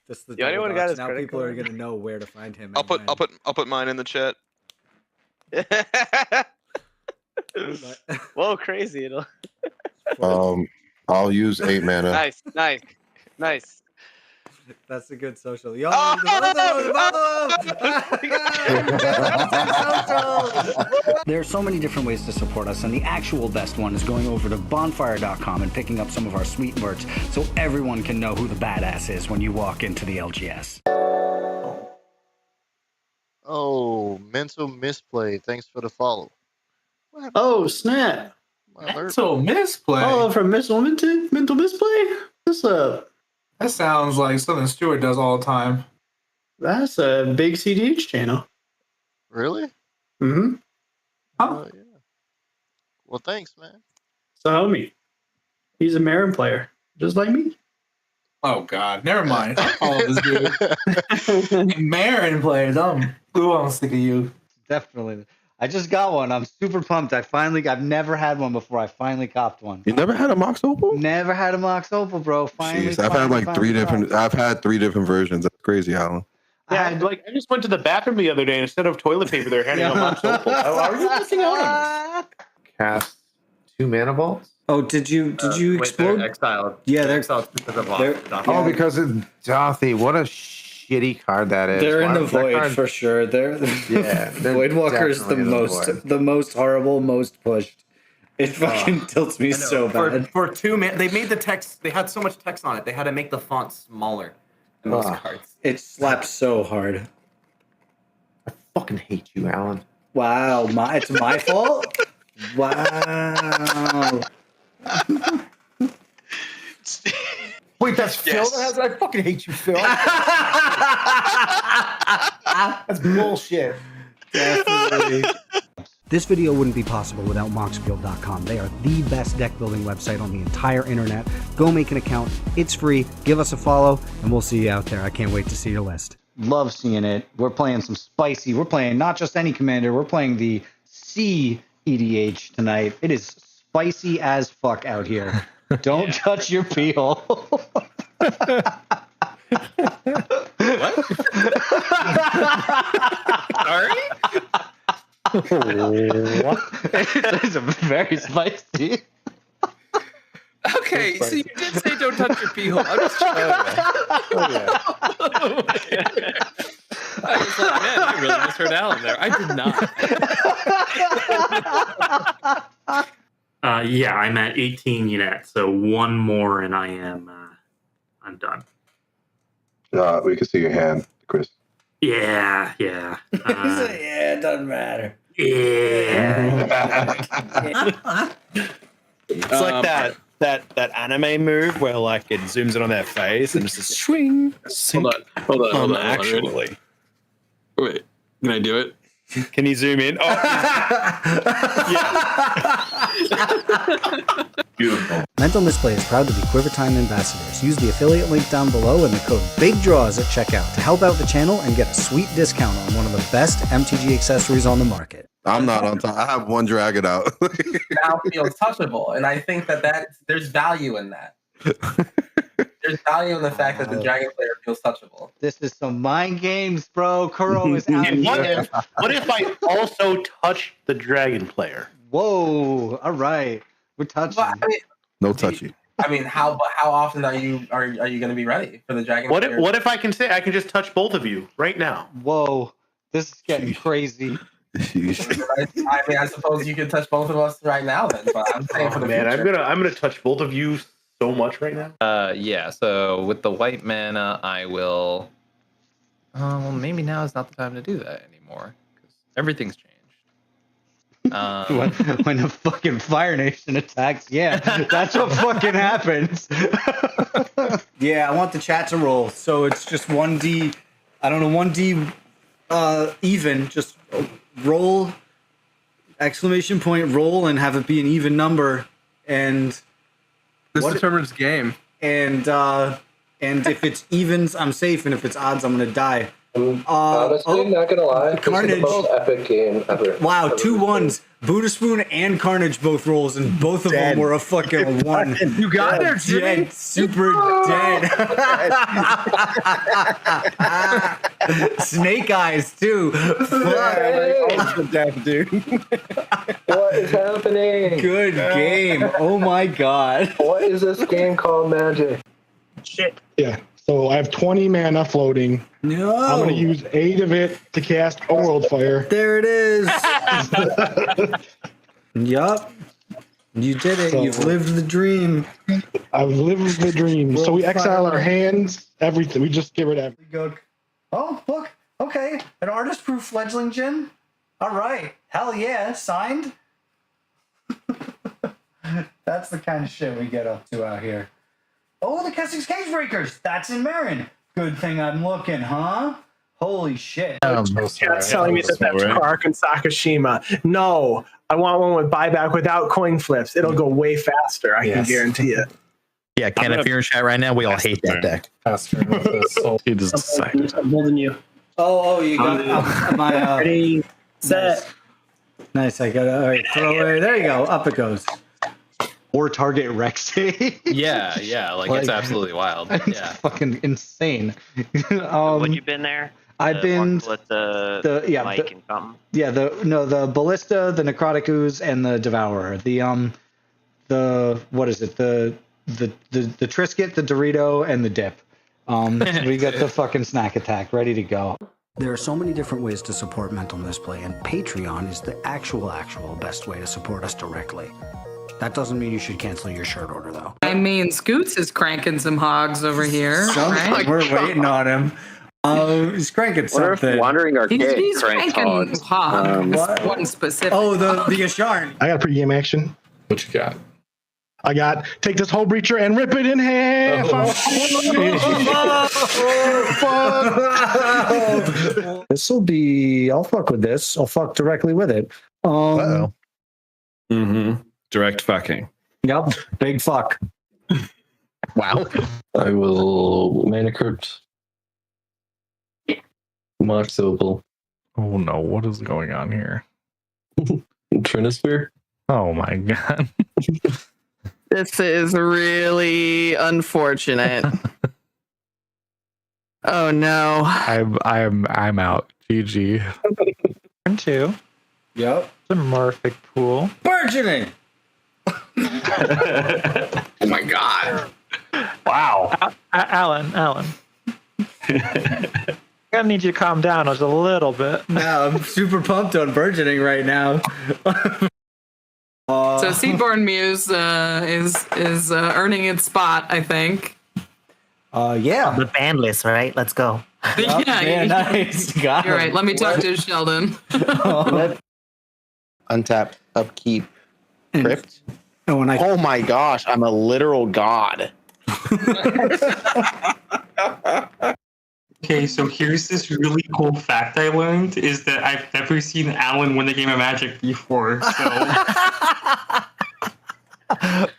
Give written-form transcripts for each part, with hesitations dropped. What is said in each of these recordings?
This is the Yeah, anyone got his now credit people card? are gonna know where to find him. I'll put mine in the chat. Whoa, crazy! It'll... I'll use 8 mana. Nice. That's a good social. Yo, there are so many different ways to support us, and the actual best one is going over to bonfire.com and picking up some of our sweet merch so everyone can know who the badass is when you walk into the LGS. Oh, mental misplay. Thanks for the follow. Oh, snap. Mental misplay? Oh, from mental misplay? What's up? That sounds like something Stuart does all the time. That's a big CDH channel. Really? Mm-hmm. Oh. Yeah. Well, thanks, man. So, homie, he's a Marin player, just like me. Oh, God. Never mind. I follow this dude. Marin players. I'm sick of you. Definitely. I just got one. I'm super pumped. I've never had one before. I finally copped one. You never had a Mox Opal? Never had a Mox Opal, bro. Finally. Jeez, I've had like 3 different. I've had 3 different versions. That's crazy, Alan. Yeah, I just went to the bathroom the other day, and instead of toilet paper, they're handing out Mox Opal. How are you missing out on this? Cast 2 mana bolts. Oh, did you explode? They're exiled. Yeah, they're exiled because of Dothi. Oh, because of Dothi. What a shitty card that is. They're in the void for sure. They're Voidwalker is the most horrible, most pushed. It fucking tilts me so bad. For 2 mana, they made the text. They had so much text on it. They had to make the font smaller in those cards. It slaps so hard. I fucking hate you, Alan. Wow, it's my fault. Wow. Wait, that's Phil that has it? I fucking hate you, Phil. That's bullshit. Definitely. This video wouldn't be possible without moxfield.com. They are the best deck building website on the entire internet. Go make an account. It's free. Give us a follow, and we'll see you out there. I can't wait to see your list. Love seeing it. We're playing some spicy. We're playing not just any commander. We're playing the C EDH tonight. It is spicy as fuck out here. Don't touch your peel. What? Sorry? What? It's a very spicy. Okay, so you did say don't touch your pee hole. I'm just checking. I was like, man, I really misheard Alan there. I did not. Yeah, I'm at 18 units, so 1 more and I'm done. We can see your hand, Chris. Yeah. Yeah, it doesn't matter. Yeah. It's like that anime move where like it zooms in on their face and just a swing. Hold on. Actually. Wait, can I do it? Can you zoom in? Oh, Beautiful. Mental Misplay is proud to be Quivertime ambassadors. Use the affiliate link down below and the code BIGDRAWS at checkout to help out the channel and get a sweet discount on one of the best MTG accessories on the market. I'm not on top. I have 1 dragon out. Now feels touchable, and I think that there's value in that. There's value in the fact that the dragon player feels touchable. This is some mind games, bro. Kuro is out and here. what if I also touch the dragon player? Whoa! All right, we're touching. But, I mean, No touchy. I mean, how often are you going to be ready for the dragon? What if I can say I can just touch both of you right now? Whoa, this is getting crazy. I mean, I suppose you could touch both of us right now, then. But I'm saying for the Man, future. I'm gonna touch both of you so much right now. Yeah. So with the white mana, I will. Well, maybe now is not the time to do that anymore because everything's changed. When a fucking Fire Nation attacks, yeah, that's what fucking happens. Yeah, I want the chat to roll. So it's just 1D. I don't know, 1D even. Just roll, exclamation point, roll, and have it be an even number. And This determines game. And if it's evens, I'm safe, and if it's odds, I'm gonna die. Honestly, not gonna lie, Carnage. this is the most epic game ever. Wow, 2 1s. Buddha Spoon and Carnage both rolls, and both of them were a fucking 1. You got there, Dead, super dead. Snake eyes too. Fuck. Death, dude. What is happening? Good game. Oh my god. What is this game called Magic? Shit. Yeah. So I have 20 mana floating. No. I'm going to use 8 of it to cast a World Fire. There it is. Yup. You did it. So- You've lived the dream. I've lived the dream. So we World exile Fire. our hands, everything. We just get rid of We go. Oh, look. Okay. An artist-proof fledgling gin. All right. Hell yeah. Signed. That's the kind of shit we get up to out here. Oh, the Kessing's Cage Breakers. That's in Marin. Good thing I'm looking, huh? Holy shit. Chat's telling me that that's Kark and Sakashima. No, I want one with buyback without coin flips. It'll go way faster. I can guarantee it. Yeah, Ken, if you're in chat right now, we all hate that deck. He just decided. I'm holding you. Oh, you got my Ready, set. Nice. I got it. All right, throw it. There you go. Up it goes. Or target Rexy. Yeah, like it's absolutely wild. It's Yeah. fucking insane. What you been there? I've been with the Mike and something. Yeah, the Ballista, the Necrotic Ooze, and the Devourer. The what is it? The Trisket, the Dorito, and the Dip. We got the fucking snack attack ready to go. There are so many different ways to support Mental Misplay, and Patreon is the actual best way to support us directly. That doesn't mean you should cancel your shirt order, though. I mean, Scoots is cranking some hogs over here. Right? We're waiting on him. He's cranking something. Wandering Arcade He's cranking hogs. One specific. Oh, the Asharn. I got a pre-game action. What you got? I got take this whole breacher and rip it in half. This will be. I'll fuck with this. I'll fuck directly with it. Direct fucking. Yep. Big fuck. Wow. I will Mana Crypt. Mox Opal. Oh no, what is going on here? Trinisphere. Oh my god. This is really unfortunate. Oh no. I'm out. GG. Turn 2. Yep. The Murphic pool. Burgeoning. Oh my god. Wow. Alan. I need you to calm down just a little bit. No, I'm super pumped on Burgeoning right now. So Seedborn Muse is earning its spot, I think. Yeah. The ban list, right? Let's go. Yeah, nice. Got you're him. right. Let me talk to Sheldon. Untap, upkeep, crypt. Oh my gosh, I'm a literal god. Okay, so here's this really cool fact I learned is that I've never seen Alan win a game of Magic before. So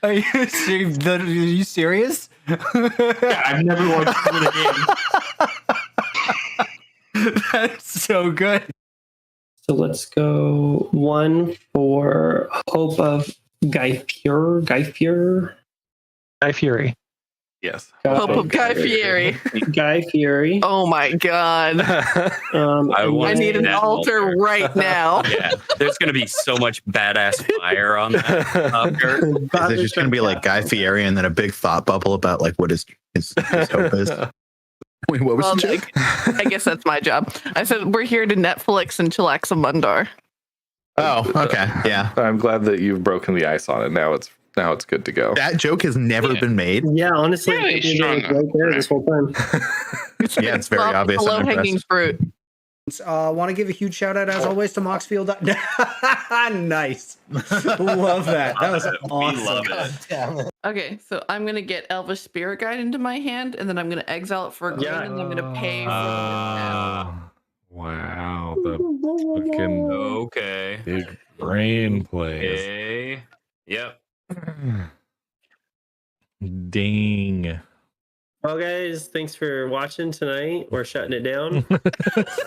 Are you serious? yeah, I've never watched him win a game. That's so good. So let's go 1 for Hope of Guy Fury. Yes. Hope of Guy Fieri. Guy Fieri. Oh my god. I need an altar right now. Yeah, there's going to be so much badass fire on that. There's just going to be like Guy Fieri and then a big thought bubble about like what his hope is. Wait, what was the joke? I guess that's my job. I said we're here to Netflix and chillax a Mundar. Oh, okay. Yeah. I'm glad that you've broken the ice on it. Now it's good to go. That joke has never been made. Yeah, honestly, Really it's strong. right there this whole time. Yeah, it's very obvious. I'm Low-hanging impressed. fruit. Want to give a huge shout out as always to Moxfield. Nice. Love that. That was awesome. love it. Damn it. Okay, so I'm gonna get Elvish Spirit Guide into my hand, and then I'm gonna exile it for a green, and I'm gonna pay for Wow, the fucking Okay. big brain plays. Okay. Yep. Ding. Well, guys, thanks for watching tonight. We're shutting it down.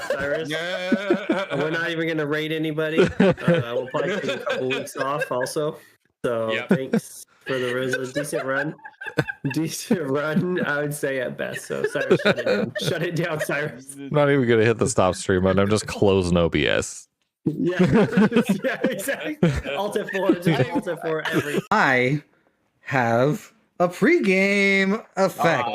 Cyrus. We're not even going to raid anybody. We'll probably take a couple weeks off also. So thanks for the decent run. Decent run, I would say at best. So Cyrus, shut it down. Shut it down, Cyrus. I'm not even gonna hit the stop stream button. I'm just closing OBS. Yeah, yeah, exactly. Alt F4, just Alt F4 every. I have a pregame effect.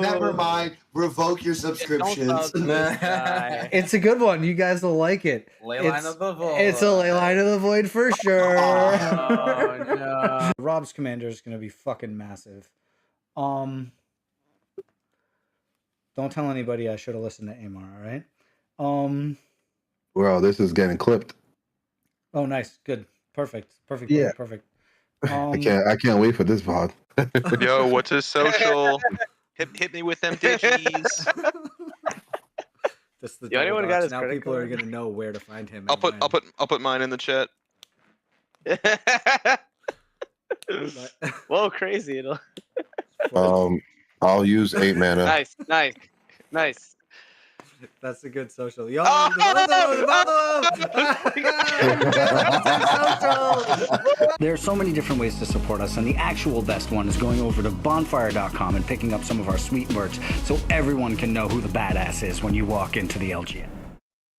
Never mind. Revoke your subscriptions. It's a good one. You guys will like it. Leyline of the Void. It's a Leyline of the Void for sure. Oh, no. Rob's commander is going to be fucking massive. Don't tell anybody I should have listened to Amar, all right? Well, this is getting clipped. Oh, nice. Good. Perfect. Yeah. Perfect. I can't wait for this VOD. Yo, what's his social? Hit me with them digits. This the anyone got his now credit people are card? going to know where to find him. I'll put mine in the chat. Whoa, crazy. I'll use 8 mana. Nice. That's a good social. Yo, there are so many different ways to support us, and the actual best one is going over to bonfire.com and picking up some of our sweet merch so everyone can know who the badass is when you walk into the LGN.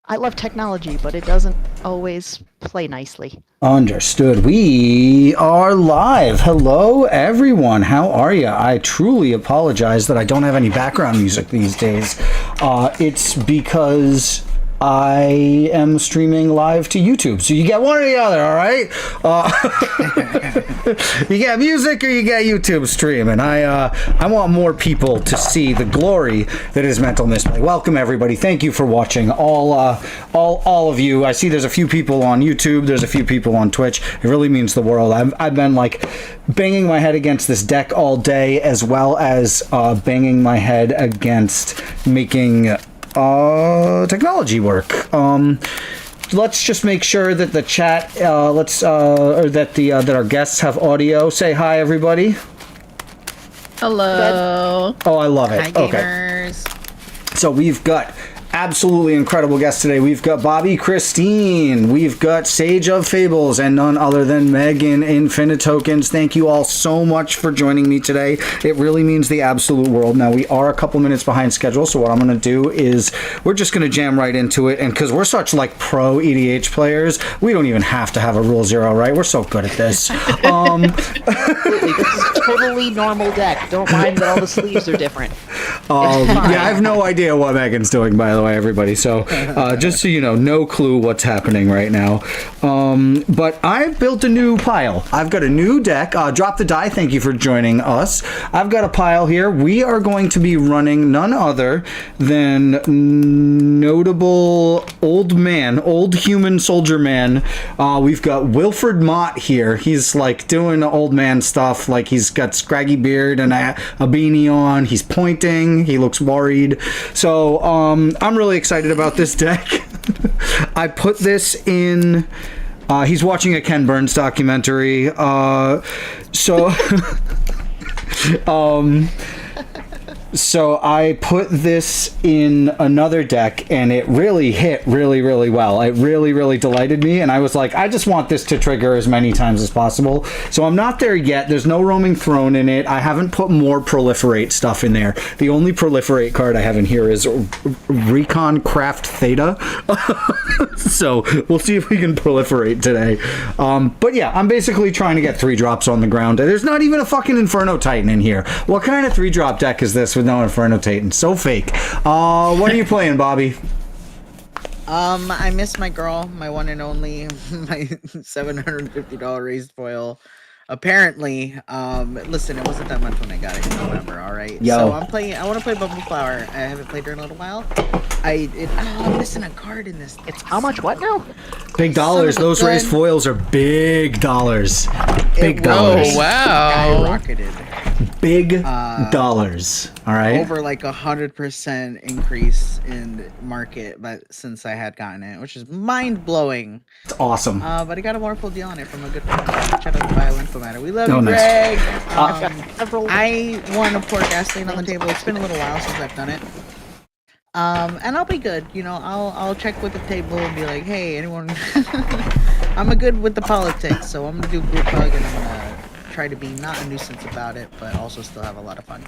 I love technology, but it doesn't always play nicely. Understood. We are live. Hello, everyone. How are you? I truly apologize that I don't have any background music these days. It's because I am streaming live to YouTube, so you get one or the other, all right? You get music or you get YouTube stream, and I want more people to see the glory that is Mental Misplay. Welcome, everybody. Thank you for watching. All of you. I see there's a few people on YouTube. There's a few people on Twitch. It really means the world. I've been like banging my head against this deck all day, as well as banging my head against making technology work. Let's just make sure that the chat, that our guests have audio. Say hi, everybody. Hello. Oh, I love it. Hi, gamers. Okay. So we've got absolutely incredible guests today. We've got Bobbie Christine. We've got Sage of Fables, and none other than Megan Infinitokens. Thank you all so much for joining me today. It really means the absolute world. Now, we are a couple minutes behind schedule, so what I'm going to do is we're just going to jam right into it. And because we're such like pro EDH players, we don't even have to have a rule 0, right? We're so good at this. Totally normal deck. Don't mind that all the sleeves are different. Yeah, I have no idea what Megan's doing, by the way, everybody. So just so you know, no clue what's happening right now. But I've built a new pile. I've got a new deck. Drop the die. Thank you for joining us. I've got a pile here. We are going to be running none other than notable old human soldier man. We've got Wilfred Mott here. He's like doing old man stuff. Like he's got scraggy beard and a beanie on. He's pointing. He looks worried. So I'm really excited about this deck. I put this in. He's watching a Ken Burns documentary. So I put this in another deck, and it really hit really, really well. It really, really delighted me, and I was like, I just want this to trigger as many times as possible. So I'm not there yet. There's no Roaming Throne in it. I haven't put more Proliferate stuff in there. The only Proliferate card I have in here is Recon Craft Theta. So we'll see if we can proliferate today. But yeah, I'm basically trying to get 3-drops on the ground. There's not even a fucking Inferno Titan in here. What kind of 3-drop deck is this with no Inferno Titan? So fake. What are you playing, Bobbie? I miss my girl, my one and only, my $750 raised foil. Apparently, listen, it wasn't that much when I got it in November, alright? So I want to play Bubble Flower. I haven't played her in a little while. I'm missing a card in this. It's how much what now? Big dollars. Those raised foils are big dollars. Big dollars. Oh, wow. Skyrocketed. Big dollars. All right. Over like 100% increase in market, but since I had gotten it, which is mind blowing. It's awesome. But I got a wonderful deal on it from a good friend. Shout out to BioInfomatter. We love you, nice. Greg. I want to pour gasoline on the table. It's been a little while since I've done it. And I'll be good. You know, I'll check with the table and be like, hey, anyone? I'm a good with the politics, so I'm gonna do group hug and I'm gonna try to be not a nuisance about it, but also still have a lot of fun.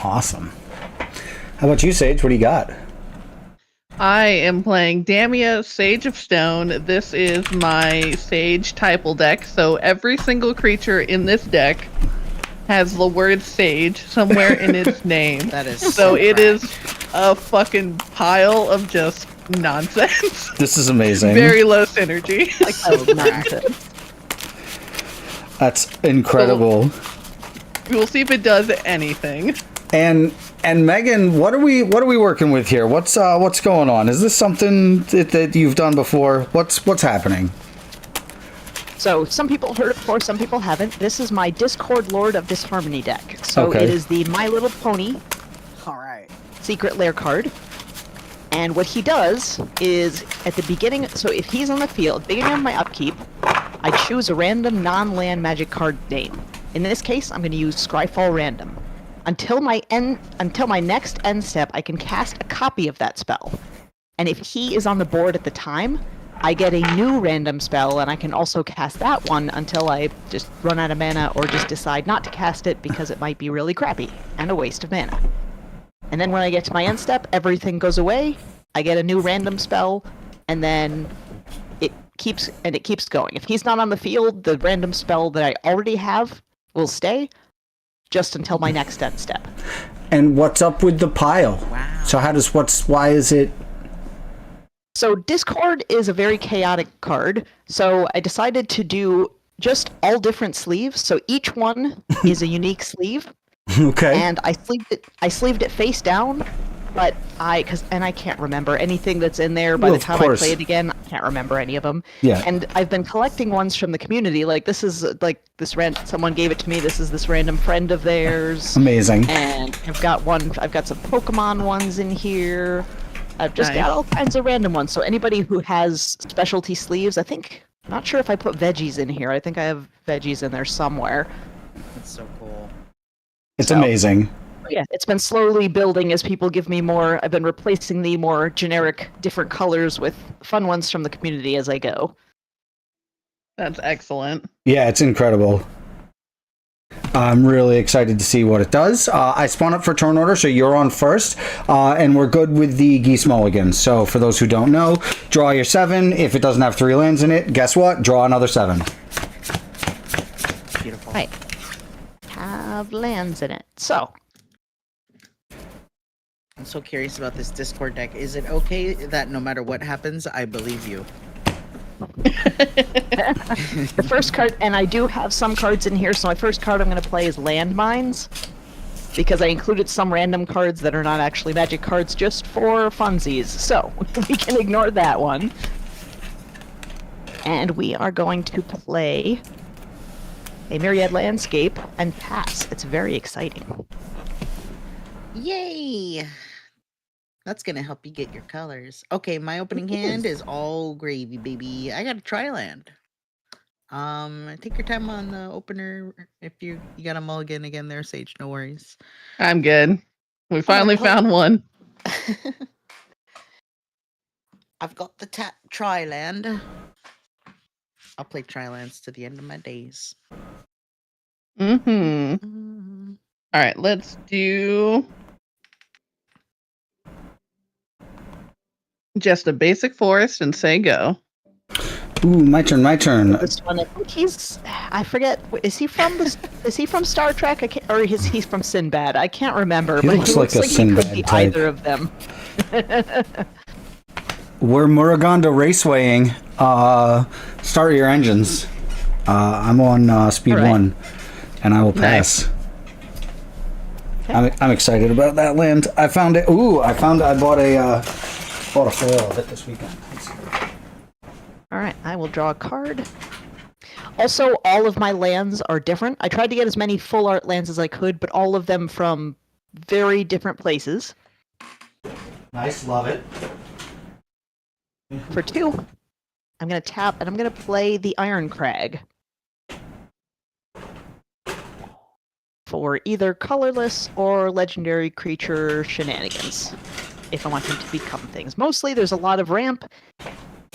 Awesome. How about you, Sage? What do you got? I am playing Damia, Sage of Stone. This is my Sage Typal deck, so every single creature in this deck has the word Sage somewhere in its name. That is so it is a fucking pile of just nonsense. This is amazing. Very low synergy. That's incredible. We'll see if it does anything. And Megan, what are we working with here? What's going on? Is this something that you've done before? What's happening? So some people heard it before, some people haven't. This is my Discord Lord of Disharmony deck. So Okay. It is the My Little Pony All right. Secret Lair card. And what he does is at the beginning, so if he's on the field, beginning of my upkeep, I choose a random non-land magic card name. In this case, I'm going to use Scryfall Random. Until my next end step, I can cast a copy of that spell. And if he is on the board at the time, I get a new random spell, and I can also cast that one until I just run out of mana or just decide not to cast it because it might be really crappy and a waste of mana. And then when I get to my end step, everything goes away, I get a new random spell, and then it keeps going. If he's not on the field, the random spell that I already have will stay just until my next end step. And what's up with the pile? Wow. So why is it? So Discord is a very chaotic card, so I decided to do just all different sleeves, so each one is a unique sleeve. Okay. And I sleeved it face down, but I can't remember anything that's in there by the time I play it again. I can't remember any of them. Yeah. And I've been collecting ones from the community. Like this is someone gave it to me. This is this random friend of theirs. Amazing. And I've got some Pokemon ones in here. I've just got all kinds of random ones. So anybody who has specialty sleeves, I'm not sure if I put veggies in here. I think I have veggies in there somewhere. That's so cool. It's amazing. Yeah, it's been slowly building as people give me more. I've been replacing the more generic, different colors with fun ones from the community as I go. That's excellent. Yeah, it's incredible. I'm really excited to see what it does. I spawn up for turn order, so you're on first, and we're good with the Geese Mulligan. So for those who don't know, draw your 7. If it doesn't have 3 lands in it, guess what? Draw another 7. Beautiful. Right. Have lands in it. So. I'm so curious about this Discord deck. Is it okay that no matter what happens, I believe you? The first card, and I do have some cards in here, so my first card I'm going to play is Landmines, because I included some random cards that are not actually magic cards just for funsies, so we can ignore that one. And we are going to play a Myriad Landscape and pass. It's very exciting. Yay! That's gonna help you get your colors. Okay, my opening hand is all gravy, baby. I got a Tri-land. Take your time on the opener. If you got a mulligan again there, Sage, no worries. I'm good. We finally found one. I've got the Tri-land. I'll play Tri-lands to the end of my days. Mm-hmm. All right, let's do just a basic forest and say go. Ooh, my turn. This one, I forget. Is he from Star Trek? Or is he from Sinbad? I can't remember. He looks like a Sinbad he could be type. either of them. We're Muruganda Racewaying. Start your engines. I'm on speed 1, and I will pass. I'm excited about that land. I found it. Ooh, I bought a foil of it this weekend. All right, I will draw a card. Also, all of my lands are different. I tried to get as many full art lands as I could, but all of them from very different places. Nice, love it. For 2, I'm going to tap and I'm going to play the Iron Crag. For either colorless or legendary creature shenanigans. If I want them to become things. Mostly there's a lot of ramp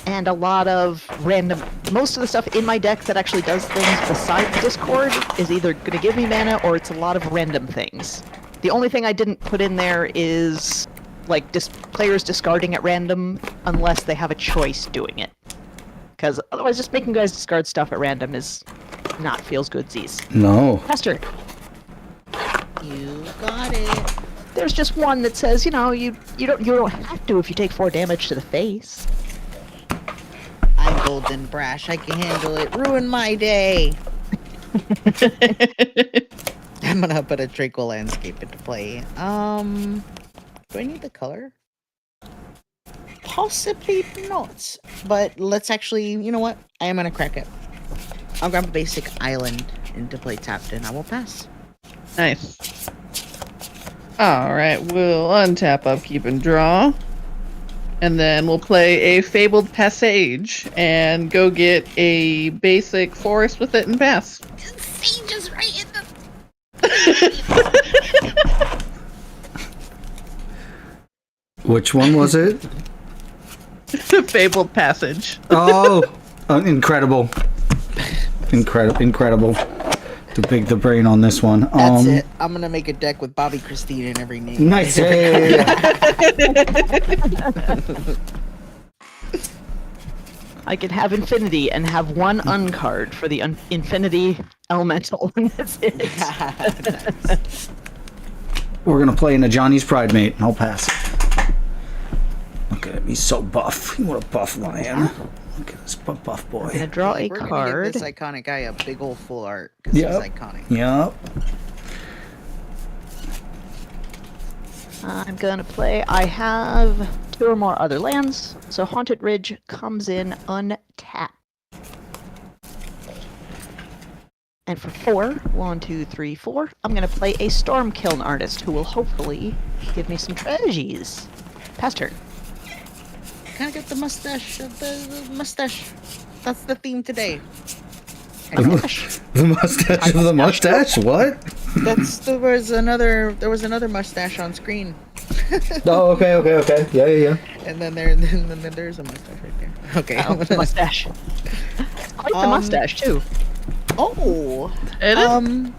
and a lot of random... Most of the stuff in my deck that actually does things besides Discord is either going to give me mana or it's a lot of random things. The only thing I didn't put in there is like players discarding at random unless they have a choice doing it. Because otherwise just making guys discard stuff at random is not feels goodsies. No. Pastor. You got it. There's just one that says, you know, you don't have to if you take 4 damage to the face. I'm golden brash. I can handle it. Ruin my day. I'm gonna put a Draco landscape into play. Do I need the color? Possibly not. But let's actually, you know what? I am gonna crack it. I'll grab a basic island into play tapped and I will pass. Nice. Alright, we'll untap, upkeep, and draw. And then we'll play a Fabled Passage and go get a basic forest with it and pass. Sage is right in the... Which one was it? Fabled Passage. Oh, incredible. Incredible. To pick the brain on this one. That's it. I'm gonna make a deck with Bobbie, Christine, in every name. Nice. I could have Infinity and have 1 uncard for the Infinity Elemental, and that's it. We're gonna play in a Johnny's Pride Mate, and I'll pass it. Look at him, he's so buff. What a buff lion. Look at this buff boy. I'm gonna draw a We're card. gonna give this iconic guy a big old full art because he's iconic. Yep. I'm gonna play. I have 2 or more other lands, so Haunted Ridge comes in untapped. And for 4, 1, 2, 3, 4, I'm gonna play a Storm Kiln Artist who will hopefully give me some treasures. Pass turn. Kind of get the mustache. The mustache. That's the theme today. The mustache of the mustache? What? There was another mustache on screen. Oh, okay. Yeah. And then there's a mustache right there. Okay. Oh, the mustache. I like the mustache too. Oh. It is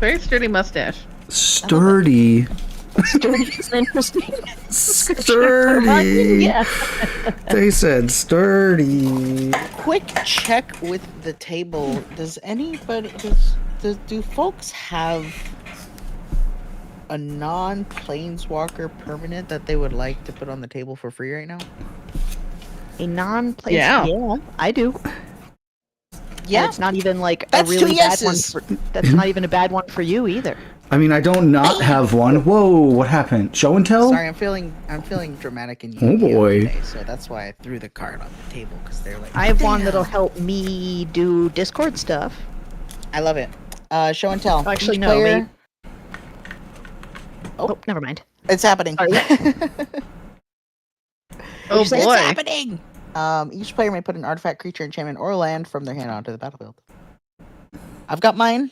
very sturdy mustache. Sturdy. Sturdy is interesting. Sturdy. Yeah. They said sturdy. Quick check with the table. Does anybody do folks have a non-planeswalker permanent that they would like to put on the table for free right now? A non-planeswalker? Yeah, I do. Yeah, and it's not even like that's a really 2 bad one. yeses. That's not even a bad one for you either. I mean, I don't not have one. Whoa, what happened? Show and tell? Sorry, I'm feeling dramatic and oh boy. Today, so that's why I threw the card on the table because they're like. I have one that'll help me do Discord stuff. I love it. Show and tell. Actually, Each no. player... Oh, never mind. It's happening. Oh It's boy. happening. Each player may put an artifact, creature, enchantment, or land from their hand onto the battlefield. I've got mine.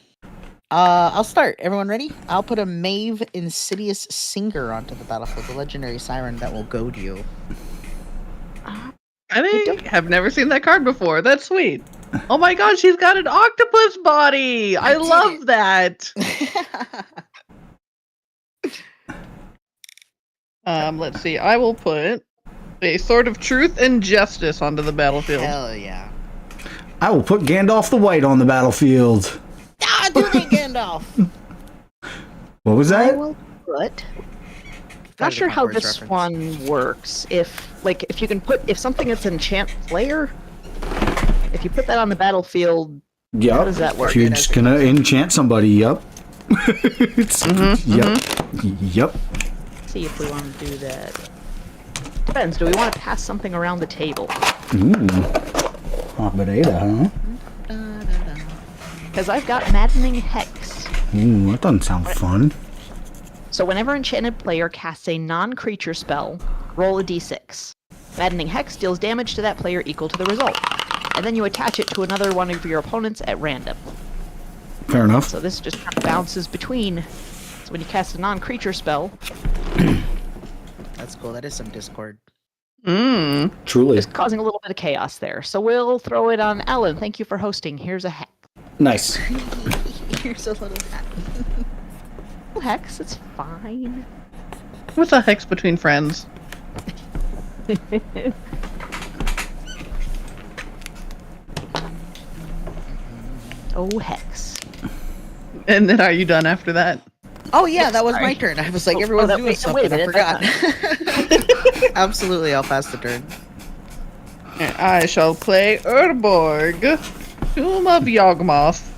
I'll start. Everyone ready? I'll put a Maeve Insidious Singer onto the battlefield, the legendary siren that will goad you. I have never seen that card before. That's sweet. Oh my god, she's got an octopus body! I love that! Let's see. I will put a Sword of Truth and Justice onto the battlefield. Hell yeah. I will put Gandalf the White on the battlefield. Ah, do they, Gandalf? What was that? I will put. Not sure how this one works. If you can put something that's enchant player, if you put that on the battlefield, how does that work? If you're just gonna enchant somebody, yep. Yep. See if we want to do that. Depends. Do we want to pass something around the table? Ooh. Operator, huh? because I've got Maddening Hex. Ooh, that doesn't sound fun. So whenever enchanted player casts a non-creature spell, roll a d6. Maddening Hex deals damage to that player equal to the result. And then you attach it to another one of your opponents at random. Fair enough. So this just kind of bounces between. So when you cast a non-creature spell... That's cool. That is some Discord. Truly. Just causing a little bit of chaos there. So we'll throw it on Alan. Thank you for hosting. Here's a hex. Nice. Here's a little hat. Hex, it's fine. What's a hex between friends? Oh, hex. And then are you done after that? Oh yeah, Yep, that was sorry. my turn. I was like, everyone's doing wait something. a minute, I forgot. Absolutely, I'll pass the turn. I shall play Urborg, Tomb of Yawgmoth,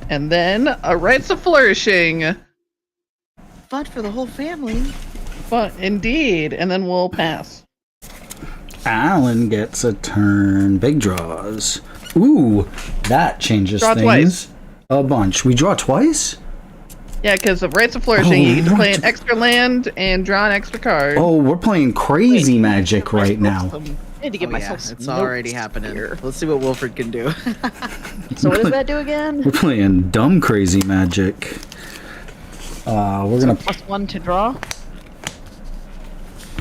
and then a Rites of Flourishing. Fun for the whole family. Fun, indeed. And then we'll pass. Alan gets a turn. Big draws. Ooh, that changes Draw things twice. a bunch. We draw twice? Yeah, because of Rites of Flourishing, you get to play an extra land and draw an extra card. Oh, we're playing crazy magic right now. I need to give myself some It's already notes happening. here. Let's see what Wilfred can do. So what does that do again? We're playing dumb crazy magic. We're gonna +1 to draw.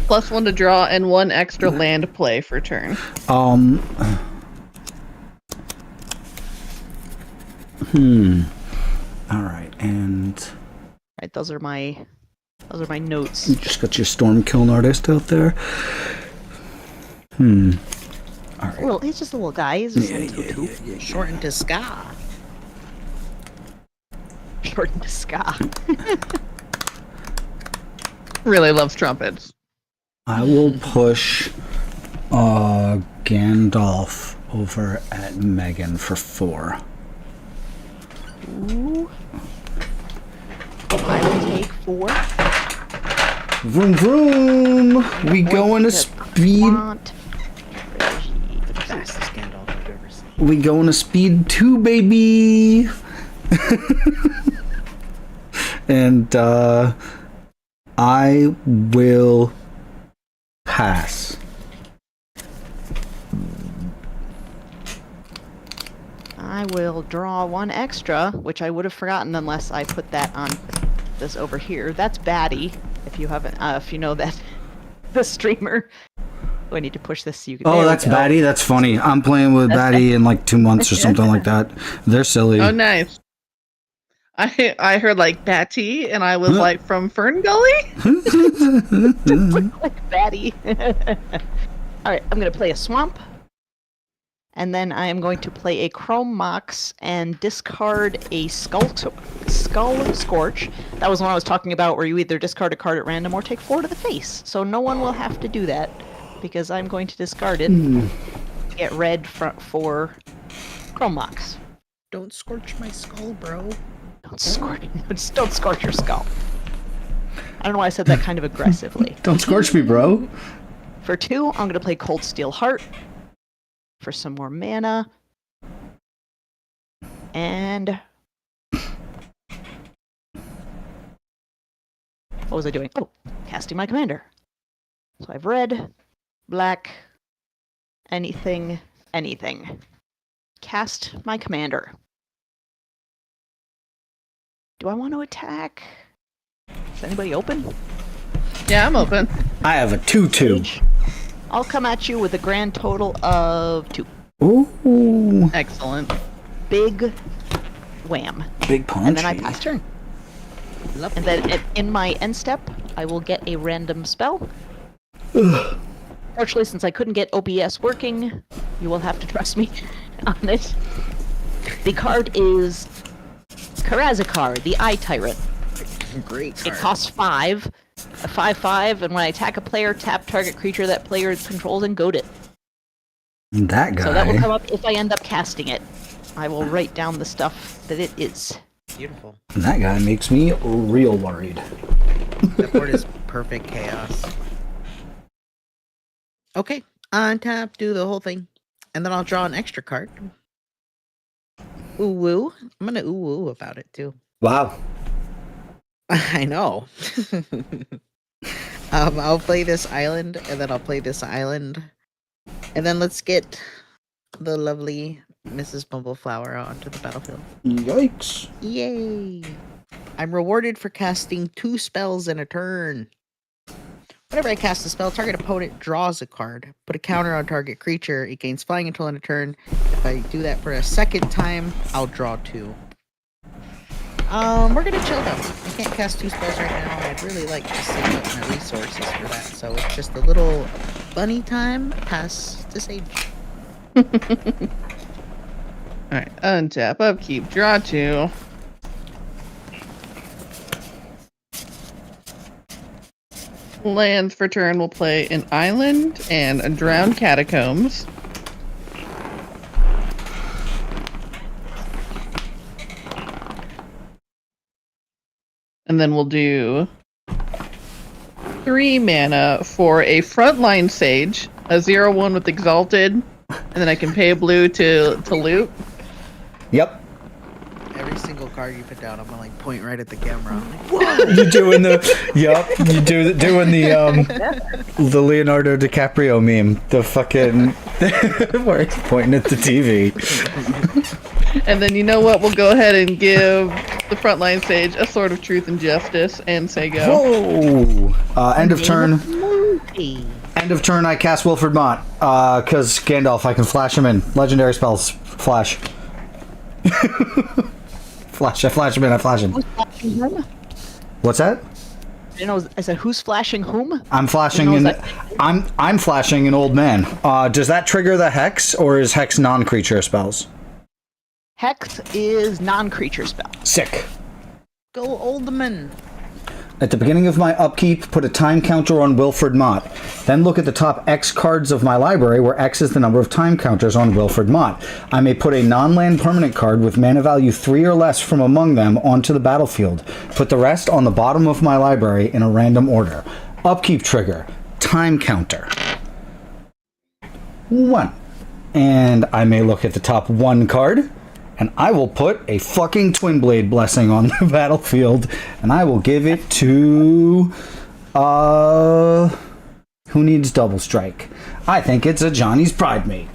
+1 to draw and 1 extra land play for turn. All right, and Right, those are my notes. you just got your Storm Kiln artist out there. Well, he's just a little guy. He's just a little tutu. Shortened to ska. Shortened to ska. Really loves trumpets. I will push Gandalf over at Megan for 4. Ooh. I will take 4. Vroom vroom! We go in a speed. Fastest Gandalf I've ever seen. We go in a speed 2, baby. And I will pass. I will draw 1 extra, which I would have forgotten unless I put that on this over here. That's Batty. If you haven't, if you know that, the streamer. Oh, I need to push this so you can. Oh, there we that's go. Batty. That's funny. I'm playing with Batty in like 2 months or something like that. They're silly. Oh, nice. I heard like Batty, and I was like, from Fern Gully? Like Batty. Alright, I'm going to play a Swamp. And then I am going to play a Chrome Mox and discard a Skull Scorch. That was one I was talking about where you either discard a card at random or take 4 to the face. So no one will have to do that because I'm going to discard it. Get red for Chrome Mox. Don't scorch my skull, bro. Don't scorch your skull. I don't know why I said that kind of aggressively. Don't scorch me, bro. For 2, I'm going to play Cold Steel Heart for some more mana. And what was I doing? Oh, casting my commander. So I have red, black, anything. Cast my commander. Do I want to attack? Is anybody open? Yeah, I'm open. I have a 2/2. I'll come at you with a grand total of 2. Ooh. Excellent. Big wham. Big punch. And then I pass turn. And then in my end step, I will get a random spell. Fortunately, since I couldn't get OBS working, you will have to trust me on it. The card is cAsUaL, the Eye Tyrant. Great card. It costs 5. A 5/5, and when I attack a player, tap target creature that player controls and goad it. That guy. So that will come up if I end up casting it. I will write down the stuff that it is. Beautiful. That guy makes me real worried. That board is perfect chaos. Okay, untap, do the whole thing, and then I'll draw an extra card. ooh woo. I'm gonna ooh woo about it too. Wow. I know. I'll play this island, and then I'll play this island, and then let's get the lovely Mrs. Bumbleflower onto the battlefield. Yikes. Yay! I'm rewarded for casting 2 spells in a turn. Whenever I cast a spell, target opponent draws a card. Put a counter on target creature. It gains flying control in a turn. If I do that for a second time, I'll draw 2. We're gonna chill though. I can't cast 2 spells right now. I'd really like to save up my resources for that. So it's just a little bunny time. Pass to Sage. Alright, untap, upkeep, draw 2. Lands for turn will play an island and a drowned catacombs. And then we'll do 3 mana for a frontline sage, a 0/1 with exalted, and then I can pay a blue to loot. Yep. Every single card you put down, I'm gonna like point right at the camera. You're doing the doing the Leonardo DiCaprio meme, the fucking where he's pointing at the TV. And then you know what? We'll go ahead and give the frontline sage a Sword of Truth and Justice and say go. Whoa! End of turn. End of turn. I cast Wilfred Mott because Gandalf. I can flash him in. Legendary spells. Flash. Flash. I flash him in. I flash him. Who's flashing whom? What's that? You know, I said who's flashing whom? I'm flashing in. I'm flashing an old man. Does that trigger the hex, or is hex non-creature spells? Hex is non-creature spell. Sick. Go Oldman. At the beginning of my upkeep, put a time counter on Wilfred Mott. Then look at the top X cards of my library, where X is the number of time counters on Wilfred Mott. I may put a non-land permanent card with mana value 3 or less from among them onto the battlefield. Put the rest on the bottom of my library in a random order. Upkeep trigger. Time counter. 1. And I may look at the top 1 card, and I will put a fucking Twin Blade Blessing on the battlefield, and I will give it to who needs double strike? I think it's a Johnny's Pride Mate.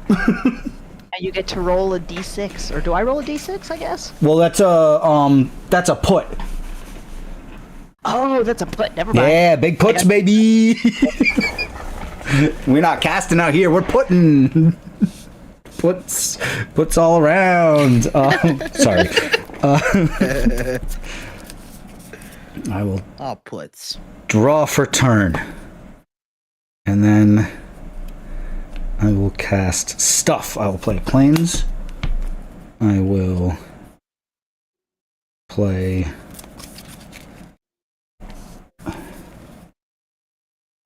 And you get to roll a d6, or do I roll a d6? I guess. Well, that's a put. Oh, that's a put. Never mind. Yeah, big puts, baby. We're not casting out here. We're putting. Puts all around. Sorry. I will puts. Draw for turn. And then I will cast stuff. I will play planes. I will play...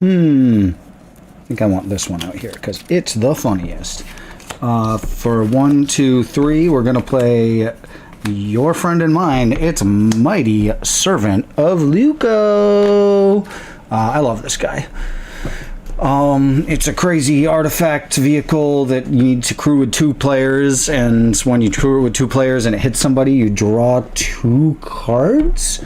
I think I want this one out here because it's the funniest. For 1, 2, 3, we're going to play your friend and mine. It's Mighty Servant of Luco. I love this guy. It's a crazy artifact vehicle that you need to crew with 2 players, and when you crew it with 2 players and it hits somebody, you draw 2 cards.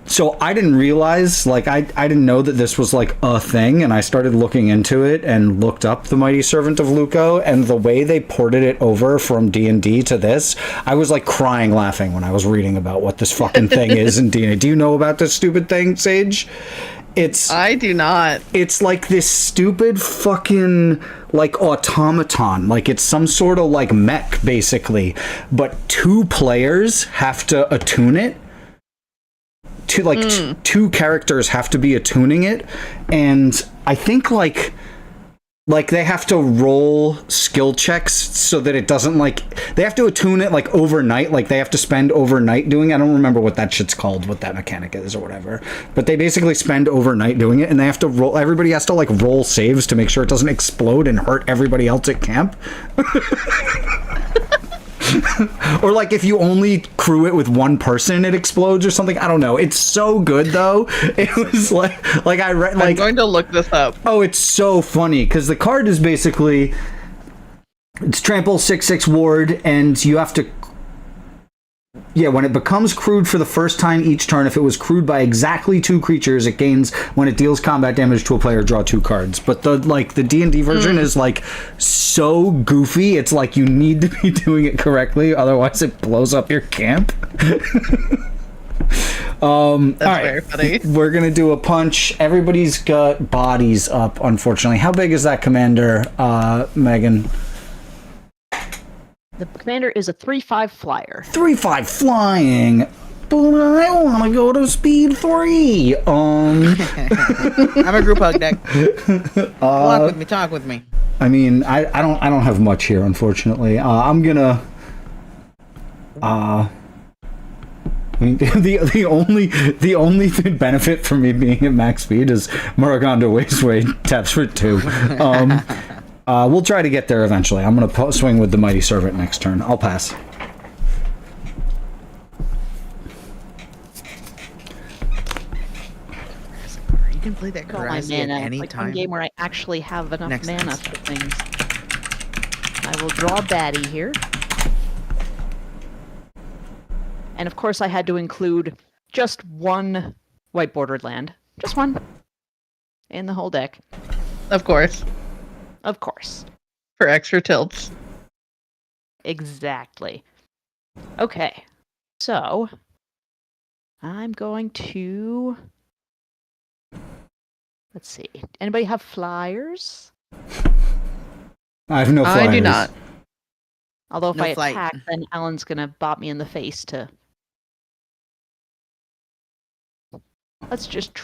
So I didn't realize, like, I didn't know that this was like a thing, and I started looking into it and looked up the Mighty Servant of Luco, and the way they ported it over from D&D to this, I was like crying laughing when I was reading about what this fucking thing is in D&D. Do you know about this stupid thing, Sage? I do not. It's like this stupid fucking like automaton, like it's some sort of like mech basically, but 2 players have to attune it. 2 characters have to be attuning it, and I think like they have to roll skill checks so that it doesn't they have to attune it like overnight, like they have to spend overnight doing it. I don't remember what that shit's called, what that mechanic is or whatever, but they basically spend overnight doing it, and they have to roll, everybody has to like roll saves to make sure it doesn't explode and hurt everybody else at camp. Or like if you only crew it with 1 person, it explodes or something. I don't know. It's so good though. It was like I read. Like, I'm going to look this up. Oh, it's so funny because the card is basically It's trample 6/6 ward, and you have to. Yeah, when it becomes crewed for the first time each turn, if it was crewed by exactly 2 creatures, it gains when it deals combat damage to a player, draw 2 cards. But the D&D version is like so goofy. It's like you need to be doing it correctly, otherwise it blows up your camp. All right, very funny. We're gonna do a punch. Everybody's got bodies up, unfortunately. How big is that, Commander Megan? The commander is a 3/5 flyer. 3/5 flying, but I want to go to speed 3. I'm a group hug deck. Walk with me, talk with me. I mean, I don't have much here, unfortunately. I'm gonna. I mean, the only benefit for me being at max speed is Maragonda Wasteway taps for 2. We'll try to get there eventually. I'm gonna swing with the Mighty Servant next turn. I'll pass. You can play that My Karasi at mana. any Like time. one game where I actually have enough Next mana turn. for things. I will draw a baddie here. And of course I had to include just 1 white bordered land. Just 1. In the whole deck. Of course. Of course. For extra tilts. Exactly. Okay. So I'm going to let's see. Anybody have flyers? I have no flyers. I do not. Although if No I flight. attack, then Alan's gonna bop me in the face to. Let's just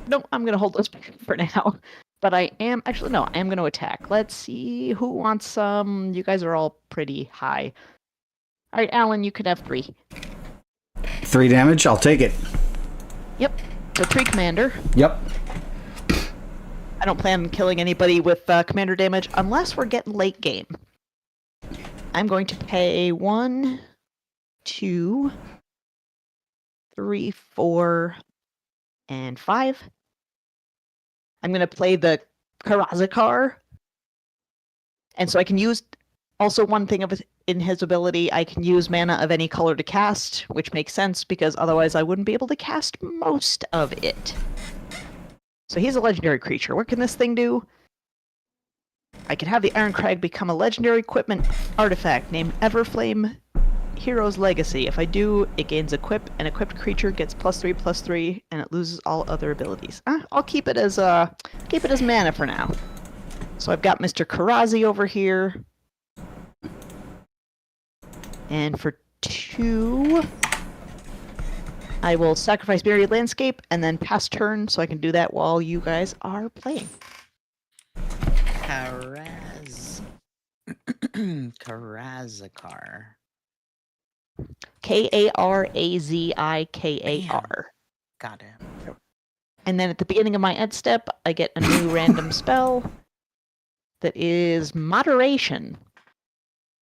no, I'm gonna hold those back for now. But I am actually no, I am gonna attack. Let's see who wants some. You guys are all pretty high. All right, Alan, you could have 3. 3 damage. I'll take it. Yep. So 3 commander. Yep. I don't plan on killing anybody with commander damage unless we're getting late game. I'm going to pay 1, 2, 3, 4, and 5. I'm going to play the cAsUaL. And so I can use also one thing in his ability, I can use mana of any color to cast, which makes sense because otherwise I wouldn't be able to cast most of it. So he's a legendary creature. What can this thing do? I can have the Iron Crag become a legendary equipment artifact named Everflame Hero's Legacy. If I do, it gains equip. An equipped creature gets +3/+3, and it loses all other abilities. I'll keep it as mana for now. So I've got Mr. Karazi over here. And for 2, I will sacrifice Buried Landscape and then pass turn so I can do that while you guys are playing. cAsUaL. KARAZIKAR. Got it. And then at the beginning of my end step, I get a new random spell that is Moderation.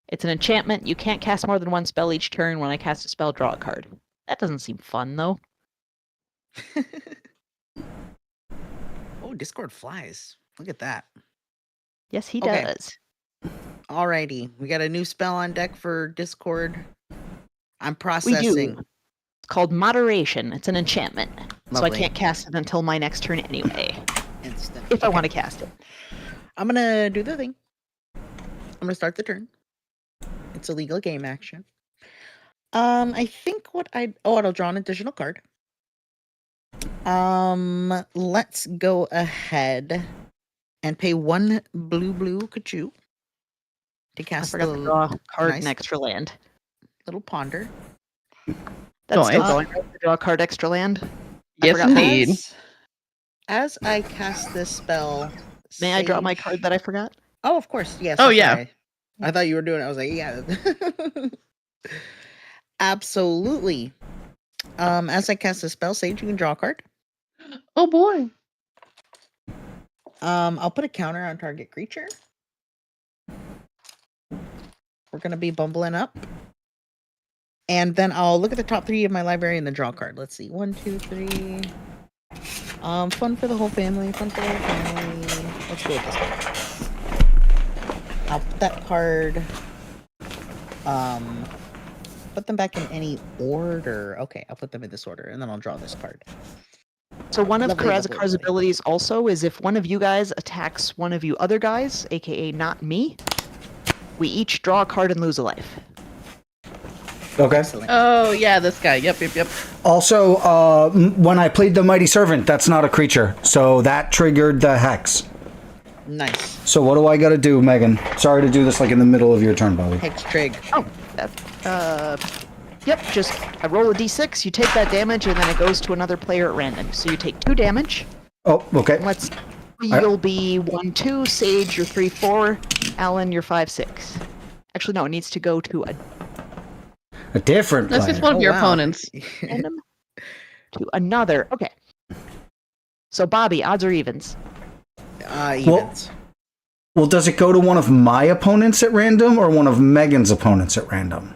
It's an enchantment. You can't cast more than 1 spell each turn. When I cast a spell, draw a card. That doesn't seem fun, though. Oh, Discord flies. Look at that. Yes, he Okay. does. Alrighty. We got a new spell on deck for Discord. I'm We processing. do. It's called Moderation. It's an enchantment. So I Lovely. can't cast it until my next turn anyway. Instant. If I want to cast it. I'm gonna do the thing. I'm gonna start the turn. It's a legal game action. I think it'll draw an additional card. Let's go ahead and pay 1 blue cAsUaL to I cast forgot the to draw a card nice and extra land. little ponder. That's still Nice. going, right? To draw a card extra land? I Yes, forgot. indeed. As I cast this spell, May I draw my Sage- card that I forgot? Oh, of course. Yes. Oh, I'm yeah. sorry. I thought you were doing it. I was like, yeah. Absolutely. As I cast a spell, Sage, you can draw a card. Oh boy. I'll put a counter on target creature. We're gonna be bumbling up. And then I'll look at the top 3 of my library and then draw a card. Let's see. 1, 2, 3. Fun for the whole family. Fun for the whole family. Let's go with this one. I'll put that card. Put them back in any order. Okay, I'll put them in this order, and then I'll draw this card. So one of Lovely, lovely, cAsUaL's abilities also is if one of you guys attacks one of you other guys, aka not me, we each draw a card and lose a life. Okay. Oh yeah, this guy. Yep. Also, when I played the Mighty Servant, that's not a creature, so that triggered the Hex. Nice. So what do I got to do, Megan? Sorry to do this like in the middle of your turn, Bobbie. Hex trig. Oh, yep, just I roll a d6, you take that damage, and then it goes to another player at random. So you take 2 damage. Oh, okay. You'll be 1-2, Sage, you're 3-4, Alan, you're 5-6. Actually, no, it needs to go to a different player. That's just one of your opponents. random to another. Okay. So, Bobbie, odds or evens? Evens. Well, does it go to one of my opponents at random or one of Megan's opponents at random?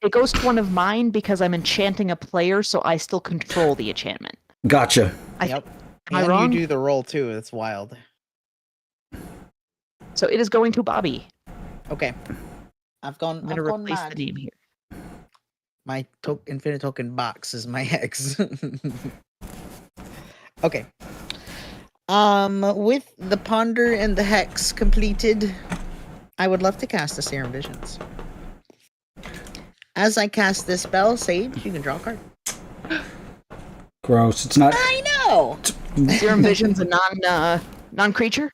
It goes to one of mine because I'm enchanting a player, so I still control the enchantment. Gotcha. Yep. Am I And wrong? you do the roll too. It's wild. So it is going to Bobbie. Okay. I'm going to replace the name here. My Infinitoken box is my Hex. Okay. With the Ponder and the Hex completed, I would love to cast the Serum Visions. As I cast this spell, Sage, you can draw a card. Gross. It's not. I know. Serum Vision's a non-creature?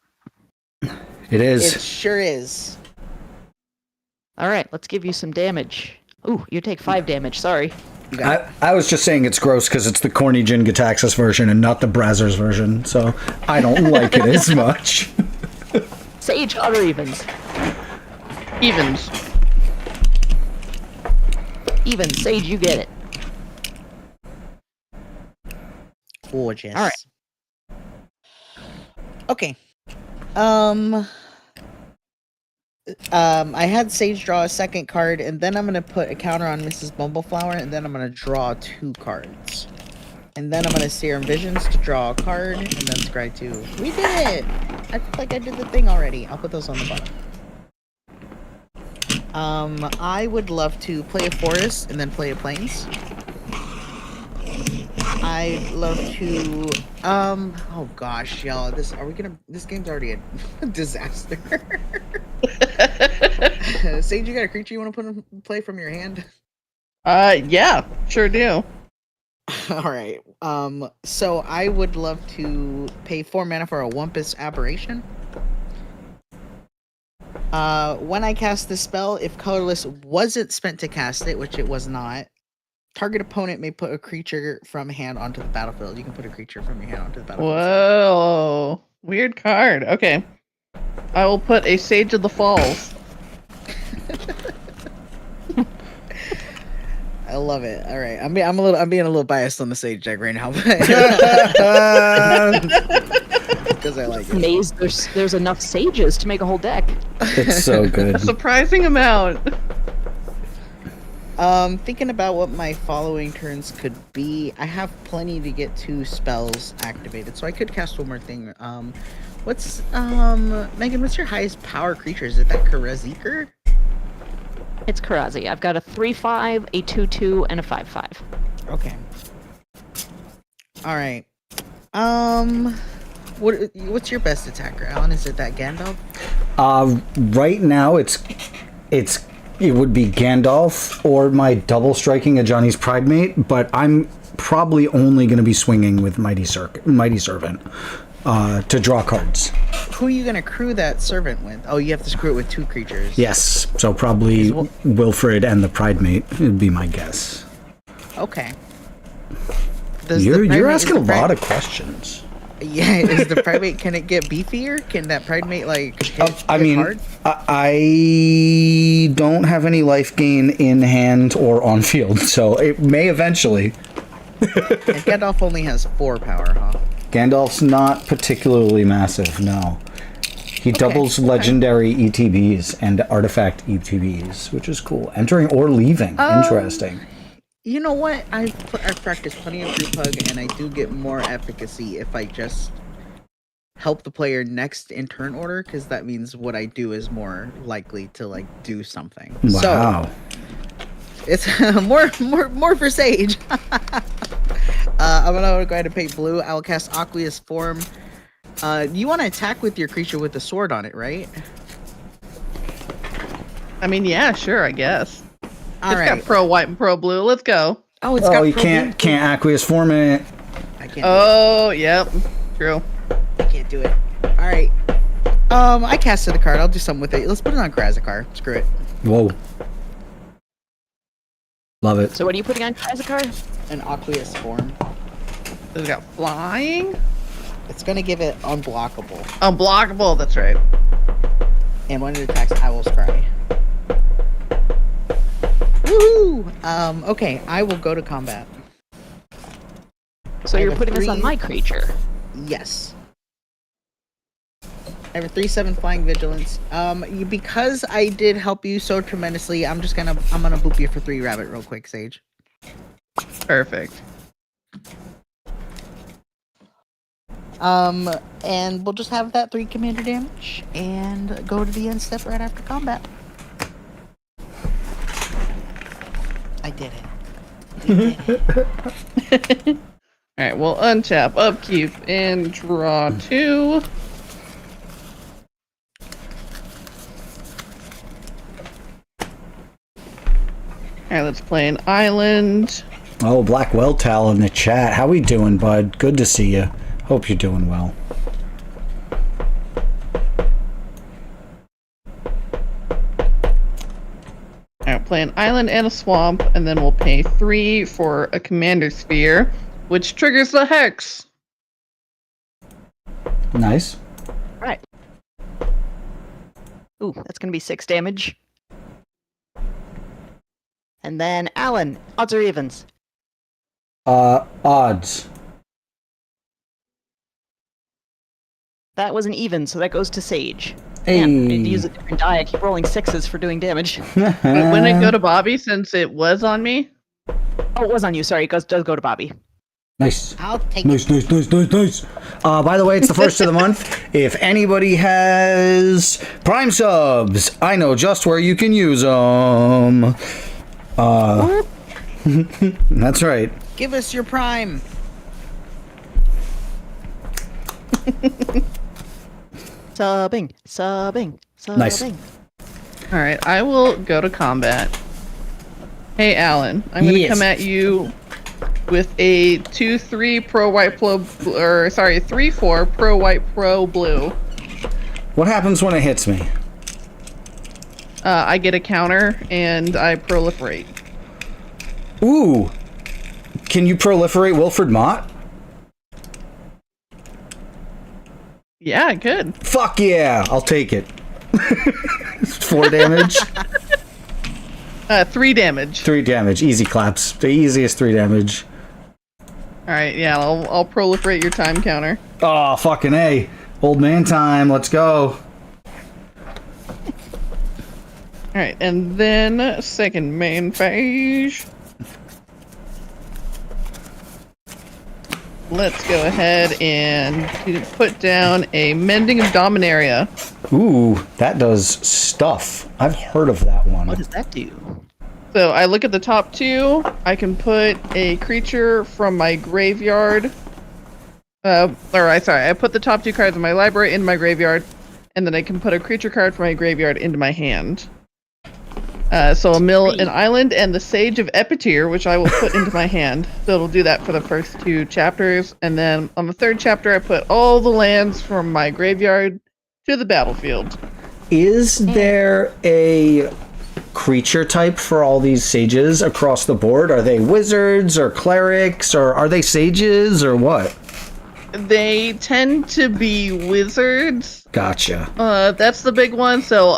It is. It sure is. All right, let's give you some damage. Ooh, you take 5 damage. Sorry. I was just saying it's gross because it's the corny Jin Gitaxis version and not the Brazzers version, so I don't like it as much. Sage, odd or evens? Evens. Even. Sage, you get it. Gorgeous. All right. Okay. I had Sage draw a second card, and then I'm gonna put a counter on Mrs. Bumbleflower, and then I'm gonna draw 2 cards. And then I'm gonna Serum Visions to draw a card, and then scry 2. We did it! I feel like I did the thing already. I'll put those on the bottom. I would love to play a forest and then play a plains. I'd love to oh gosh, y'all, this game's already a disaster. Sage, you got a creature you want to put in play from your hand? Yeah, sure do. Alright. So I would love to pay 4 mana for a Wumpus Aberration. When I cast this spell, if colorless wasn't spent to cast it, which it was not, target opponent may put a creature from hand onto the battlefield. You can put a creature from your hand onto the battlefield. Whoa. Weird card. Okay. I will put a Sage of the Falls. I love it. All right, I'm being a little biased on the Sage deck right now, because I like it. Maze, there's enough Sages to make a whole deck. It's so good. A surprising amount. Thinking about what my following turns could be, I have plenty to get 2 spells activated, so I could cast one more thing. Megan, what's your highest power creature? Is it that cAsUaL? It's cAsUaL. I've got a 3/5, a 2/2, and a 5/5. Okay. All right. What's your best attacker, Alan? Is it that Gandalf? Right now it would be Gandalf or my double striking a Johnny's Pridemate, but I'm probably only going to be swinging with Mighty Servant to draw cards. Who are you going to crew that servant with? Oh, you have to screw it with 2 creatures. Yes, so probably Wilfred and the Pridemate would be my guess. Okay. You're asking a lot of questions. Yeah, is the Pridemate, can it get beefier? Can that Pridemate hit hard? I don't have any life gain in hand or on field, so it may eventually. And Gandalf only has 4 power, huh? Gandalf's not particularly massive, no. He doubles legendary ETBs and artifact ETBs, which is cool. Entering or leaving, interesting. You know what? I've practiced plenty of group hug, and I do get more efficacy if I just help the player next in turn order, because that means what I do is more likely to like do something. Wow. So it's more for Sage. I'm gonna go ahead and paint blue. I will cast Aqueous Form. You want to attack with your creature with a sword on it, right? I mean, yeah, sure, I guess. All it's right. got pro white and pro blue. Let's go. Oh, it's Oh, got you pro can't blue. Aqueous Form it. I can't. Oh, yep, true. I can't do it. All right. I casted a card. I'll do something with it. Let's put it on cAsUaL. Screw it. Whoa. Love it. So what are you putting on cAsUaL? An Aqueous Form. It's got flying. It's gonna give it unblockable. Unblockable. That's right. And when it attacks, Owl's Cry. Woohoo! Okay, I will go to combat. So I you're have a putting this on 3 my creature. Yes. I have a 3/7 flying vigilance. Because I did help you so tremendously, I'm gonna boop you for 3 rabbit real quick, Sage. Perfect. And we'll just have that 3 commander damage and go to the end step right after combat. I did it. Alright, we'll untap, upkeep, and draw 2. Alright, let's play an island. Oh, Black Welltal in the chat. How we doing, bud? Good to see you. Hope you're doing well. Alright, play an island and a swamp, and then we'll pay 3 for a commander sphere, which triggers the hex. Nice. Right. Ooh, that's gonna be 6 damage. And then Alan, odds or evens? Odds. That was an even, so that goes to Sage. Hey. Man, I need to use a different die. I keep rolling 6s for doing damage. But wouldn't it go to Bobbie since it was on me? Oh, it was on you. Sorry, it does go to Bobbie. Nice. I'll take Nice. By the way, it's the first of the month. If anybody has Prime subs, I know just where you can use them. That's right. Give us your prime. Subbing. Nice. Alright, I will go to combat. Hey, Alan, I'm going to Yes. come at you with a 2/3 pro white pro, or sorry, 3/4 pro white pro blue. What happens when it hits me? I get a counter and I proliferate. Ooh. Can you proliferate Wilfred Mott? Yeah, I could. Fuck yeah, I'll take it. 4 damage. 3 damage. 3 damage. Easy claps. The easiest 3 damage. Alright, yeah, I'll proliferate your time counter. Oh, fucking A. Old man time. Let's go. Alright, and then second main phase. Let's go ahead and put down a Mending of Dominaria. Ooh, that does stuff. I've heard of that one. What does that do? So I look at the top 2. I can put a creature from my graveyard. I put the top 2 cards in my library into my graveyard, and then I can put a creature card from my graveyard into my hand. So I'll mill an island and the Sage of Epicure, which I will put into my hand. So it'll do that for the first 2 chapters, and then on the 3rd chapter I put all the lands from my graveyard to the battlefield. Is there a creature type for all these sages across the board? Are they wizards or clerics, or are they sages, or what? They tend to be wizards. Gotcha. That's the big one. So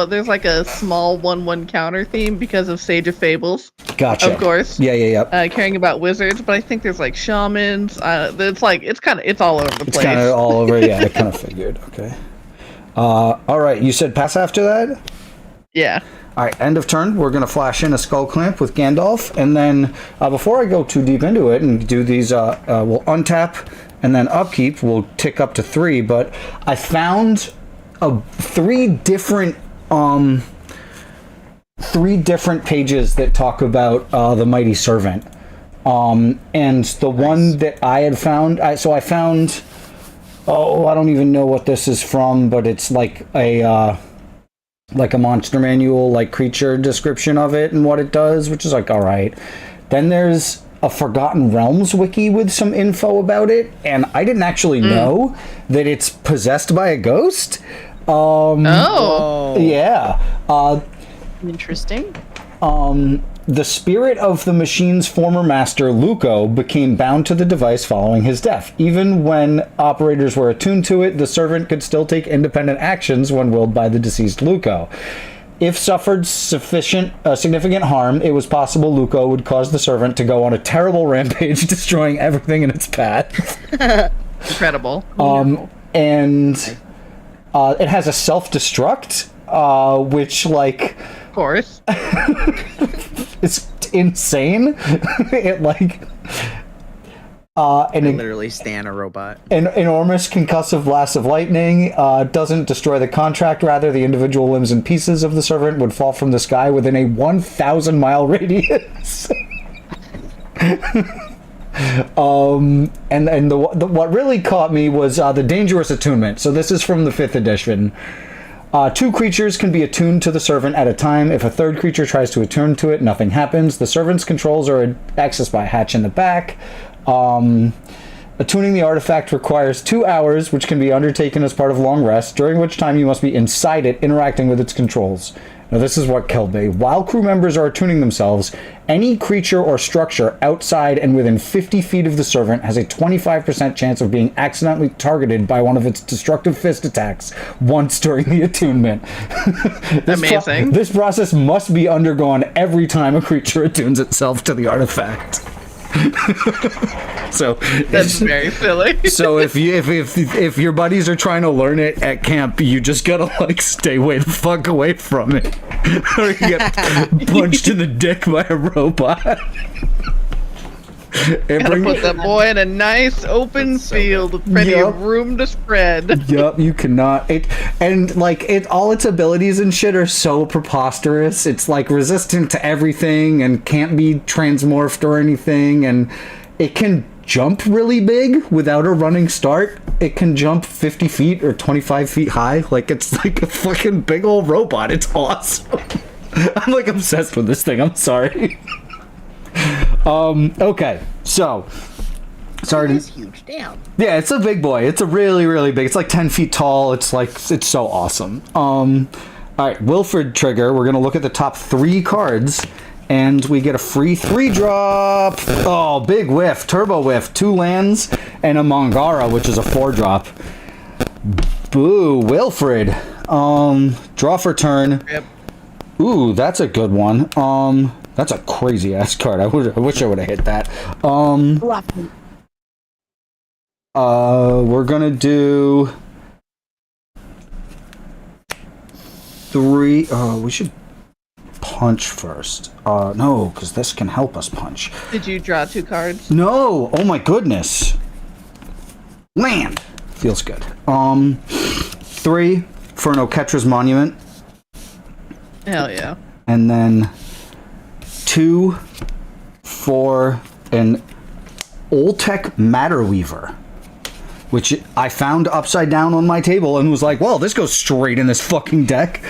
there's like a small 1/1 counter theme because of Sage of Fables. Gotcha. Of course. Yeah. Caring about wizards, but I think there's like shamans. It's all over the place. It's kind of all over. Yeah, I kind of figured. Okay. All right. You said pass after that? Yeah. All right, end of turn. We're going to flash in a Skull Clamp with Gandalf. And then before I go too deep into it and do these, we'll untap and then upkeep. We'll tick up to 3. But I found 3 different pages that talk about the Mighty Servant. And the one that I had found, I found, I don't even know what this is from, but it's like a monster manual, like creature description of it and what it does, which is like, all right. Then there's a Forgotten Realms wiki with some info about it, and I didn't actually know that it's possessed by a ghost. Yeah. Interesting. The spirit of the machine's former master, Luco, became bound to the device following his death. Even when operators were attuned to it, the servant could still take independent actions when willed by the deceased Luco. If suffered significant harm, it was possible Luco would cause the servant to go on a terrible rampage, destroying everything in its path. Incredible. And it has a self-destruct, which, like... Of course. It's insane. It like and literally stand a robot. An enormous concussive blast of lightning doesn't destroy the contract. Rather, the individual limbs and pieces of the servant would fall from the sky within a 1,000-mile radius. And what really caught me was the dangerous attunement. So this is from the 5th edition. 2 creatures can be attuned to the servant at a time. If a third creature tries to attune to it, nothing happens. The servant's controls are accessed by a hatch in the back. Attuning the artifact requires 2 hours, which can be undertaken as part of long rest, during which time you must be inside it, interacting with its controls. Now this is what killed me. While crew members are attuning themselves, any creature or structure outside and within 50 feet of the servant has a 25% chance of being accidentally targeted by one of its destructive fist attacks once during the attunement. Amazing. This process must be undergone every time a creature attunes itself to the artifact. So that's very silly. So if your buddies are trying to learn it at camp, you just gotta like stay way the fuck away from it, or you get punched in the dick by a robot. And gotta put that boy in a nice open field with plenty of room to spread. Yup, you cannot. All its abilities and shit are so preposterous. It's like resistant to everything and can't be transmorphed or anything, and it can jump really big without a running start. It can jump 50 feet or 25 feet high. Like, it's like a fucking big old robot. It's awesome. I'm like obsessed with this thing. I'm sorry. Okay, so sorry. It's huge. Damn. Yeah, it's a big boy. It's a really, really big. It's like 10 feet tall. It's so awesome. All right, Wilfred trigger. We're gonna look at the top 3 cards, and we get a free 3-drop. Oh, big whiff, turbo whiff, 2 lands and a Mangara, which is a 4-drop. Boo, Wilfred. Draw for turn. Yep. Ooh, that's a good one. That's a crazy ass card. I wish I would have hit that. We're gonna do 3. We should punch first. No, because this can help us punch. Did you draw 2 cards? No. Oh my goodness. Land. Feels good. 3 for an Oketra's Monument. Hell yeah. And then 2 for an Oltec Matter Weaver, which I found upside down on my table and was like, well, this goes straight in this fucking deck.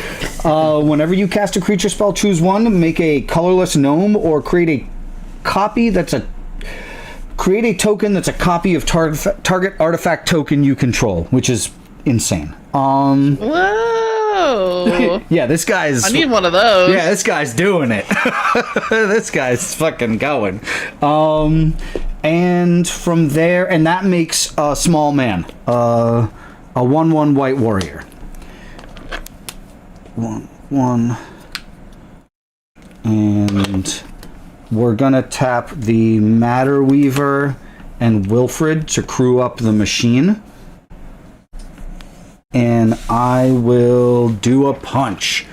Whenever you cast a creature spell, choose 1, make a colorless gnome, or create a token that's a copy of target artifact token you control, which is insane. Whoa! Yeah, this guy's... I need one of those. Yeah, this guy's doing it. This guy's fucking going. And from there, and that makes a small man, a 1/1 white warrior. 1/1, and we're gonna tap the Matter Weaver and Wilfred to crew up the machine. And I will do a punch.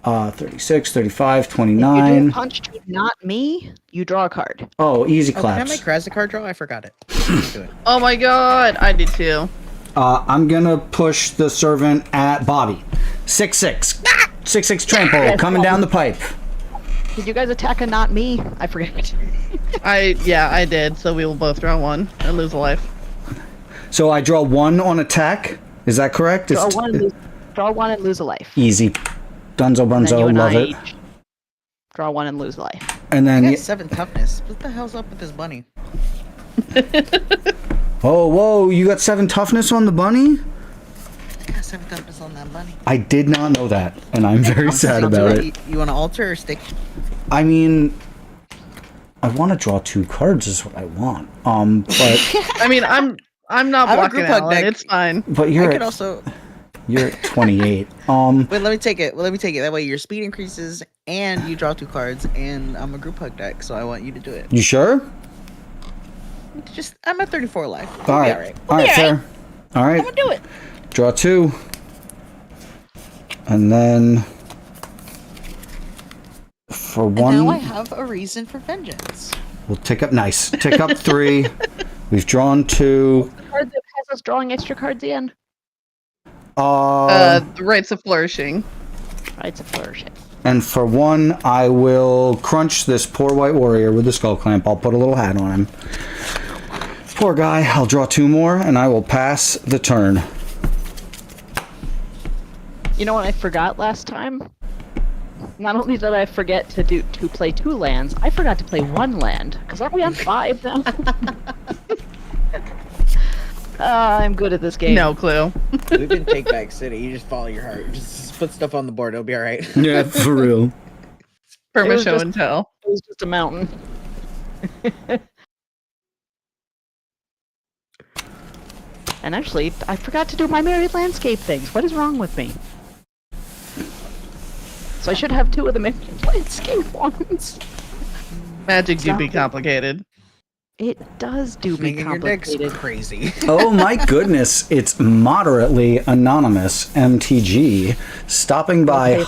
36, 35, If you 29. do punch to not me, you draw a card. Oh, easy Oh, can I claps. make Raz a card draw? I forgot it. Do it. Oh my god, I did too. I'm gonna push the servant at Bobbie. 6-6. 6-6 trample coming down the pipe. Did you guys attack a not me? I forget. I did. So we will both draw 1 and lose a life. So I draw 1 on attack. Is that correct? Draw 1 and lose a life. Easy. Dunzo And then you Bunzo, and love I it. each draw 1 and lose a life. And then I got 7 toughness. What the hell's up with this bunny? oh, whoa, you got 7 toughness on the bunny? I got 7 toughness on that bunny. I did not know that, and I'm very sad about it. You want to alter or stick? I mean, I want to draw 2 cards is what I want. But I mean, I'm not I have a blocking group hug Alan. deck. It's fine. but you're I at, could also. you're at 28. Wait, let me take it. Well, let me take it. That way your speed increases and you draw 2 cards, and I'm a group hug deck, so I want you to do it. You sure? Just, I'm at 34 life. All right. All right, fair. All right. I'm gonna do it. Draw 2. And then for And 1, now I have a reason for vengeance. we'll tick up. Nice. Tick up 3. We've drawn 2. The card that has us drawing extra cards again. The Rites of Flourishing. Rites of Flourishing. And for 1, I will crunch this poor white warrior with the skull clamp. I'll put a little hat on him. Poor guy. I'll draw 2 more, and I will pass the turn. You know what I forgot last time? Not only did I forget to play 2 lands, I forgot to play 1 land. Because aren't we on 5 now? I'm good at this game. No clue. We've been Take Back City. You just follow your heart. Just put stuff on the board. It'll be all right. Yeah, for real. Perma show and tell. It was just a mountain. And actually, I forgot to do my Merry Landscape things. What is wrong with me? So I should have 2 of the Merry Landscape ones. Magic do be complicated. It does do be Making your deck's complicated. crazy. Oh my goodness, it's moderately anonymous MTG stopping by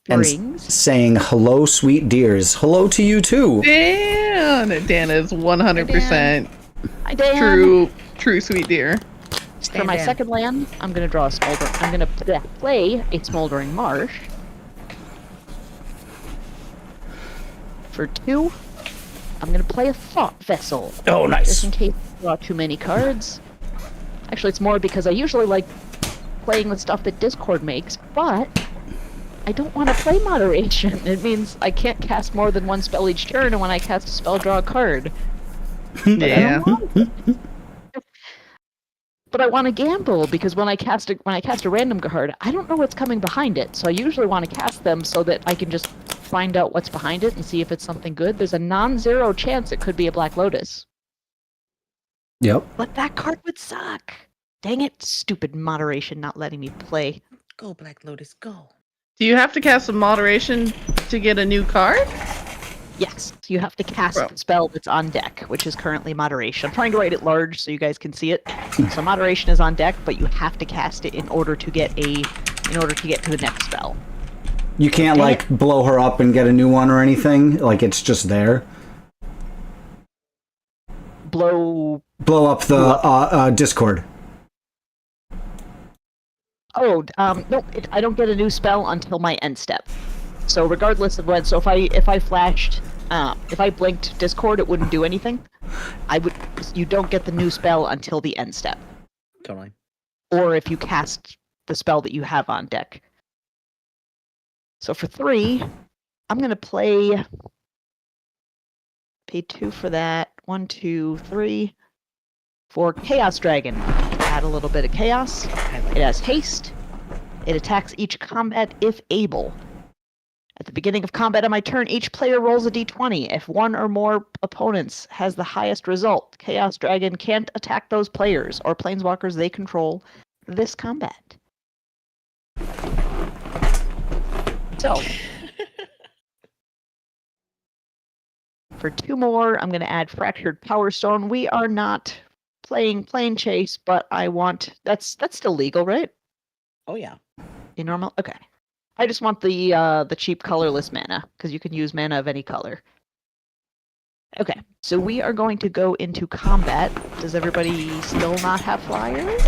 and saying hello, sweet dears. Hello to you too. Dan is 100% Hi, Dan. true sweet dear. For my second land, I'm gonna draw a smolder. I'm gonna play a Smoldering Marsh. For 2, I'm gonna play a Thought Vessel. Oh, nice. Just in case I draw too many cards. Actually, it's more because I usually like playing the stuff that Discord makes, but I don't want to play Moderation. It means I can't cast more than 1 spell each turn, and when I cast a spell, draw a card. Yeah. But I want to gamble because when I cast a random card, I don't know what's coming behind it. So I usually want to cast them so that I can just find out what's behind it and see if it's something good. There's a non-zero chance it could be a Black Lotus. Yep. But that card would suck. Dang it, stupid Moderation not letting me play. Go, Black Lotus, go. Do you have to cast some Moderation to get a new card? Yes, you have to cast the spell that's on deck, which is currently Moderation. I'm trying to write it large so you guys can see it. So Moderation is on deck, but you have to cast it in order to get to the next spell. You can't like blow her up and get a new one or anything. Like it's just there. Blow up the Discord. Oh, no, I don't get a new spell until my end step. So regardless of when, so if I flashed, if I blinked Discord, it wouldn't do anything. You don't get the new spell until the end step. Totally. Or if you cast the spell that you have on deck. So for 3, I'm gonna pay 2 for that. 1, 2, 3. For Chaos Dragon, add a little bit of chaos. It has haste. It attacks each combat if able. At the beginning of combat on my turn, each player rolls a d20. If 1 or more opponents has the highest result, Chaos Dragon can't attack those players or planeswalkers they control this combat. So, for 2 more, I'm going to add Fractured Power Stone. We are not playing Plane Chase, but I want... That's still legal, right? Oh, yeah. In normal? Okay. I just want the cheap colorless mana because you can use mana of any color. Okay, so we are going to go into combat. Does everybody still not have flyers?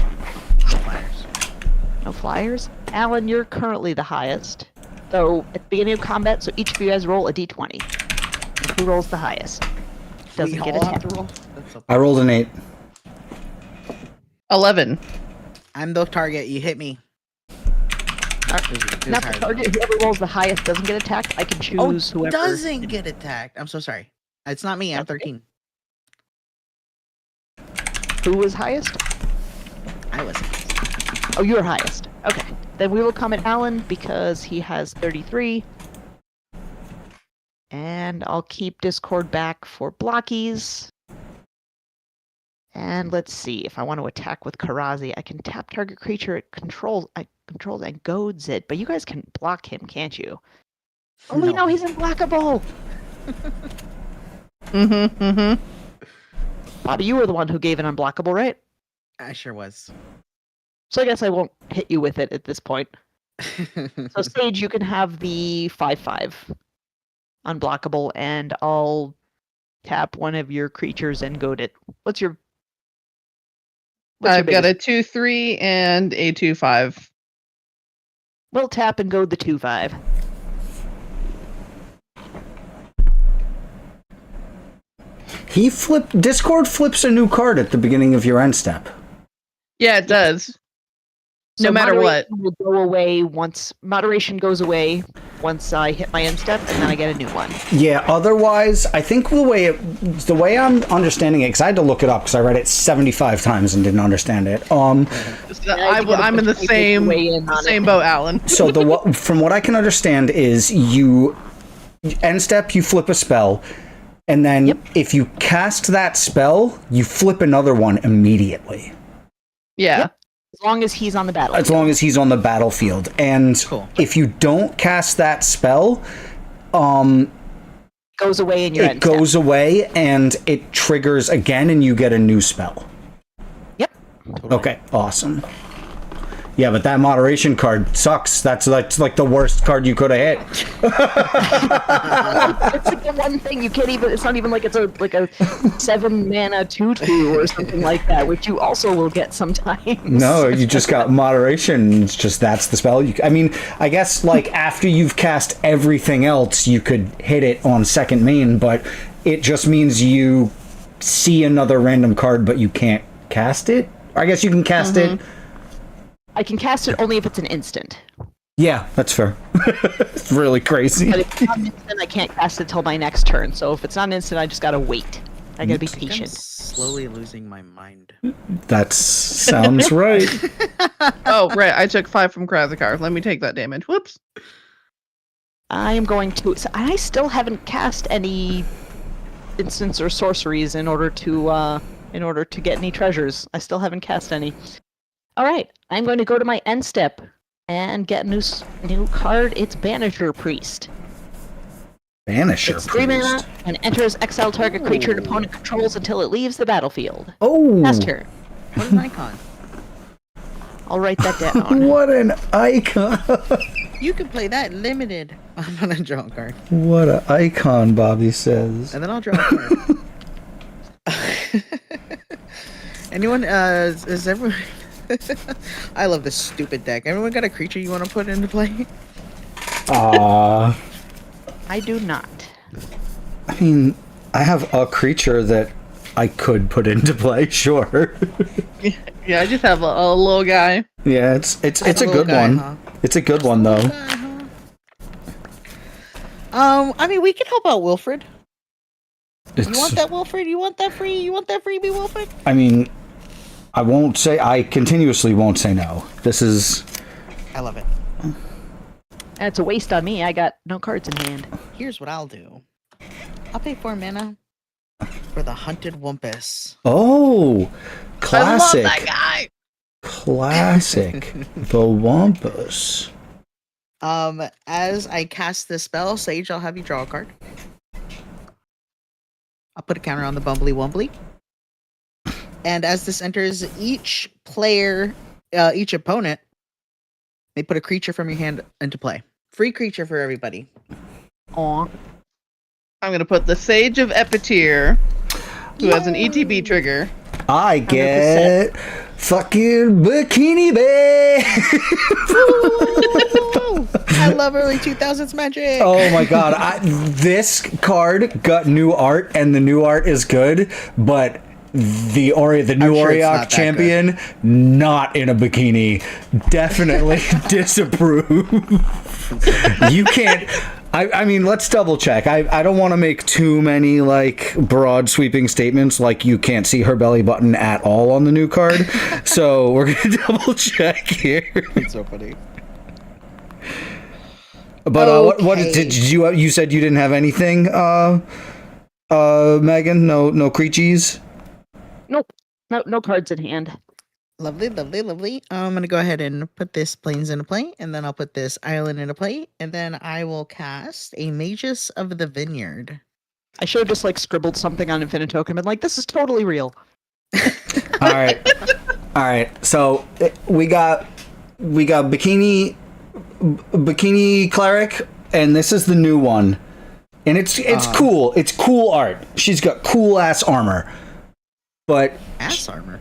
No flyers? Alan, you're currently the highest. So at the beginning of combat, so each of you guys roll a d20. And who rolls the highest? Doesn't get attacked. I rolled an 8. 11. I'm the target. You hit me. Not the target. Whoever rolls the highest doesn't get attacked. I can choose whoever doesn't get attacked. I'm so sorry. It's not me. I'm 13. Who was highest? I was highest. Oh, you were highest. Okay. Then we will come at Alan because he has 33. And I'll keep Discord back for blockies. And let's see. If I want to attack with Karazi, I can tap target creature it controls and goads it. But you guys can block him, can't you? Oh, no, he's unblockable! Bobbie, you were the one who gave an unblockable, right? I sure was. So I guess I won't hit you with it at this point. So Sage, you can have the 5/5 unblockable, and I'll tap one of your creatures and goad it. What's your I've got a 2/3 and a 2/5. We'll tap and goad the 2/5. Discord flips a new card at the beginning of your end step. Yeah, it does. So No matter what. Will go away once moderation goes away once I hit my end step, and then I get a new one. Yeah, otherwise, I think the way I'm understanding it, because I had to look it up because I read it 75 times and didn't understand it. I'm in the same boat, Alan. So from what I can understand is you end step, you flip a spell, and then if you cast that spell, you flip another one immediately. Yeah. Yep. As long as he's on the battlefield. As long as he's on the battlefield. And if you don't cast that spell, goes away in your end step. It goes away and it triggers again and you get a new spell. Yep. Okay, awesome. Yeah, but that moderation card sucks. That's like the worst card you could have hit. It's like the one thing you can't even. It's not even like it's a 7 mana 2/2 or something like that, which you also will get sometimes. No, you just got moderation. It's just that's the spell. I mean, I guess like after you've cast everything else, you could hit it on second main, but it just means you see another random card, but you can't cast it. I guess you can cast it. I can cast it only if it's an instant. Yeah, that's fair. It's really crazy. But if it's not an instant, I can't cast it till my next turn. So if it's not an instant, I just gotta wait. I gotta be patient. I'm slowly losing my mind. That sounds right. Oh, right. I took 5 from Krazakar. Let me take that damage. Whoops. I am going to. So I still haven't cast any instants or sorceries in order to get any treasures. I still haven't cast any. All right, I'm going to go to my end step and get a new card. It's Banisher Priest. Banisher It's 3 mana and enters exile target creature an opponent controls until it leaves the battlefield. Oh! Last turn. What an icon. I'll write that down. What an icon! You can play that limited. I'm gonna draw a card. What an icon, Bobbie says. And then I'll draw a card. Anyone, is everyone... I love this stupid deck. Everyone got a creature you want to put into play? I do not. I mean, I have a creature that I could put into play, sure. Yeah, I just have a little guy. Yeah, it's a good one. Huh? It's a good one though. I mean, we can help out Wilfred. You want that, Wilfred? You want that free? You want that freebie, Wilfred? I mean, I continuously won't say no. I love it. And it's a waste on me. I got no cards in hand. Here's what I'll do. I'll pay 4 mana for the Hunted Wumpus. Oh, classic. I love that guy. Classic. The Wumpus. As I cast this spell, Sage, I'll have you draw a card. I'll put a counter on the Bumbly Wumbly. And as this enters, each opponent may put a creature from your hand into play. Free creature for everybody. Aw. I'm gonna put the Sage of Epicure, who has an ETB trigger. I get fucking Bikini Bay. I love early 2000s magic. Oh my god, this card got new art, and the new art is good, but the new Oriok champion, not in a bikini. Definitely disapprove. You can't. I mean, let's double check. I don't want to make too many like broad sweeping statements like you can't see her belly button at all on the new card. So we're gonna double check here. It's so funny. But what did you said you didn't have anything, Megan? No creachies? Nope. No cards in hand. Lovely, lovely, lovely. I'm gonna go ahead and put this plains into play, and then I'll put this island into play, and then I will cast a Magus of the Vineyard. I should have just like scribbled something on Infinitoken and been like, this is totally real. All right. So we got bikini cleric, and this is the new one, and it's cool. It's cool art. She's got cool ass armor, but ass armor.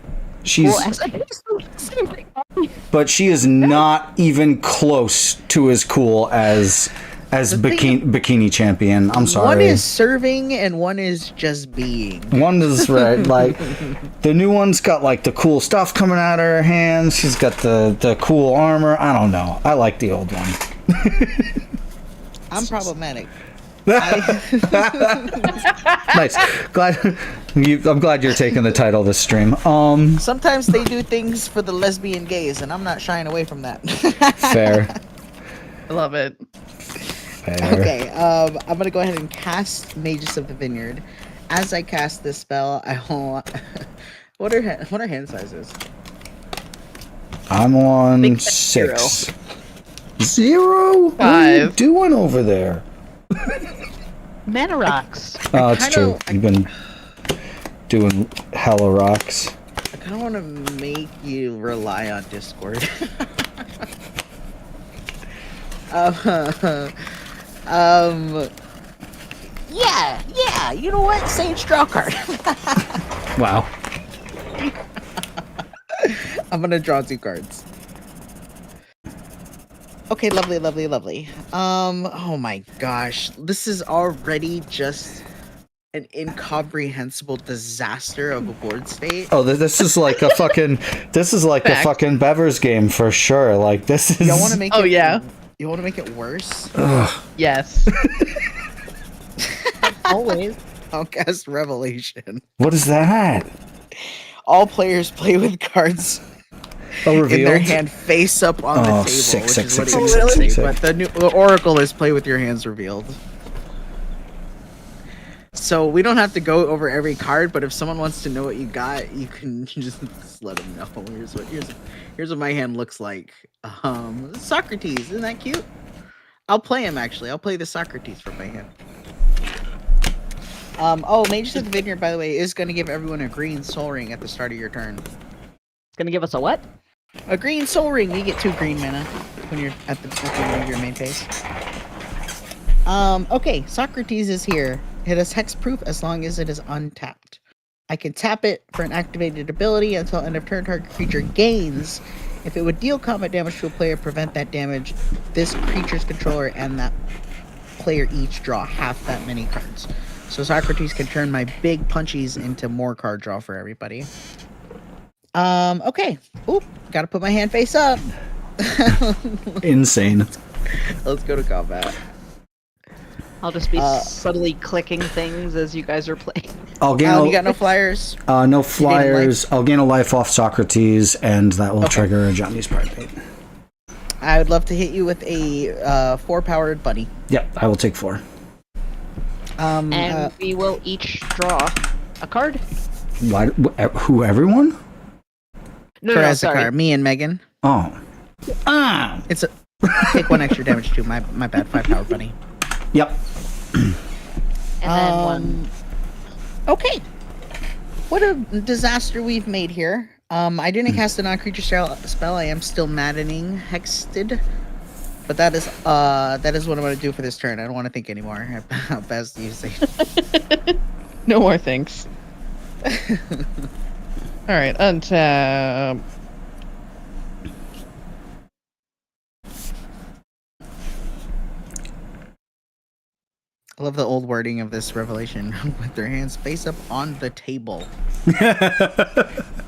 But she is not even close to as cool as bikini champion. I'm sorry. One is serving and one is just being. One is right. Like the new one's got like the cool stuff coming out of her hands. She's got the cool armor. I don't know. I like the old one. I'm problematic. Nice. I'm glad you're taking the title of this stream. Sometimes they do things for the lesbian gays, and I'm not shying away from that. Fair. I love it. Fair. Okay, I'm gonna go ahead and cast Magus of the Vineyard. As I cast this spell, I will. What are hand sizes? I'm on 6. 0? What are you doing over there? Mana rocks. Oh, it's true. You've been doing hella rocks. I kind of want to make you rely on Discord. Yeah. You know what? Sage draw card. Wow. I'm gonna draw 2 cards. Okay, lovely. Oh my gosh. This is already just an incomprehensible disaster of a board state. Oh, this is like a fucking a fucking Bevers game for sure. Like this is. You want to make? Oh yeah. You want to make it worse? Ugh. Yes. Always. I'll cast Revelation. What is that? All players play with cards. Revealed? In their hand face up on the table, six, which is what six, it six. But the Oracle is play with your hands revealed. So we don't have to go over every card, but if someone wants to know what you got, you can just let them know. Here's what my hand looks like. Socrates, isn't that cute? I'll play him actually. I'll play the Socrates for my hand. Magus of the Vineyard, by the way, is going to give everyone a green soul ring at the start of your turn. It's going to give us a what? A green soul ring. You get 2 green mana when you're at the beginning of your main phase. Okay, Socrates is here. It is hexproof as long as it is untapped. I can tap it for an activated ability until end of turn. Target creature gains. If it would deal combat damage to a player, prevent that damage. This creature's controller and that player each draw half that many cards. So Socrates can turn my big punchies into more card draw for everybody. Okay. Oop, gotta put my hand face up. Insane. Let's go to combat. I'll just be subtly clicking things as you guys are playing. I'll gain you got no flyers? No flyers. I'll gain a life off Socrates, and that will trigger Johnny's Pride Bait. I would love to hit you with a 4-powered bunny. Yep, I will take 4. And we will each draw a card. Why? Who? Everyone? No, sorry. Me and Megan. Oh. It's take 1 extra damage too. My bad. 5-power bunny. Yep. And then 1. Okay. What a disaster we've made here. I didn't cast a non-creature spell. I am still maddening hexted. But that is what I'm gonna do for this turn. I don't want to think anymore. I'll pass to you, Sage. No more thanks. All right, untap. I love the old wording of this revelation. With their hands face up on the table.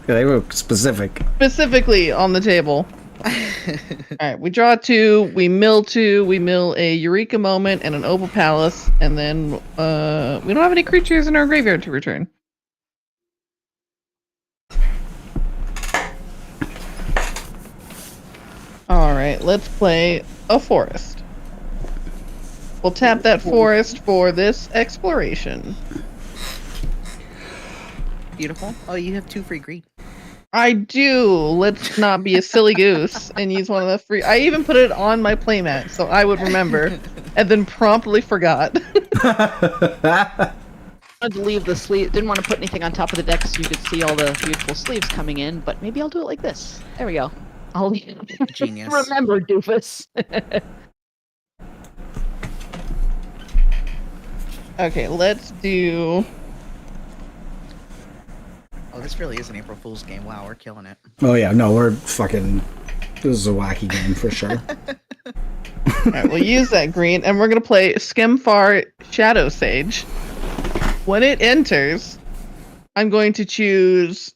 They were specific. Specifically on the table. All right, we draw 2, we mill 2, we mill a Eureka Moment and an Opal Palace, and then we don't have any creatures in our graveyard to return. All right, let's play a forest. We'll tap that forest for this exploration. Beautiful. Oh, you have 2 free green. I do. Let's not be a silly goose and use one of the free. I even put it on my playmat so I would remember, and then promptly forgot. I wanted to leave the sleeve. Didn't want to put anything on top of the deck so you could see all the beautiful sleeves coming in, but maybe I'll do it like this. There we go. I'll Genius. Remember, doofus. Okay, let's do. Oh, this really is an April Fool's game. Wow, we're killing it. Oh yeah, no, we're fucking. This is a wacky game for sure. Alright, we'll use that green, and we're gonna play Skemfar Shadow Sage. When it enters, I'm going to choose.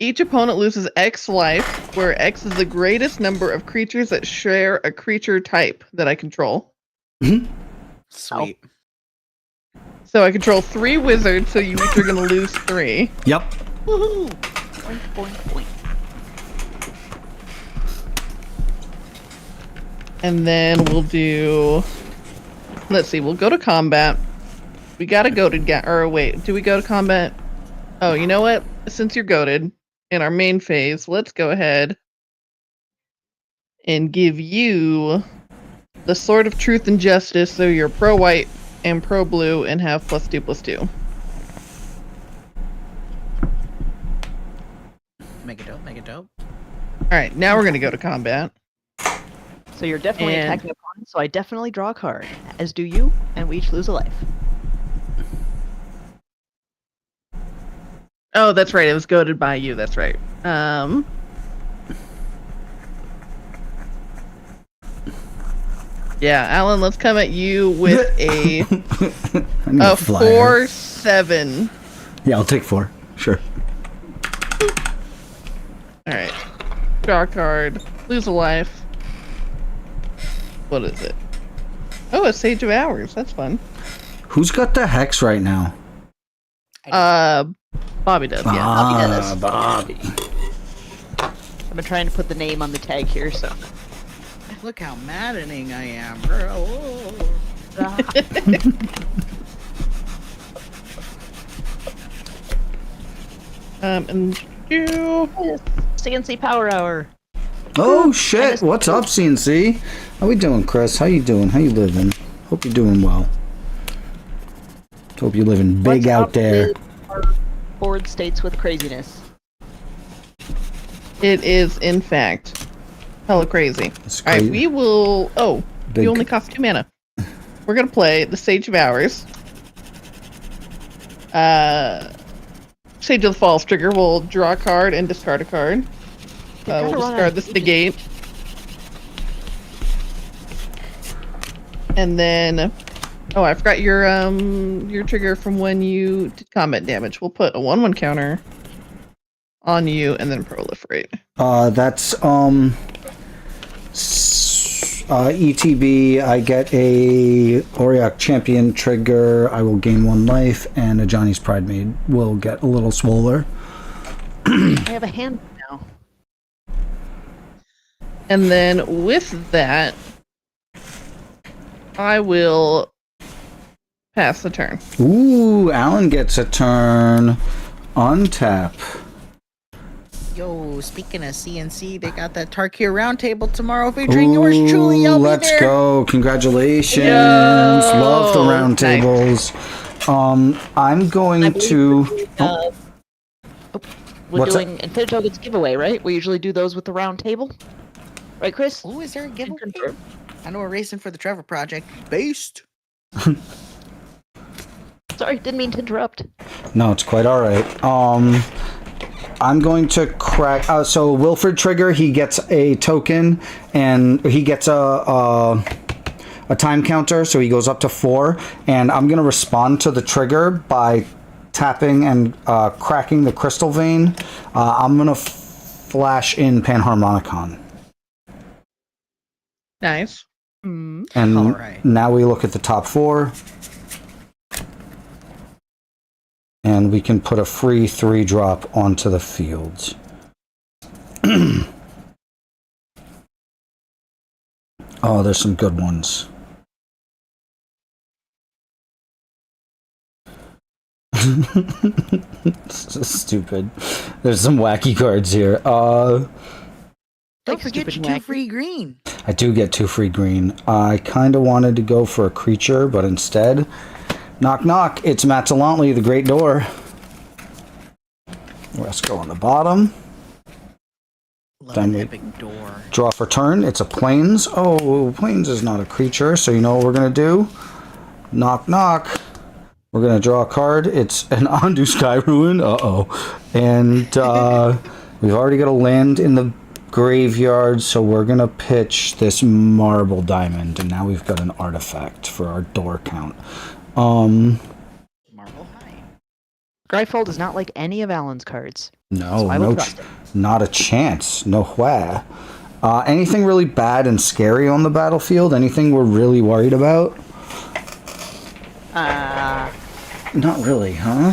Each opponent loses X life, where X is the greatest number of creatures that share a creature type that I control. Sweet. So I control 3 wizards, so you each are gonna lose 3. Yep. Woohoo! Boink, boink, boink. And then we'll do. Let's see. We'll go to combat. We gotta go to or wait. Do we go to combat? Oh, you know what? Since you're goated in our main phase, let's go ahead and give you the Sword of Truth and Justice. So you're pro white and pro blue, and have +2/+2. Make it dope. Make it dope. All right, now we're gonna go to combat. So you're definitely And- attacking opponent, so I definitely draw a card, as do you, and we each lose a life. Oh, that's right. It was goaded by you. That's right. Yeah, Alan, let's come at you with a I need a flyer. 4/7. Yeah, I'll take 4. Sure. All right. Draw a card. Lose a life. What is it? Oh, a Sage of Hours. That's fun. Who's got the hex right now? Bobbie does. Yeah. Bobbie does. Bobbie. I've been trying to put the name on the tag here, so. Look how maddening I am, bro. And you. CNC Power Hour. Oh shit! What's up, CNC? How we doing, Chris? How you doing? How you living? Hope you're doing well. Hope you're living big out there. Board states with craziness. It is, in fact, hella crazy. All right, we will. Oh, Big. you only cost 2 mana. We're gonna play the Sage of Hours. Sage of the Falls trigger. We'll draw a card and discard a card. We'll discard this negate. And then, oh, I forgot your trigger from when you did combat damage. We'll put a 1/1 counter on you and then proliferate. That's ETB. I get a Auriok Champion trigger. I will gain 1 life, and a Johnny's Pride Maid will get a little swoller. I have a hand now. And then with that, I will pass the turn. Ooh, Alan gets a turn. Untap. Yo, speaking of CNC, they got that Tarkir roundtable tomorrow featuring yours truly. I'll Let's be there. go. Congratulations. Yo! Love the roundtables. I'm going to... We're What's doing Infinitokens giveaway, right? We usually do those with the round table. Right, Chris? Oh, is there a giveaway? I know we're racing for the Trevor Project. Based. Sorry, didn't mean to interrupt. No, it's quite all right. I'm going to crack. So Wilfred trigger, he gets a token, and he gets a time counter, so he goes up to 4. And I'm going to respond to the trigger by tapping and cracking the crystal vein. I'm going to flash in Panharmonicon. Nice. And Alright. now we look at the top 4. And we can put a free 3-drop onto the field. Oh, there's some good ones. So stupid. There's some wacky cards here. Don't forget your 2 free green. I do get 2 free green. I kind of wanted to go for a creature, but instead, knock knock, it's Matalantli, the Great Door. Let's go on the bottom. Then we Epic door. draw for turn. It's a Plains. Oh, Plains is not a creature, so you know what we're going to do? Knock knock. We're going to draw a card. It's an Ondu Sky Ruin. Uh-oh. And we've already got a land in the graveyard, so we're going to pitch this Marble Diamond, and now we've got an artifact for our door count. Marble High. Gryfold does not like any of Alan's cards. No, So I will trust it. not a chance. No way. Anything really bad and scary on the battlefield? Anything we're really worried about? Not really, huh?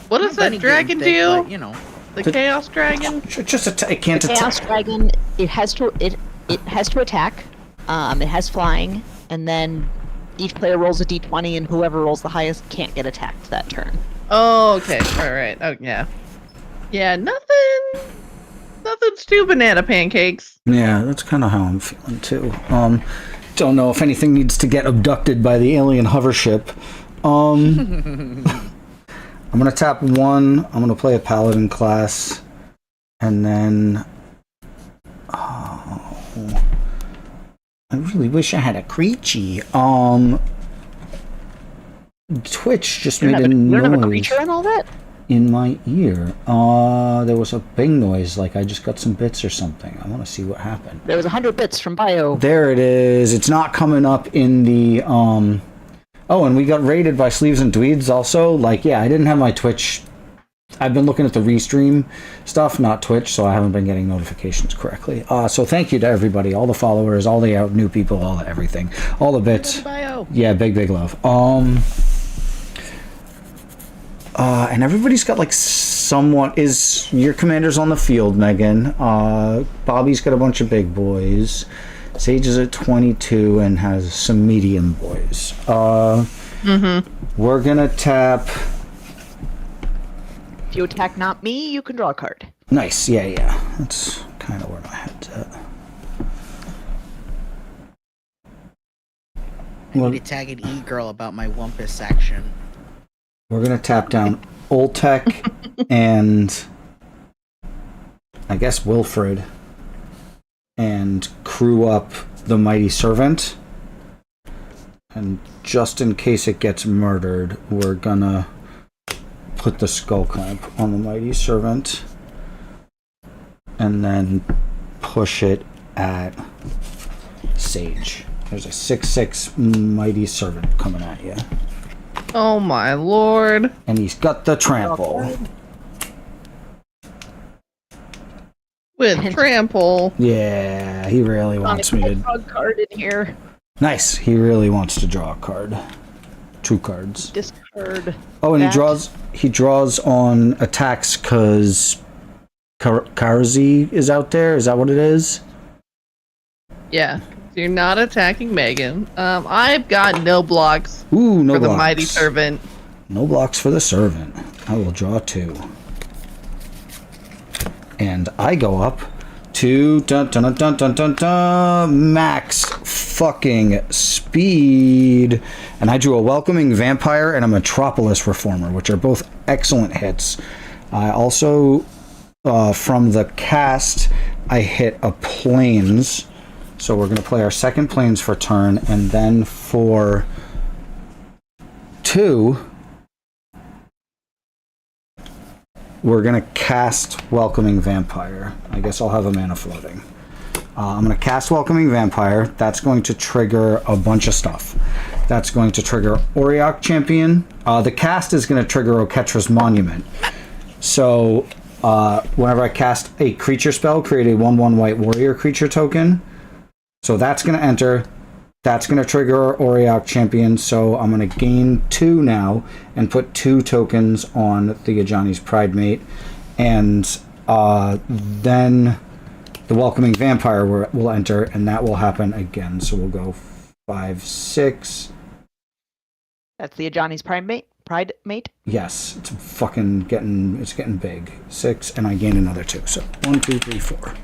What does that dragon Thick, do? but, you know. The Chaos Dragon? Just it can't The Chaos attack. Dragon, it has to attack. It has flying, and then each player rolls a d20, and whoever rolls the highest can't get attacked that turn. Oh, okay. Alright. Oh, yeah. Yeah, nothing too banana pancakes. Yeah, that's kind of how I'm feeling too. Don't know if anything needs to get abducted by the alien hover ship. I'm gonna tap 1. I'm gonna play a paladin class, and then I really wish I had a creature. Twitch just made a You don't have a noise creature and all that? in my ear. There was a bing noise, like I just got some bits or something. I want to see what happened. There was 100 bits from Bio. There it is. It's not coming up in the Oh, and we got raided by Sleeves and Dweeds also. Like, yeah, I didn't have my Twitch. I've been looking at the restream stuff, not Twitch, so I haven't been getting notifications correctly. So thank you to everybody, all the followers, all the new people, all the everything, all the bits. Bio. Yeah, big love. And everybody's got like somewhat. Is your commander's on the field, Megan? Bobbie's got a bunch of big boys. Sage is at 22 and has some medium boys. We're gonna tap. If you attack not me, you can draw a card. Nice, yeah. That's kind of where my head's at. I need to tag an e-girl about my Wumpus action. We're gonna tap down Oltek and I guess Wilfred and crew up the Mighty Servant. And just in case it gets murdered, we're gonna put the Skull Clamp on the Mighty Servant and then push it at Sage. There's a 6/6 Mighty Servant coming at you. Oh my lord. And he's got the trample. With trample. Yeah, he really wants me to. Draw a card in here. Nice. He really wants to draw a card. 2 cards. Discard. Oh, and that. he draws on attacks because Karzi is out there. Is that what it is? Yeah. So you're not attacking Megan. I've got no blocks. Ooh, no for blocks. the Mighty Servant. No blocks for the Servant. I will draw 2. And I go up to max fucking speed. And I drew a Welcoming Vampire and a Metropolis Reformer, which are both excellent hits. I also, from the cast, I hit a Plains. So we're going to play our second Plains for turn, and then for 2, we're going to cast Welcoming Vampire. I guess I'll have a mana floating. I'm going to cast Welcoming Vampire. That's going to trigger a bunch of stuff. That's going to trigger Auriok Champion. The cast is going to trigger Oketra's Monument. So whenever I cast a creature spell, create a 1/1 white warrior creature token. So that's going to enter. That's going to trigger Auriok Champion. So I'm going to gain 2 now and put 2 tokens on the Ajani's Pridemate. And then the Welcoming Vampire will enter, and that will happen again. So we'll go 5, 6. That's the Ajani's Pridemate? Yes, it's fucking getting big. 6, and I gain another 2. So 1, 2, 3, 4.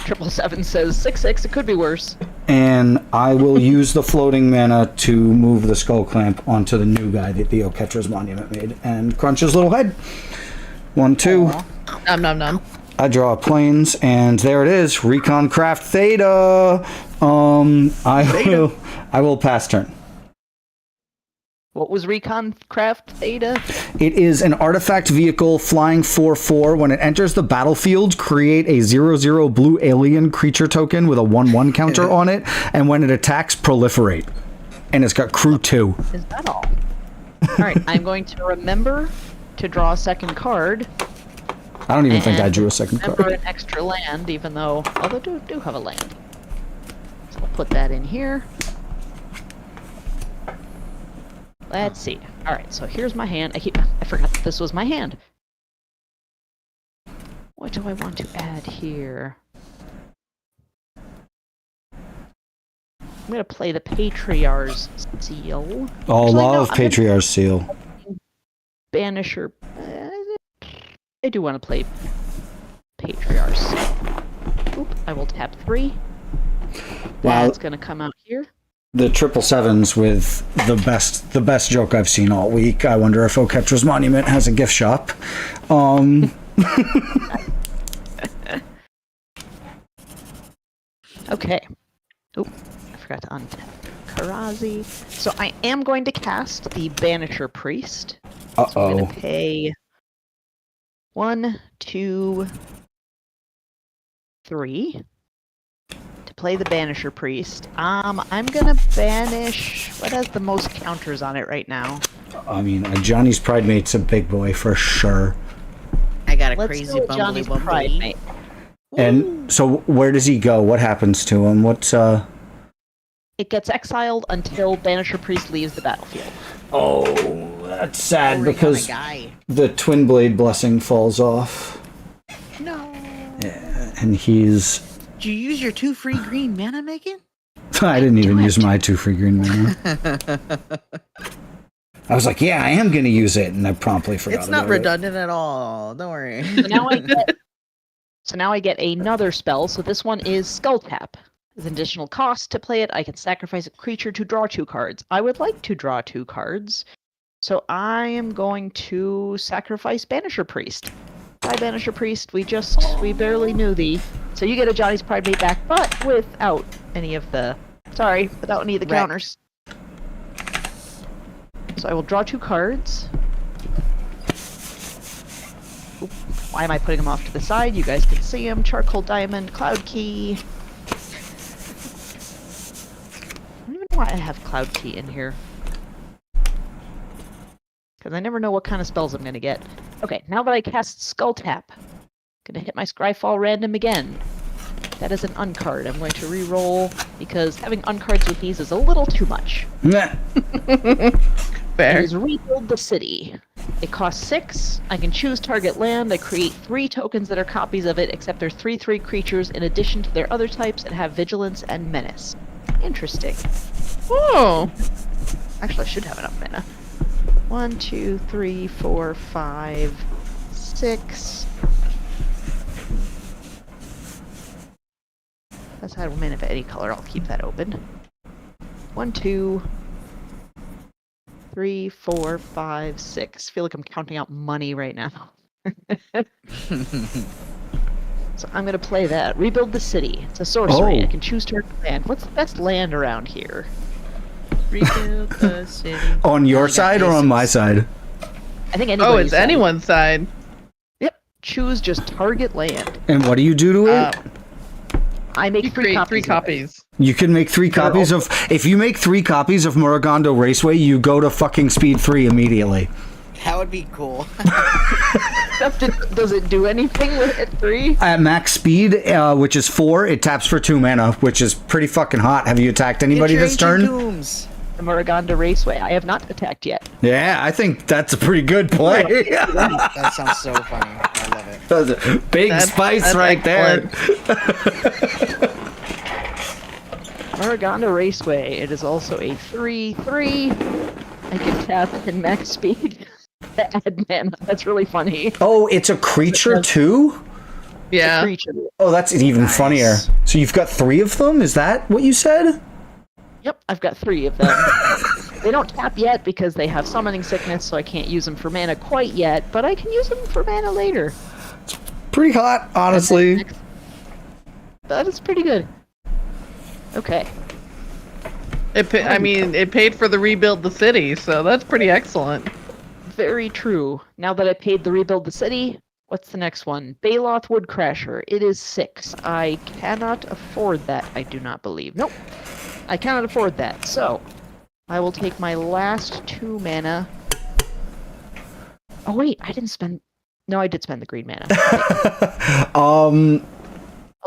777 says 6/6. It could be worse. And I will use the floating mana to move the Skull Clamp onto the new guy that the Oketra's Monument made, and crunch his little head. 1, 2. Nom nom nom. I draw Plains, and there it is. Recon Craft Theta. I will pass turn. What was Recon Craft Theta? It is an artifact vehicle flying 4/4. When it enters the battlefield, create a 0/0 blue alien creature token with a 1/1 counter on it, and when it attacks, proliferate. And it's got crew 2. Is that all? Alright, I'm going to remember to draw a second card. I don't even think I drew a second Remember card. an extra land, even though I do have a land. So I'll put that in here. Let's see. Alright, so here's my hand. I forgot that this was my hand. What do I want to add here? I'm going to play the Patriarch's Seal. Oh, Actually, love no, Patriarch's Seal. Banisher. I do want to play Patriarch's Seal. Oop, I will tap 3. Wow. That's going to come out here. The 777s with the best joke I've seen all week. I wonder if Oketra's Monument has a gift shop. Okay. Oop, I forgot to untap Karazi. So I am going to cast the Banisher Priest. So I'm going to pay 1, 2, 3 to play the Banisher Priest. I'm gonna banish what has the most counters on it right now. I mean, Johnny's Pridemate's a big boy for sure. I got a Let's crazy go with bumbly Johnny's bumbly. Pridemate. And so where does he go? What happens to him? What's It gets exiled until Banisher Priest leaves the battlefield. Oh, that's sad Already because got a guy. the Twin Blade Blessing falls off. No. Yeah, and he's Did you use your 2 free green mana, Megan? I didn't even use my 2 free green mana. I was like, yeah, I am going to use it, and I promptly forgot It's not about it. redundant at all. Don't worry. So now I get another spell. So this one is Skull Tap. With an additional cost to play it, I can sacrifice a creature to draw 2 cards. I would like to draw 2 cards, so I am going to sacrifice Banisher Priest. Bye, Banisher Priest. We barely knew thee. So you get a Johnny's Pridemate back, but without any of the... Sorry, without any of the counters. So I will draw 2 cards. Oop, why am I putting them off to the side? You guys can see them. Charcoal Diamond, Cloud Key. I don't even know why I have Cloud Key in here. Because I never know what kind of spells I'm going to get. Okay, now that I cast Skull Tap, I'm going to hit my Scryfall random again. That is an uncard. I'm going to re-roll because having uncards with these is a little too much. Nah. Fair. It is Rebuild the City. It costs 6. I can choose target land. I create 3 tokens that are copies of it, except they're 3/3 creatures in addition to their other types and have Vigilance and Menace. Interesting. Oh. Actually, I should have enough mana. 1, 2, 3, 4, 5, 6. Let's add 1 mana of any color. I'll keep that open. 1, 2, 3, 4, 5, 6. I feel like I'm counting out money right now. So I'm gonna play that. Rebuild the city. It's a sorcery. Oh. I can choose target land. What's the best land around here? Rebuild the city. On your side or on my side? I think anybody's Oh, it's side. anyone's side. Yep. Choose just target land. And what do you do to it? I make three copies. You can make 3 copies of. If you make 3 copies of Muragondo Raceway, you go to fucking speed 3 immediately. That would be cool. Does it do anything with it 3? At max speed, which is 4, it taps for 2 mana, which is pretty fucking hot. Have you attacked anybody this turn? Dooms. The Muragondo Raceway. I have not attacked yet. Yeah, I think that's a pretty good play. That sounds so funny. I love it. That's a big spice right there. Muragondo Raceway. It is also a 3/3. I can tap and max speed to add mana. That's really funny. Oh, it's a creature too? Yeah. Oh, that's even funnier. So you've got 3 of them? Is that what you said? Yep, I've got 3 of them. They don't tap yet because they have summoning sickness, so I can't use them for mana quite yet, but I can use them for mana later. Pretty hot, honestly. That is pretty good. Okay. I mean, it paid for the rebuild the city, so that's pretty excellent. Very true. Now that I paid the rebuild the city, what's the next one? Baloth Woodcrasher. It is 6. I cannot afford that, I do not believe. Nope. I cannot afford that, so I will take my last 2 mana. Oh wait, I didn't spend... No, I did spend the green mana.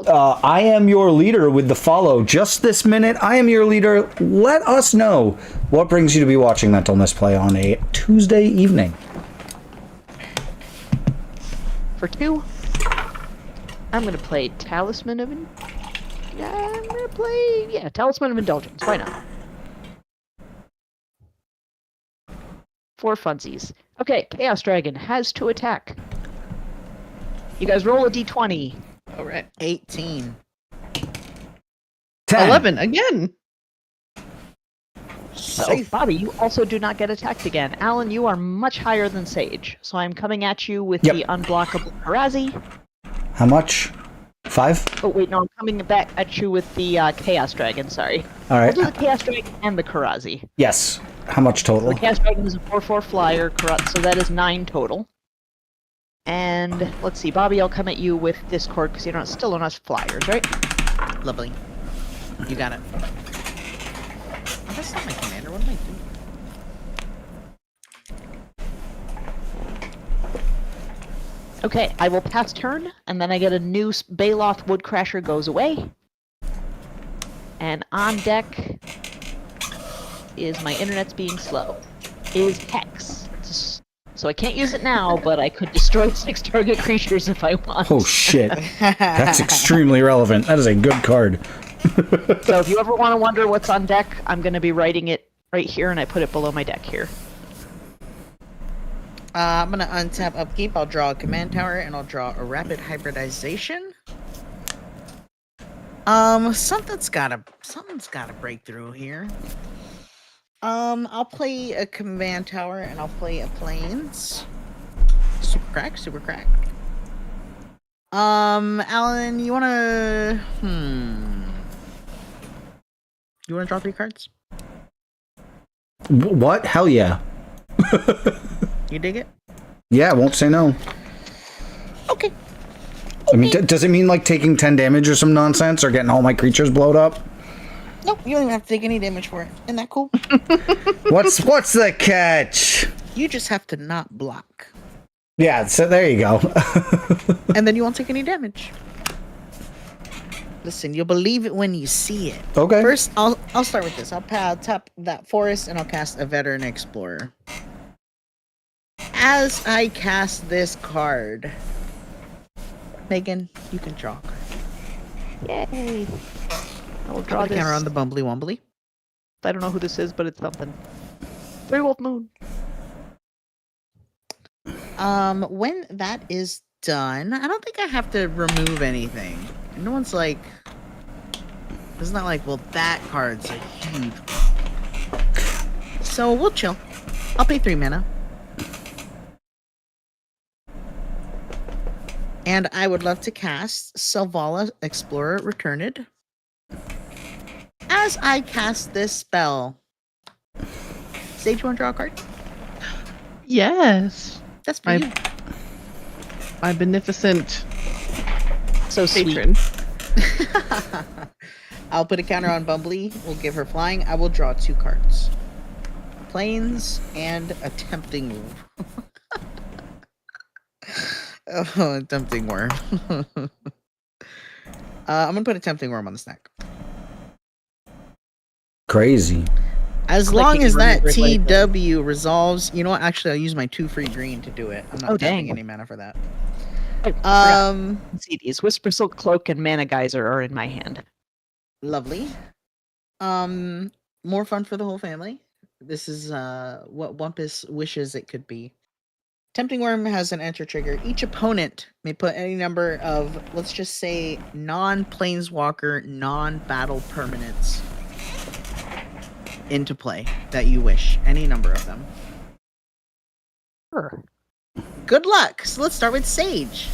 I am your leader with the follow. Just this minute, I am your leader. Let us know what brings you to be watching Mental Misplay on a Tuesday evening. For 2, I'm going to play Talisman of... I'm going to play... Yeah, Talisman of Indulgence. Why not? 4 funsies. Okay, Chaos Dragon has to attack. You guys roll a d20. All right. 18. 10. 11 again. So, Bobbie, you also do not get attacked again. Alan, you are much higher than Sage, so I'm coming at you with the unblockable Karazi. How much? 5? Oh, wait, no, I'm coming back at you with the Chaos Dragon, sorry. All right. I'll do the Chaos Dragon and the Karazi. Yes. How much total? The Chaos Dragon is a 4/4 flyer, so that is 9 total. And let's see, Bobbie, I'll come at you with Discord because you still don't have flyers, right? Lovely. You got it. Oh, that's not my commander. What am I doing? Okay, I will pass turn, and then I get a new Baloth Woodcrasher goes away. And on deck is my internet's being slow. Is Hex. So I can't use it now, but I could destroy 6 target creatures if I want. Oh shit. That's extremely relevant. That is a good card. So if you ever want to wonder what's on deck, I'm going to be writing it right here, and I put it below my deck here. I'm gonna untap upkeep. I'll draw a command tower, and I'll draw a rapid hybridization. Something's gotta break through here. I'll play a command tower, and I'll play a plains. Super crack, super crack. Alan, you wanna you wanna draw 3 cards? What? Hell yeah. You dig it? Yeah, I won't say no. Okay. I mean, does it mean like taking 10 damage or some nonsense, or getting all my creatures blowed up? Nope, you don't even have to take any damage for it. Isn't that cool? What's the catch? You just have to not block. Yeah, so there you go. And then you won't take any damage. Listen, you'll believe it when you see it. Okay. First, I'll start with this. I'll tap that forest, and I'll cast a Veteran Explorer. As I cast this card, Megan, you can draw a card. Yay! I will draw this. Counter on the Bumbly Wumbly. I don't know who this is, but it's something. 3 Wolf Moon. When that is done, I don't think I have to remove anything. No one's like, it's not like, well, that card's a huge one. So we'll chill. I'll pay 3 mana. And I would love to cast Selvala Explorer Returned. As I cast this spell, Sage, you want to draw a card? Yes. That's for you. My beneficent So patron. I'll put a counter on Bumbly. We'll give her flying. I will draw 2 cards. Plains and a Tempting Oh, a Tempting Worm. I'm gonna put a Tempting Worm on the snack. Crazy. As Clicking long as and that running right TW resolves, you know what? Actually, I'll use my 2 free green to do it. I'm not tapping any mana for that. CDs. Whisper Silk Cloak and Mana Geyser are in my hand. Lovely. More fun for the whole family. This is what Wumpus wishes it could be. Tempting Worm has an enter trigger. Each opponent may put any number of, let's just say, non-planeswalker, non-battle permanents into play that you wish. Any number of them. Sure. Good luck. So let's start with Sage.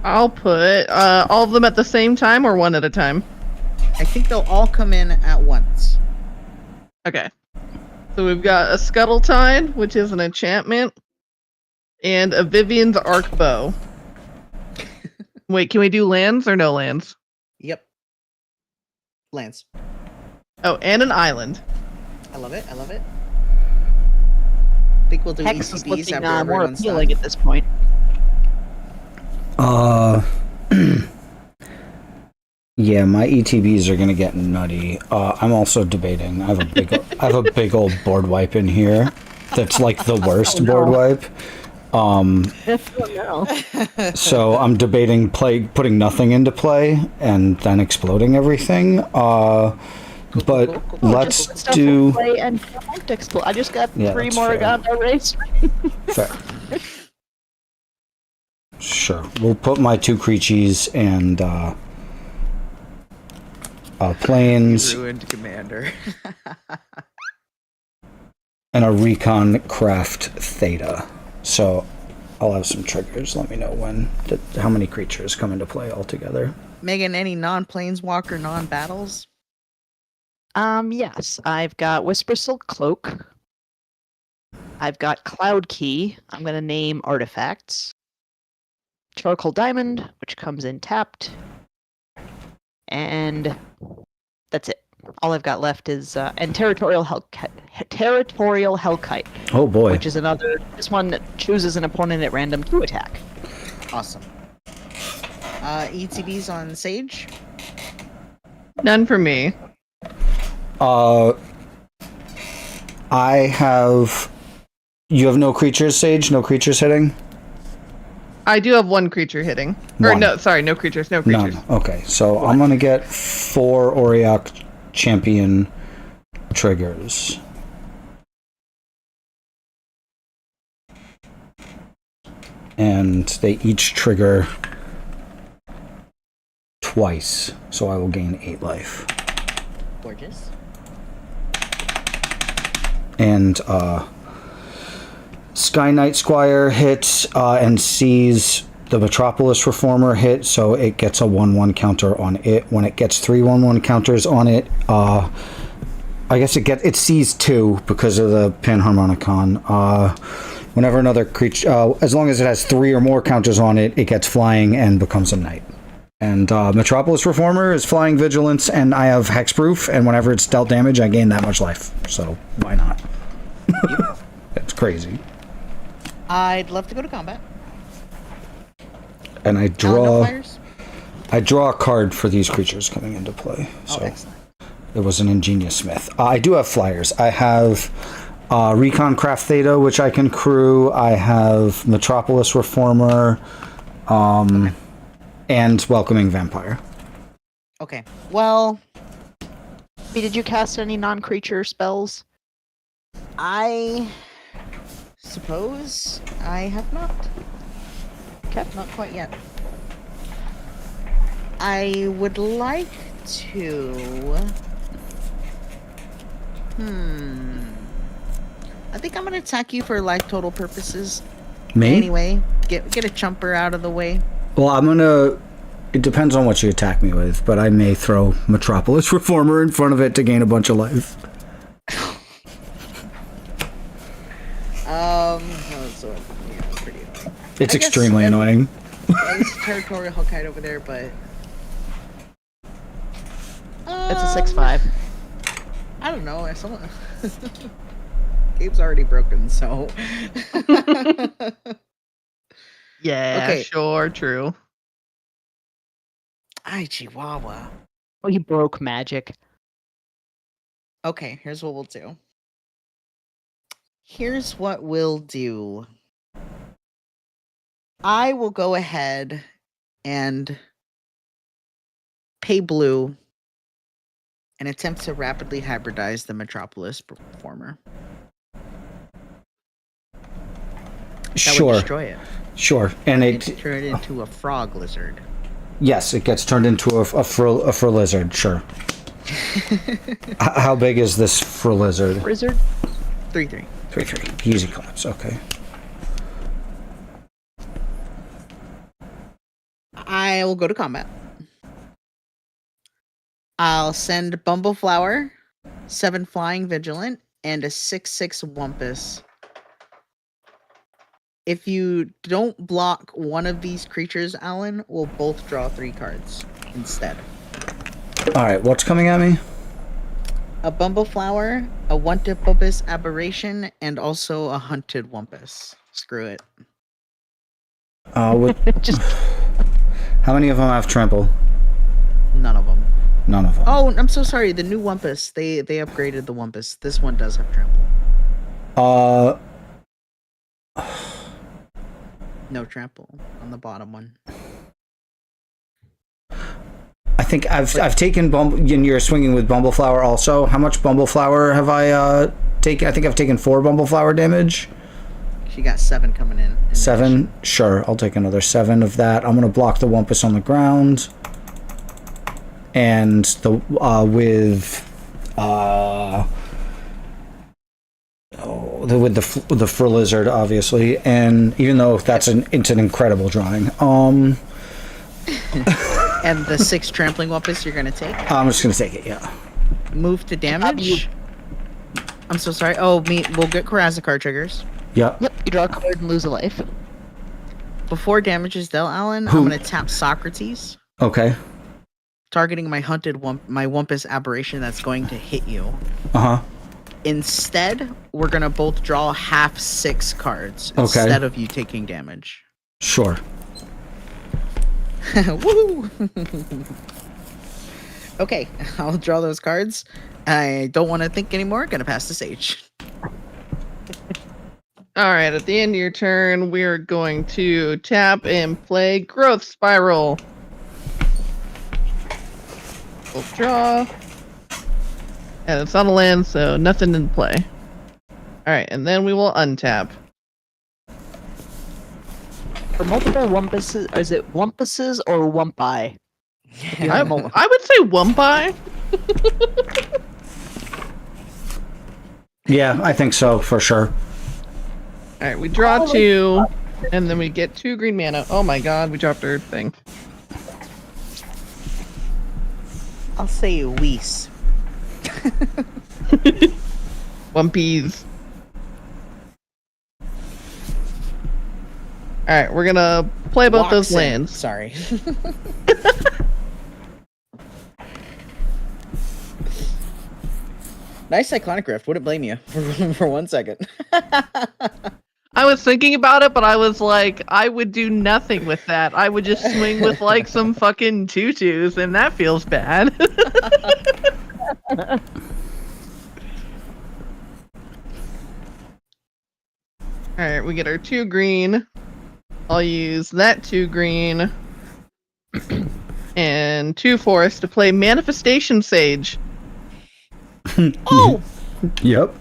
I'll put all of them at the same time or one at a time? I think they'll all come in at once. Okay. So we've got a Scuttletide, which is an enchantment, and a Vivian's Arc Bow. Wait, can we do lands or no lands? Yep. Lands. Oh, and an island. I love it. I love it. I think we'll do Hex is ECBs looking after more everyone's appealing done. at this point. Yeah, my ETBs are gonna get nutty. I'm also debating. I have a big old board wipe in here. That's like the worst board wipe. So I'm debating putting nothing into play and then exploding everything. But let's do. Play and explode. I just got Yeah, 3 that's more fair. Ganda race. Fair. Sure, we'll put my 2 creatures and planes Ruined Commander. and a Recon Craft Theta. So I'll have some triggers. Let me know how many creatures come into play altogether. Megan, any non-planeswalker, non-battles? Yes. I've got Whisper Silk Cloak. I've got Cloud Key. I'm gonna name artifacts. Charcoal Diamond, which comes in tapped. And that's it. All I've got left is and Territorial Hellkite. Oh boy. Which is another. This one that chooses an opponent at random to attack. Awesome. ETBs on Sage? None for me. I have. You have no creatures, Sage? No creatures hitting? I do have 1 creature hitting. Or One. no, sorry, no creatures. No creatures. None. Okay, so I'm gonna get 4 Auriok Champion triggers. And they each trigger twice, so I will gain 8 life. Gorgeous. And Sky Knight Squire hits and sees the Metropolis Reformer hit, so it gets a 1/1 counter on it. When it gets 3 1/1 counters on it, I guess it sees 2 because of the Panharmonicon. Whenever another creature, as long as it has 3 or more counters on it, it gets flying and becomes a knight. And Metropolis Reformer is flying vigilance, and I have hexproof, and whenever it's dealt damage, I gain that much life. So why not? It's crazy. I'd love to go to combat. And I No draw fires? a card for these creatures coming into play. So excellent. it was an ingenious smith. I do have flyers. I have Recon Craft Theta, which I can crew. I have Metropolis Reformer, and Welcoming Vampire. Okay. Well, Did you cast any non-creature spells? I suppose I have not. Okay. Not quite yet. I would like to. I think I'm gonna attack you for life total purposes. Me? Anyway, get a chumper out of the way. Well, I'm gonna. It depends on what you attack me with, but I may throw Metropolis Reformer in front of it to gain a bunch of life. So, yeah, pretty annoying. It's extremely annoying. It's territorial Hokkaido over there, but It's a 6-5. I don't know. Someone Gabe's already broken, so Yeah, Okay. sure, true. Ay, Chihuahua. Oh, you broke magic. Okay, here's what we'll do. Here's what we'll do. I will go ahead and pay blue and attempt to rapidly hybridize the Metropolis Performer. That would destroy it. Sure, and And turn it into a frog lizard. Yes, it gets turned into a fur lizard. Sure. How big is this fur lizard? Lizard? 3/3. 3/3. Easy collapse. Okay. I will go to combat. I'll send Bumbleflower, 7 Flying Vigilant, and a 6/6 Wumpus. If you don't block one of these creatures, Alan, we'll both draw 3 cards instead. All right. What's coming at me? A Bumbleflower, a Wanted Wumpus Aberration, and also a Hunted Wumpus. Screw it. Just. How many of them have trample? None of them. None of them. Oh, I'm so sorry. The new Wumpus. They upgraded the Wumpus. This one does have trample. No trample on the bottom one. I think I've taken and you're swinging with Bumbleflower also. How much Bumbleflower have I taken? I think I've taken 4 Bumbleflower damage. She got 7 coming in. 7? Sure, I'll take another 7 of that. I'm gonna block the Wumpus on the ground. And the with the fur lizard, obviously, and even though it's an incredible drawing. And the 6 trampling Wumpus you're gonna take? I'm just gonna take it, yeah. Move to damage. I'm so sorry. Oh, we'll get cAsUaL card triggers. Yeah. Yep, you draw a card and lose a life. Before damage is dealt, Alan, I'm gonna tap Socrates, Okay. targeting my my Wumpus Aberration that's going to hit you. Uh-huh. Instead, we're gonna both draw half 6 cards Okay. instead of you taking damage. Sure. Woohoo! Okay, I'll draw those cards. I don't want to think anymore. Gonna pass to Sage. All right, at the end of your turn, we're going to tap and play Growth Spiral. We'll draw. And it's on a land, so nothing in play. All right, and then we will untap. For multiple Wumpuses, is it Wumpuses or Wumpai? I would say Wumpai. Yeah, I think so, for sure. All right, we draw 2, and then we get 2 green mana. Oh my god, we dropped our thing. I'll say Weiss. Wumpies. Alright, we're gonna play both those Waxen. lands. Sorry. Nice Cyclonic Rift. Wouldn't blame you for 1 second. I was thinking about it, but I was like, I would do nothing with that. I would just swing with like some fucking tutus, and that feels bad. Alright, we get our 2 green. I'll use that 2 green and 2 forest to play Manifestation Sage. Oh! Yep.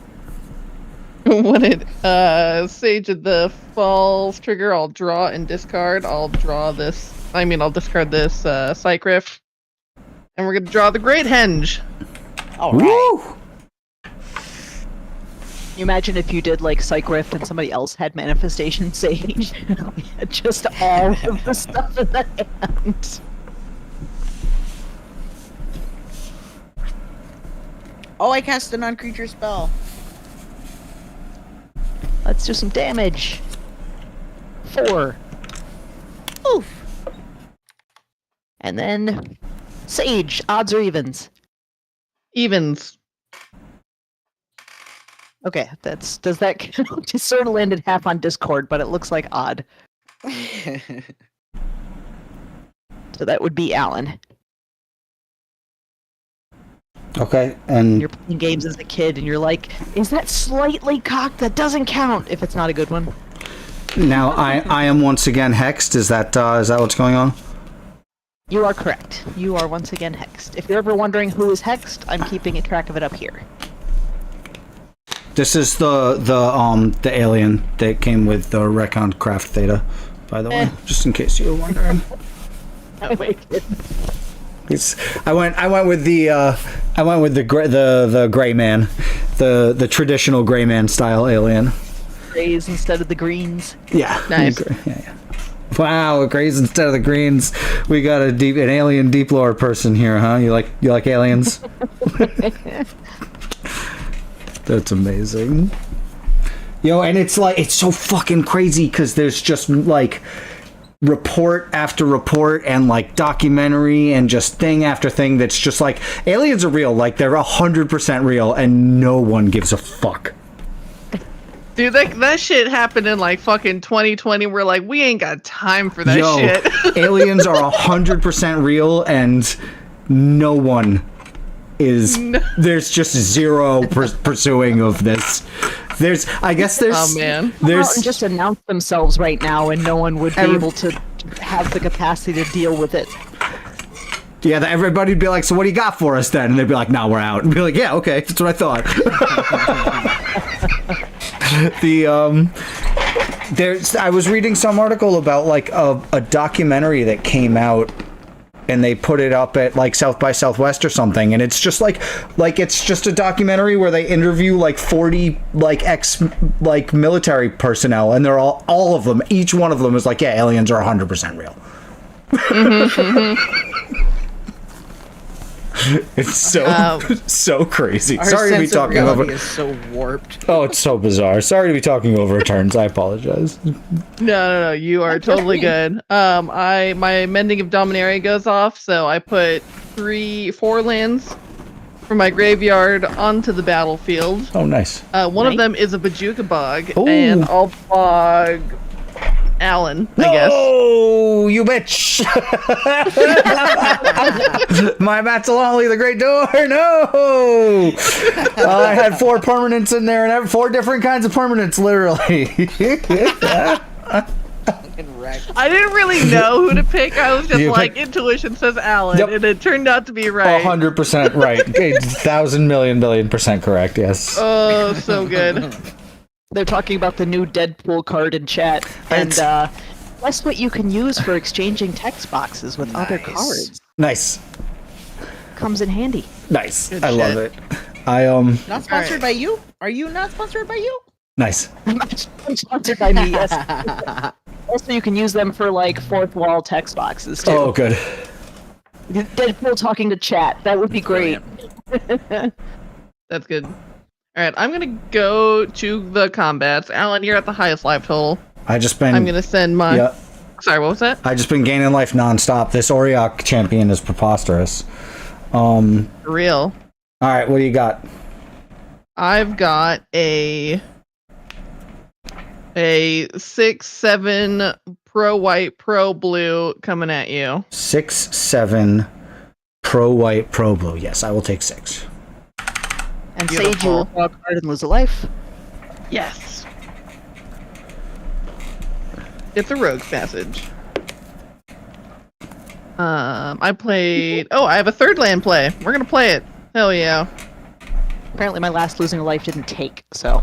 When it Sage of the Falls trigger, I'll draw and discard. I'll discard this Psych Rift. And we're gonna draw the Great Henge. Alright. You imagine if you did like Psych Rift and somebody else had Manifestation Sage. Just all of the stuff in the hand. Oh, I cast a non-creature spell. Let's do some damage. 4. Oof. And then Sage, odds or evens? Evens. Okay, does that count? It sort of landed half on Discord, but it looks like odd. So that would be Alan. Okay, and You're playing games as a kid, and you're like, "Is that slightly cocked? That doesn't count if it's not a good one." now I am once again hexed. Is that what's going on? You are correct. You are once again hexed. If you're ever wondering who is hexed, I'm keeping a track of it up here. This is the alien that came with the Recon Craft Theta, by the way, just in case you were wondering. Oh my goodness. I went with the gray man, the traditional gray man style alien. Grays instead of the greens. Yeah. Nice. Yeah. Wow, grays instead of the greens. We got an alien deep lore person here, huh? You like aliens? That's amazing. And it's so fucking crazy because there's just like report after report and like documentary and just thing after thing that's just like aliens are real, like they're 100% real and no one gives a fuck. Dude, that shit happened in like fucking 2020. We're like, we ain't got time for that shit. Aliens are 100% real and no one is. There's just zero pursuing of this. Oh man. There's just announce themselves right now, and no one would be able to have the capacity to deal with it. Yeah, everybody'd be like, "So what do you got for us then?" And they'd be like, "Nah, we're out." And be like, "Yeah, okay, that's what I thought." I was reading some article about like a documentary that came out, and they put it up at like South by Southwest or something, and it's just like it's just a documentary where they interview like 40 like ex like military personnel, and they're all of them, each one of them is like, yeah, aliens are 100% real. It's so crazy. Our Sorry to be sense of talking reality over. is so warped. Oh, it's so bizarre. Sorry to be talking over turns. I apologize. No, you are totally good. My Mending of Dominaria goes off, so I put 4 lands from my graveyard onto the battlefield. Oh, nice. One of them is a Bajuka Bog, Ooh. and I'll bog Alan, I guess. Oh, you bitch! My Matsalali, the Great Door. No, I had 4 permanents in there, and 4 different kinds of permanents, literally. I didn't really know who to pick. I was just intuition says Alan, and it turned out to be right. 100% right. 1,000 million billion % correct. Yes. Oh, so good. They're talking about the new Deadpool card in chat, and that's what you can use for exchanging text boxes with other cards. Nice. Comes in handy. Nice. Good I love shit. it. Not sponsored by you? Are you not sponsored by you? Nice. Sponsored by me, yes. Also, you can use them for like fourth wall text boxes too. Oh, good. Deadpool talking to chat. That would be great. That's good. Alright, I'm gonna go to the combats. Alan, you're at the highest life total. I'm gonna send my... Yeah. Sorry, what was that? I just been gaining life nonstop. This Oriok champion is preposterous. For real. Alright, what do you got? I've got a 6/7 pro white, pro blue coming at you. 6/7 pro white, pro blue. Yes, I will take 6. And Sage, you will draw a card and lose a life. Yes. It's a rogue's passage. I played... Oh, I have a 3rd land play. We're gonna play it. Hell yeah. Apparently my last losing a life didn't take, so...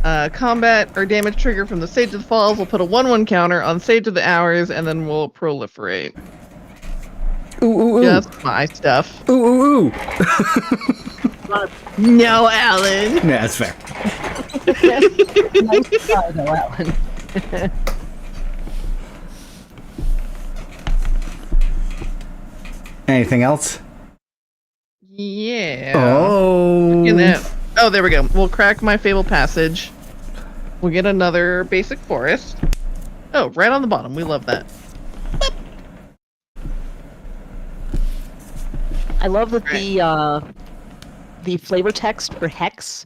Combat or damage trigger from the Sage of the Falls. We'll put a 1/1 counter on Sage of the Hours, and then we'll proliferate. Ooh, ooh, ooh. Just my stuff. Ooh, ooh, ooh. No, Alan. Yeah, that's fair. Nice try, though, Alan. Anything else? Yeah. Oh. Oh, there we go. We'll crack my Fable Passage. We'll get another basic forest. Oh, right on the bottom. We love that. I love that the flavor text for Hex,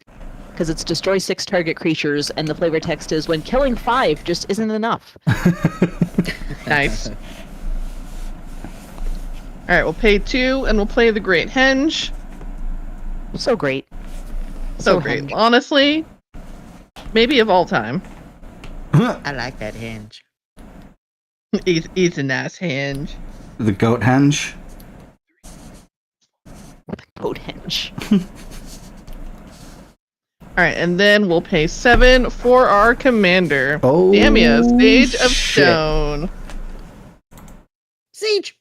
because it's destroy 6 target creatures, and the flavor text is when killing 5 just isn't enough. Nice. Alright, we'll pay 2, and we'll play the Great Henge. So great. So great. Henge. Honestly, maybe of all time. I like that hinge. It's a nice henge. The goat henge. Goat henge. Alright, and then we'll pay 7 for our commander. Oh, Damia, Sage of shit. Stone. Siege.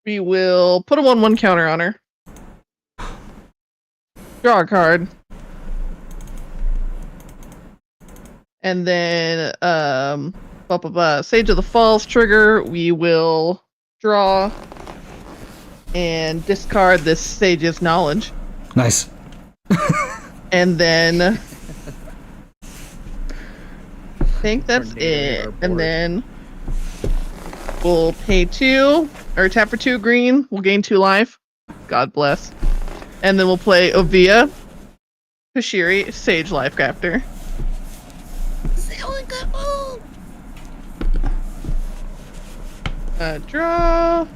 We will put a 1/1 counter on her. Draw a card. And then Sage of the Falls trigger, we will draw and discard this Sage's Knowledge. Nice. And then I think that's it. And then we'll pay 2 or tap for 2 green. We'll gain 2 life. God bless. And then we'll play Ovia, Kashiri, Sage Lifecrafter. Draw.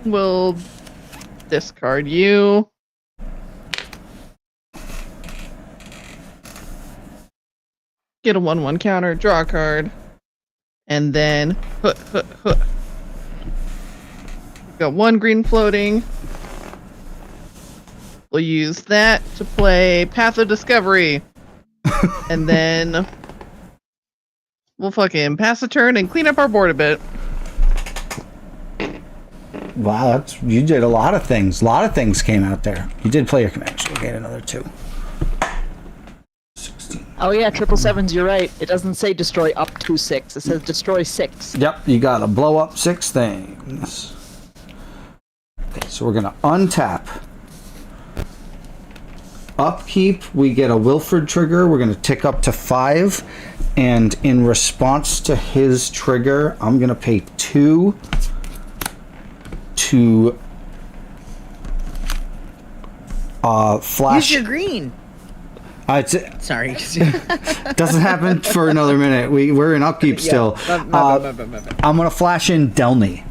We'll discard you. Get a 1/1 counter, draw a card, and then got 1 green floating. We'll use that to play Path of Discovery, and then we'll fucking pass a turn and clean up our board a bit. Wow, you did a lot of things. A lot of things came out there. You did play your command. You'll get another 2. 16. Oh yeah, 777s, you're right. It doesn't say destroy up to 6. It says destroy 6. Yep, you gotta blow up 6 things. Okay, so we're gonna untap. Upkeep, we get a Wilford trigger. We're gonna tick up to 5. And in response to his trigger, I'm gonna pay 2 to flash. Use your green. Sorry. Doesn't happen for another minute. We're in upkeep still. I'm gonna flash in Delny.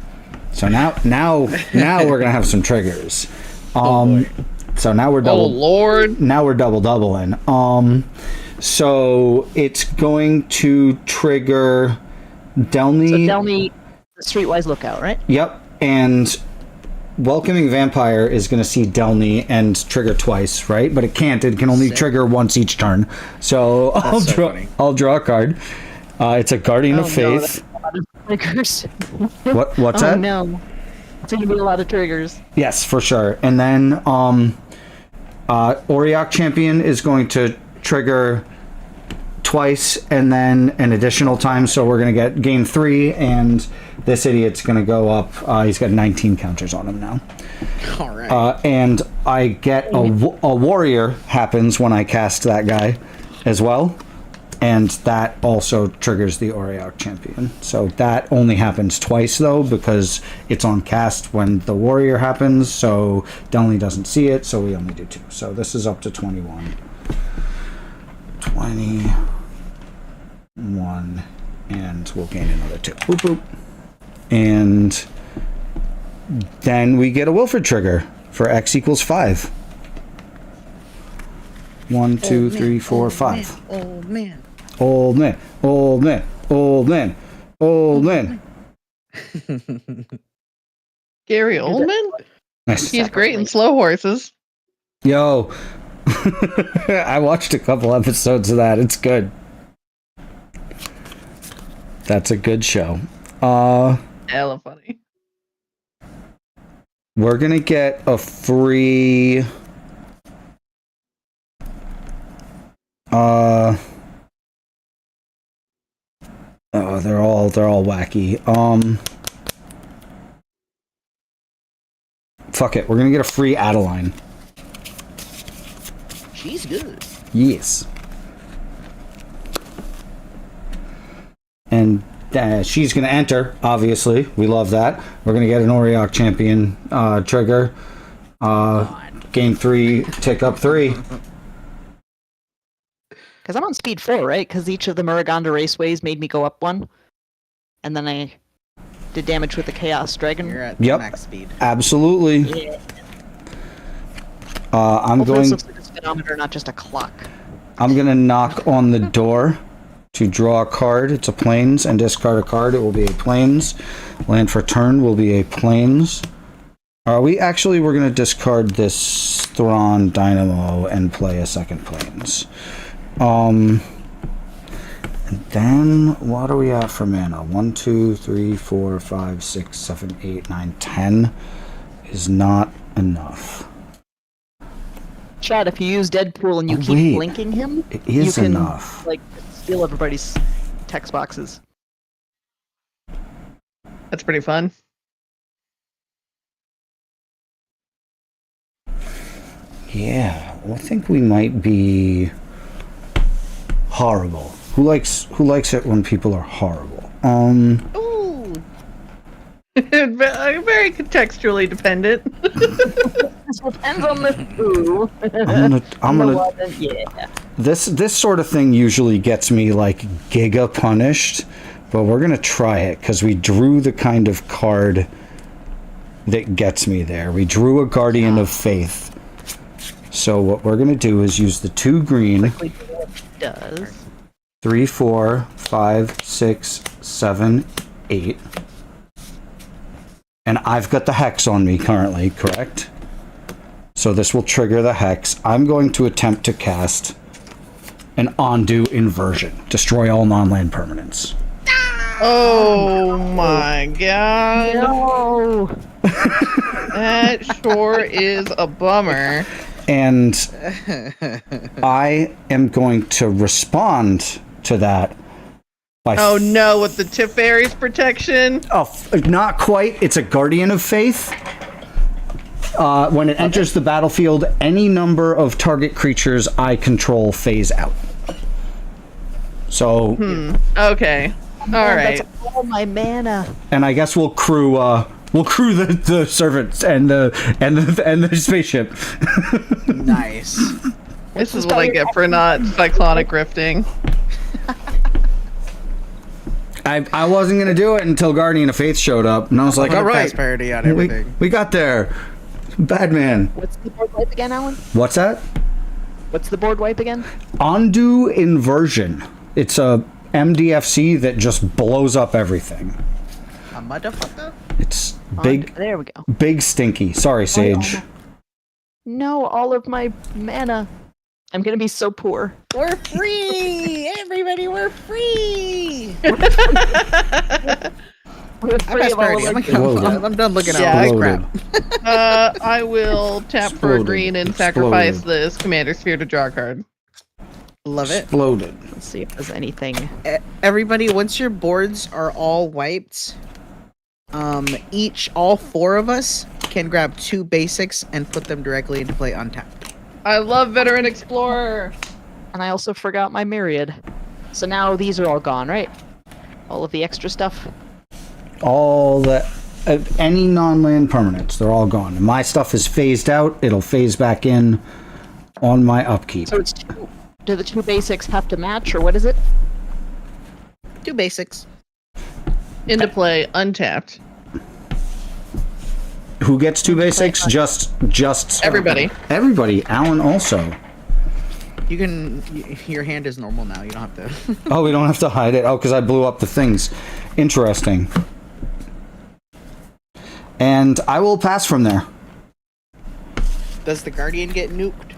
So now we're gonna have some triggers. So now we're double. Oh Lord! Now we're doubling. So it's going to trigger Delny. So Delny, Streetwise Lookout, right? Yep, and Welcoming Vampire is going to see Delny and trigger twice, right? But it can't. It can only trigger once each turn. So I'll draw a card. It's a Guardian of Faith. Triggers. What's that? Oh no. It's going to be a lot of triggers. Yes, for sure. And then Auriok Champion is going to trigger twice and then an additional time, so we're going to get gain 3, and this idiot's going to go up. He's got 19 counters on him now. All right. And I get a warrior happens when I cast that guy as well, and that also triggers the Auriok Champion. So that only happens twice though, because it's on cast when the warrior happens, so Delny doesn't see it, so we only do 2. So this is up to 21. 21, and we'll gain another 2. Boop, boop. And then we get a Wilford trigger for X equals 5. 1, 2, 3, 4, 5. Old man. Old man. Old man. Old man. Old man. Gary Oldman? Nice. He's great in Slow Horses. Yo. I watched a couple episodes of that. It's good. That's a good show. Hella funny. We're gonna get a free. Oh, they're all wacky. Fuck it. We're gonna get a free Adeline. She's good. Yes. And she's going to enter, obviously. We love that. We're going to get an Oriok champion trigger. Game 3, tick up 3. Because I'm on speed 4, right? Because each of the Muraganda raceways made me go up 1. And then I did damage with the Chaos Dragon. You're at Yep. max speed. Absolutely. Yeah. I'm Hopefully going. this looks like a speedometer, not just a clock. I'm going to knock on the door to draw a card. It's a plains, and discard a card. It will be a plains. Land for turn will be a plains. We're going to discard this Thrawn Dynamo and play a second plains. And then what do we have for mana? 1, 2, 3, 4, 5, 6, 7, 8, 9, 10 is not enough. Chad, if you use Deadpool and you keep blinking him, it is you can enough. like steal everybody's text boxes. That's pretty fun. Yeah, well, I think we might be horrible. Who likes it when people are horrible? Ooh. Very contextually dependent. This depends on the who. I'm gonna. Yeah. This sort of thing usually gets me like giga punished, but we're gonna try it because we drew the kind of card that gets me there. We drew a Guardian of Faith. So what we're gonna do is use the 2 green. Does 3, 4, 5, 6, 7, 8. And I've got the Hex on me currently, correct? So this will trigger the Hex. I'm going to attempt to cast an Undo Inversion. Destroy all non-land permanents. Oh my god. No. That sure is a bummer. And I am going to respond to that by... Oh no, with the Teferi's protection? Oh, not quite. It's a Guardian of Faith. When it enters the battlefield, any number of target creatures I control phase out. So... Okay. Alright. That's all my mana. And I guess we'll crew the servants and the spaceship. Nice. This is what I get for not cyclonic rifting. I wasn't gonna do it until Guardian of Faith showed up, and I was like, all right, parity on everything. we got there. Bad man. What's the board wipe again, Alan? What's that? What's the board wipe again? Undo Inversion. It's a MDFC that just blows up everything. A motherfucker? It's big. There we go. Big stinky. Sorry, Sage. No, all of my mana. I'm gonna be so poor. We're free! Everybody, we're free! I'm done looking at all this crap. I will tap for a green and sacrifice this Commander Sphere to draw a card. Love it. Exploded. Let's see if there's anything. Everybody, once your boards are all wiped, all 4 of us can grab 2 basics and put them directly into play untapped. I love Veteran Explorer. And I also forgot my Myriad. So now these are all gone, right? All of the extra stuff? All the... any non-land permanents, they're all gone. My stuff is phased out. It'll phase back in on my upkeep. So it's 2. Do the 2 basics have to match, or what is it? 2 basics. Into play, untapped. Who gets 2 basics? Just everybody. Everybody. Alan also. You can... Your hand is normal now. You don't have to... Oh, we don't have to hide it? Oh, because I blew up the things. Interesting. And I will pass from there. Does the Guardian get nuked?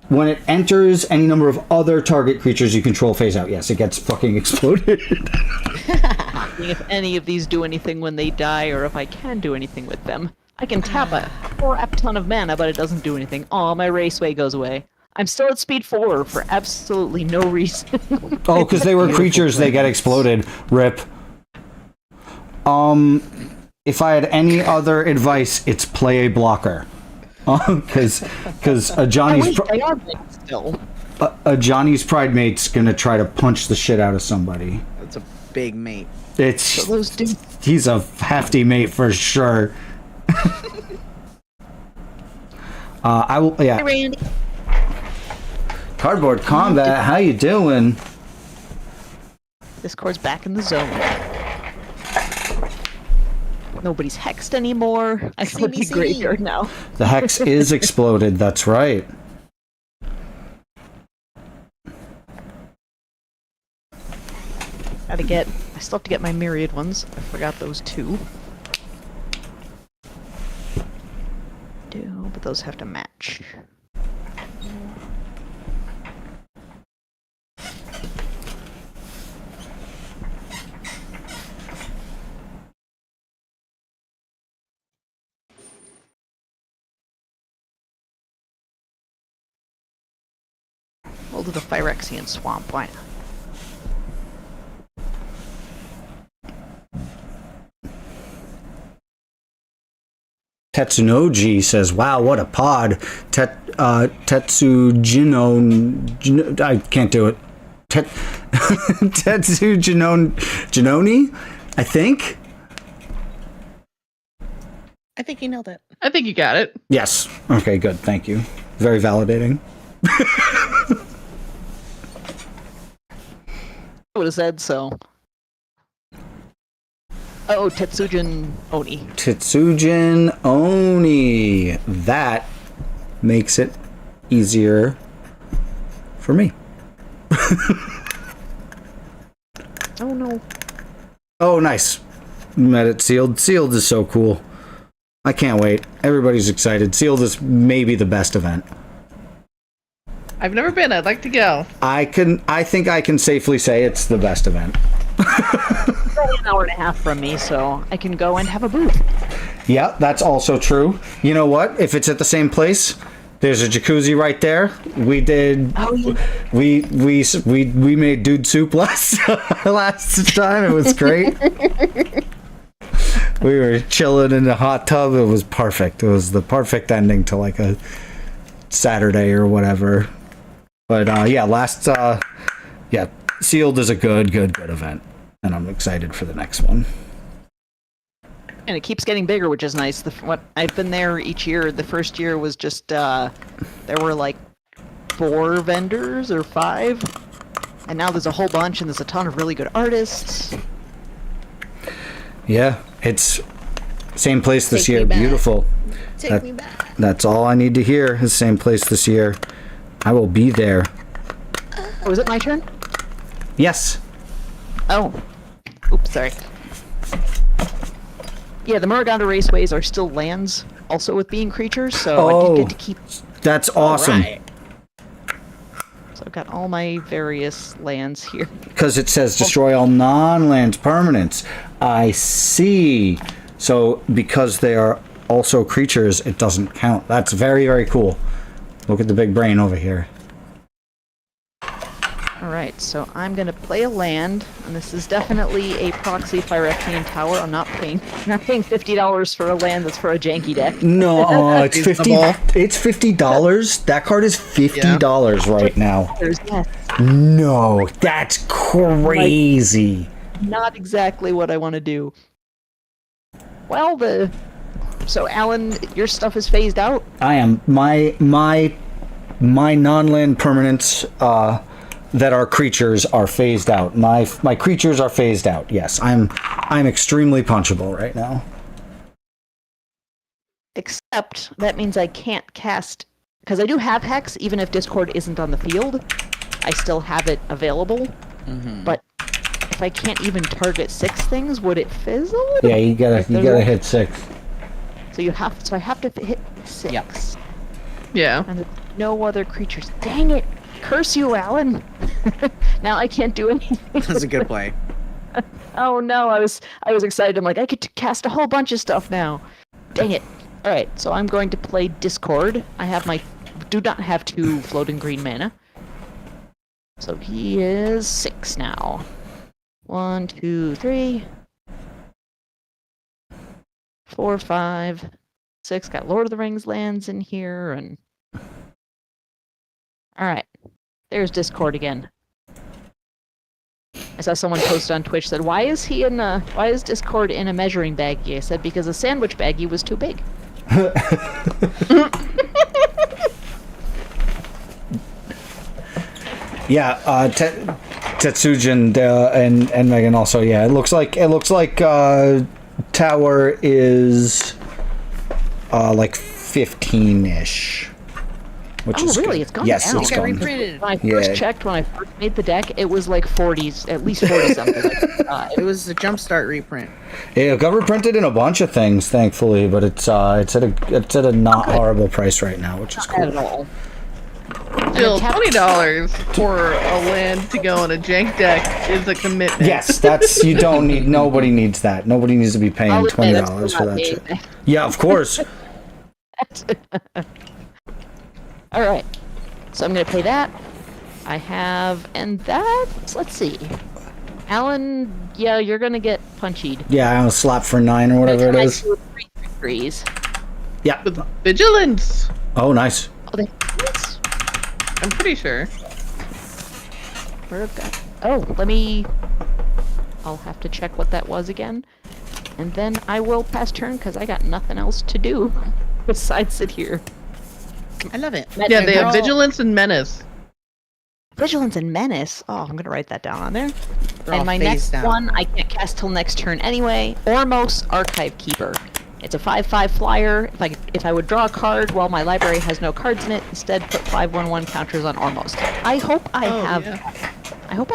When it enters any number of other target creatures you control phase out. Yes, it gets fucking exploded. If any of these do anything when they die, or if I can do anything with them. I can tap a crap ton of mana, but it doesn't do anything. Oh, my raceway goes away. I'm still at speed 4 for absolutely no reason. Oh, because they were creatures, they get exploded. Rip. If I had any other advice, it's play a blocker. Because a Johnny's Johnny's Pride mate's gonna try to punch the shit out of somebody. That's a big mate. He's a hefty mate for sure. I will. Yeah. Hey, Randy. Cardboard Combat, how you doing? Discord's back in the zone. Nobody's hexed anymore. I go to the graveyard now. The hex is exploded. That's right. I still have to get my myriad ones. I forgot those 2. But those have to match. We'll do the Phyrexian Swamp, why not? Tetsunoji says, "Wow, what a pod!" Tetsujino, I can't do it. Janoni, I think. I think you nailed it. I think you got it. Yes. Okay. Good. Thank you. Very validating. I would have said so. Oh, Tetsujin Oni. Tetsujin Oni. That makes it easier for me. Oh no. Oh, nice. Met it sealed. Sealed is so cool. I can't wait. Everybody's excited. Sealed is maybe the best event. I've never been. I'd like to go. I think I can safely say it's the best event. It's only an hour and a half from me, so I can go and have a booth. Yeah, that's also true. You know what? If it's at the same place, there's a jacuzzi right there. We did. Oh, yeah. We made dude soup last time. It was great. We were chilling in the hot tub. It was perfect. It was the perfect ending to like a Saturday or whatever. But Sealed is a good event, and I'm excited for the next one. And it keeps getting bigger, which is nice. What I've been there each year. The first year was just there were like 4 vendors or 5, and now there's a whole bunch, and there's a ton of really good artists. Yeah, it's same place this year. Beautiful. Take me back. That's all I need to hear. The same place this year. I will be there. Oh, is it my turn? Yes. Oh. Oops, sorry. Yeah, the Muruganda Raceways are still lands, also with being creatures, so I did get to keep... That's awesome. Right. So I've got all my various lands here. Because it says destroy all non-lands permanents. I see. So because they are also creatures, it doesn't count. That's very, very cool. Look at the big brain over here. Alright, so I'm going to play a land, and this is definitely a proxy Phyrexian Tower. I'm not paying $50 for a land that's for a janky deck. No, it's $50. That card is $50 right now. Yes. No, that's crazy. Not exactly what I want to do. Well, so Alan, your stuff is phased out? I am. My non-land permanents that are creatures are phased out. My creatures are phased out. Yes, I'm extremely punchable right now. Except that means I can't cast, because I do have Hex, even if Discord isn't on the field. I still have it available. Mm-hmm. But if I can't even target 6 things, would it fizzle? Yeah, you gotta hit 6. So I have to hit 6. Yeah. And no other creatures. Dang it! Curse you, Alan! Now I can't do anything. That's a good play. Oh no, I was excited. I'm like, I get to cast a whole bunch of stuff now. Dang it. Alright, so I'm going to play Discord. Do not have 2 floating green mana. So he is 6 now. 1, 2, 3, 4, 5, 6. Got Lord of the Rings lands in here, and alright. There's Discord again. I saw someone post on Twitch said, why is Discord in a measuring baggie? I said, because a sandwich baggie was too big. Yeah, Tetsujin and Megan also. Yeah, it looks like Tower is like 15-ish. Which is really? good. It's gone yes, down. it's gone. Reprinted. When I first checked, when I first made the deck, it was like 40s, at least 40 something. It was a Jumpstart reprint. Yeah, it got reprinted in a bunch of things, thankfully, but it's at a not horrible price right now, which is cool. Not at all. Still, $20 for a land to go in a jank deck is a commitment. Yes, that's you don't need. Nobody needs that. Nobody needs to be paying $20 for that shit. Yeah, of course. All right, so I'm gonna pay that. I have, and that's, let's see, Alan. Yeah, you're gonna get punchied. Yeah, I'm a slap for 9 or whatever it is. 3/3s. Yeah. With vigilance. Oh, nice. Oh, I'm pretty sure. Where have got? Oh, I'll have to check what that was again, and then I will pass turn because I got nothing else to do besides sit here. I love it. Yeah, they have Vigilance and Menace. Vigilance and Menace. Oh, I'm gonna write that down on there. They're all And my face next down. one, I can't cast till next turn anyway. Ormos Archive Keeper. It's a 5/5 flyer. If I would draw a card while my library has no cards in it, instead put 5/1/1 counters on Ormos. I hope I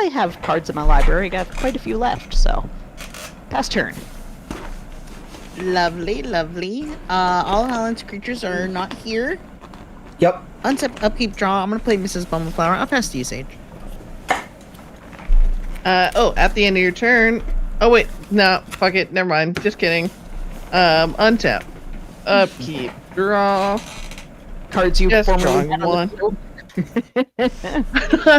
have cards in my library. I got quite a few left, so pass turn. Lovely, lovely. All Alan's creatures are not here. Yep. Untap, upkeep, draw. I'm gonna play Mrs. Bumbleflower. I'll pass to you, Sage. At the end of your turn. Oh wait, no, fuck it, never mind. Just kidding. Untap, upkeep, draw. Cards you formerly had on the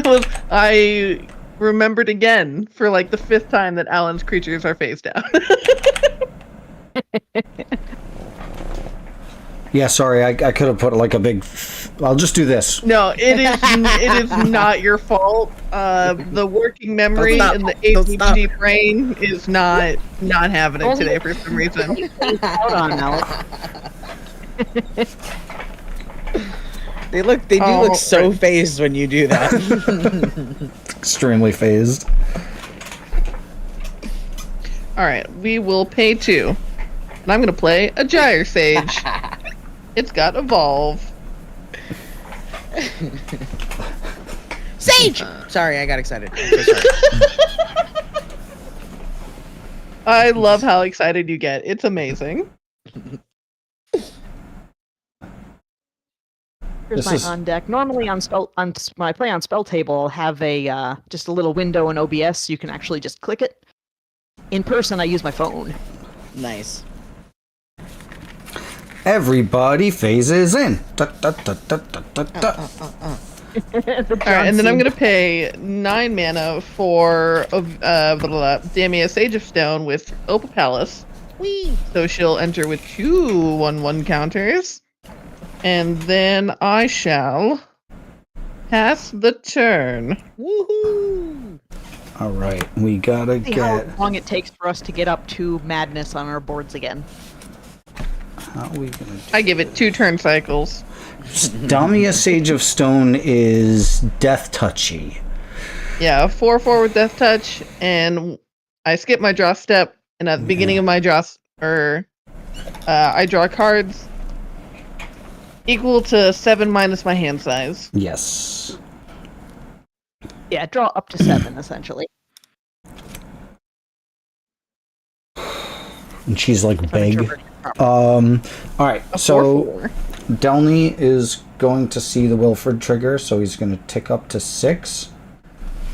one. I remembered again for like the 5th time that Alan's creatures are face down. Yeah, sorry, I could have put like a big. I'll just do this. No, it is not your fault. The working memory and the ADHD brain is not having it today for some reason. Hold on, Alex. They do look so phased when you do that. Extremely phased. All right, we will pay 2, and I'm gonna play a Gyre Sage. It's got Evolve. Sage! Sorry, I got excited. I'm so sorry. I love how excited you get. It's amazing. Here's my on deck. Normally when I play on Spell Table, I'll have a just a little window in OBS so you can actually just click it. In person, I use my phone. Nice. Everybody phases in. Da, da, da, da, da, da, da. Alright, and then I'm gonna pay 9 mana for Damia Sage of Stone with Opal Palace. Whee! So she'll enter with 2 1/1 counters. And then I shall pass the turn. Woohoo! Alright, we gotta See get. how long it takes for us to get up to madness on our boards again. How are we gonna do I give it 2 turn cycles. Damia Sage of Stone is Death Touchy. Yeah, 4/4 with Death Touch, and I skip my draw step, and at the beginning of my draw, I draw cards equal to 7 minus my hand size. Yes. Yeah, draw up to 7 essentially. And she's like big. All right. So Delny is going to see the Wilford trigger, so he's going to tick up to 6,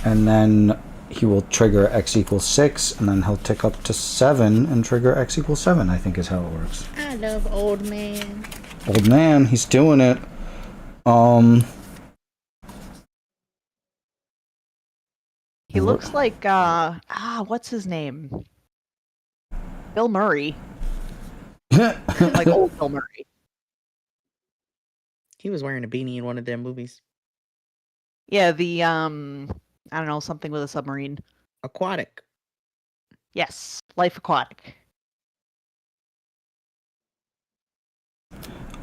and then he will trigger X equals 6, and then he'll tick up to 7 and trigger X equals 7. I think is how it works. I love old man. Old man, he's doing it. He looks like what's his name? Bill Murray. Like old Bill Murray. He was wearing a beanie in one of them movies. Yeah, the I don't know, something with a submarine. Aquatic. Yes, Life Aquatic.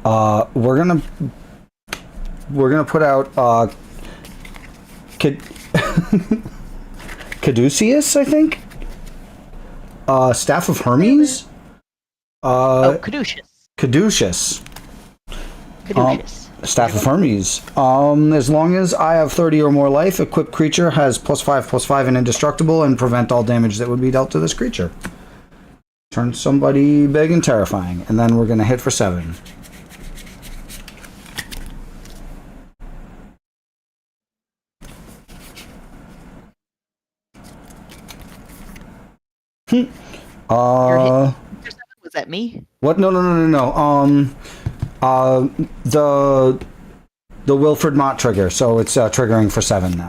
We're gonna put out Caduceus, I think. Staff of Hermes. Caduceus. Caduceus. Caduceus. Staff of Hermes. As long as I have 30 or more life, equipped creature has +5/+5 and indestructible, and prevent all damage that would be dealt to this creature. Turn somebody big and terrifying, and then we're gonna hit for 7. Was that me? What? No. The Wilford Mott trigger, so it's triggering for 7 now.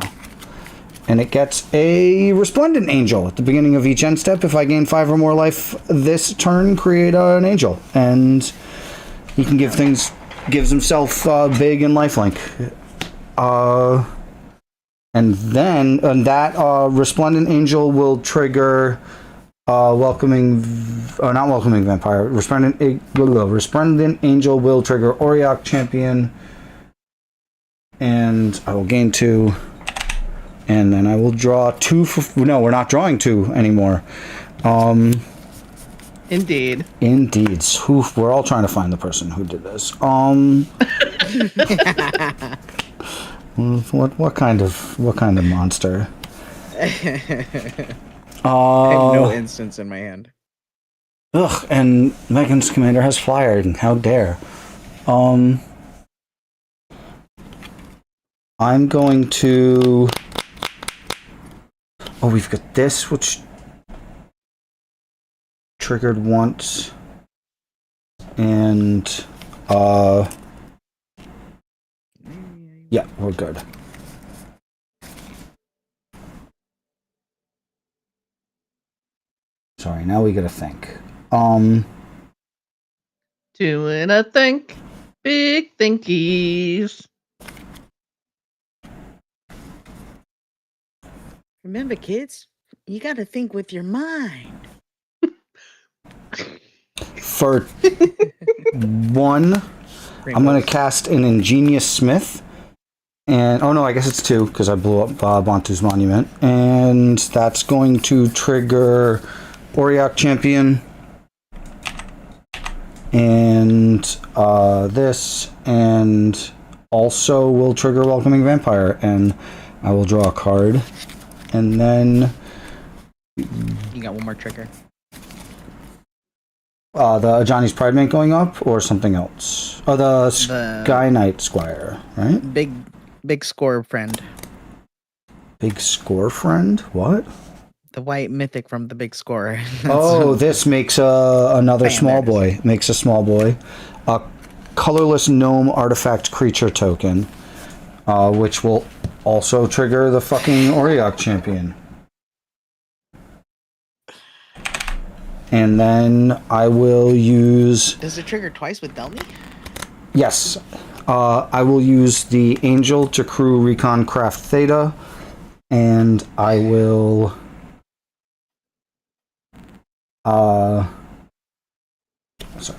And it gets a Resplendent Angel at the beginning of each end step. If I gain 5 or more life this turn, create an angel. And he can gives himself big and lifelink. And then that Resplendent Angel will trigger not welcoming vampire. Resplendent Angel will trigger Auriok Champion, and I will gain 2, and then I will draw 2 for. No, we're not drawing 2 anymore. Indeed. Oof, we're all trying to find the person who did this. What kind of monster? I have no instance in my hand. Ugh, and Megan's commander has flyer, and how dare. I'm going to... Oh, we've got this, which triggered once. And, yeah, we're good. Sorry, now we gotta think. Doing a think. Big thinkies. Remember, kids, you gotta think with your mind. For 1, I'm gonna cast an Ingenious Smith. And, oh no, I guess it's 2, because I blew up Bantu's Monument. And that's going to trigger Auriok Champion. And this, and also will trigger Welcoming Vampire. And I will draw a card. And then... You got one more trigger. The Johnny's Pride Mate going up, or something else? Oh, the Sky Knight Squire, right? Big score friend. Big score friend? What? The white mythic from the big score. Oh, this makes another small boy. Makes a small boy. A colorless gnome artifact creature token, which will also trigger the fucking Auriok Champion. And then I will use... Does it trigger twice with Delmy? Yes. I will use the Angel to crew Recon Craft Theta, and I will... sorry,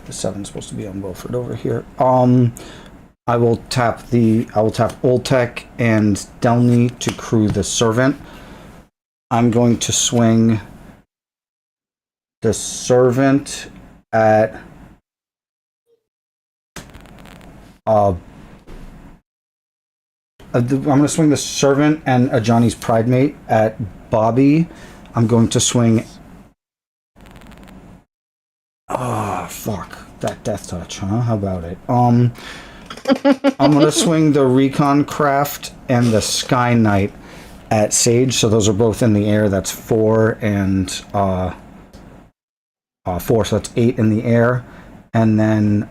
the 7's supposed to be on Wilford over here. I will tap Old Tech and Delny to crew the Servant. I'm going to swing the Servant at I'm going to swing the Servant and a Johnny's Pride Mate at Bobbie. I'm going to swing Oh, fuck. That death touch, huh? How about it? I'm gonna swing the Recon Craft and the Sky Knight at Sage, so those are both in the air. That's 4 and 4, so that's 8 in the air. And then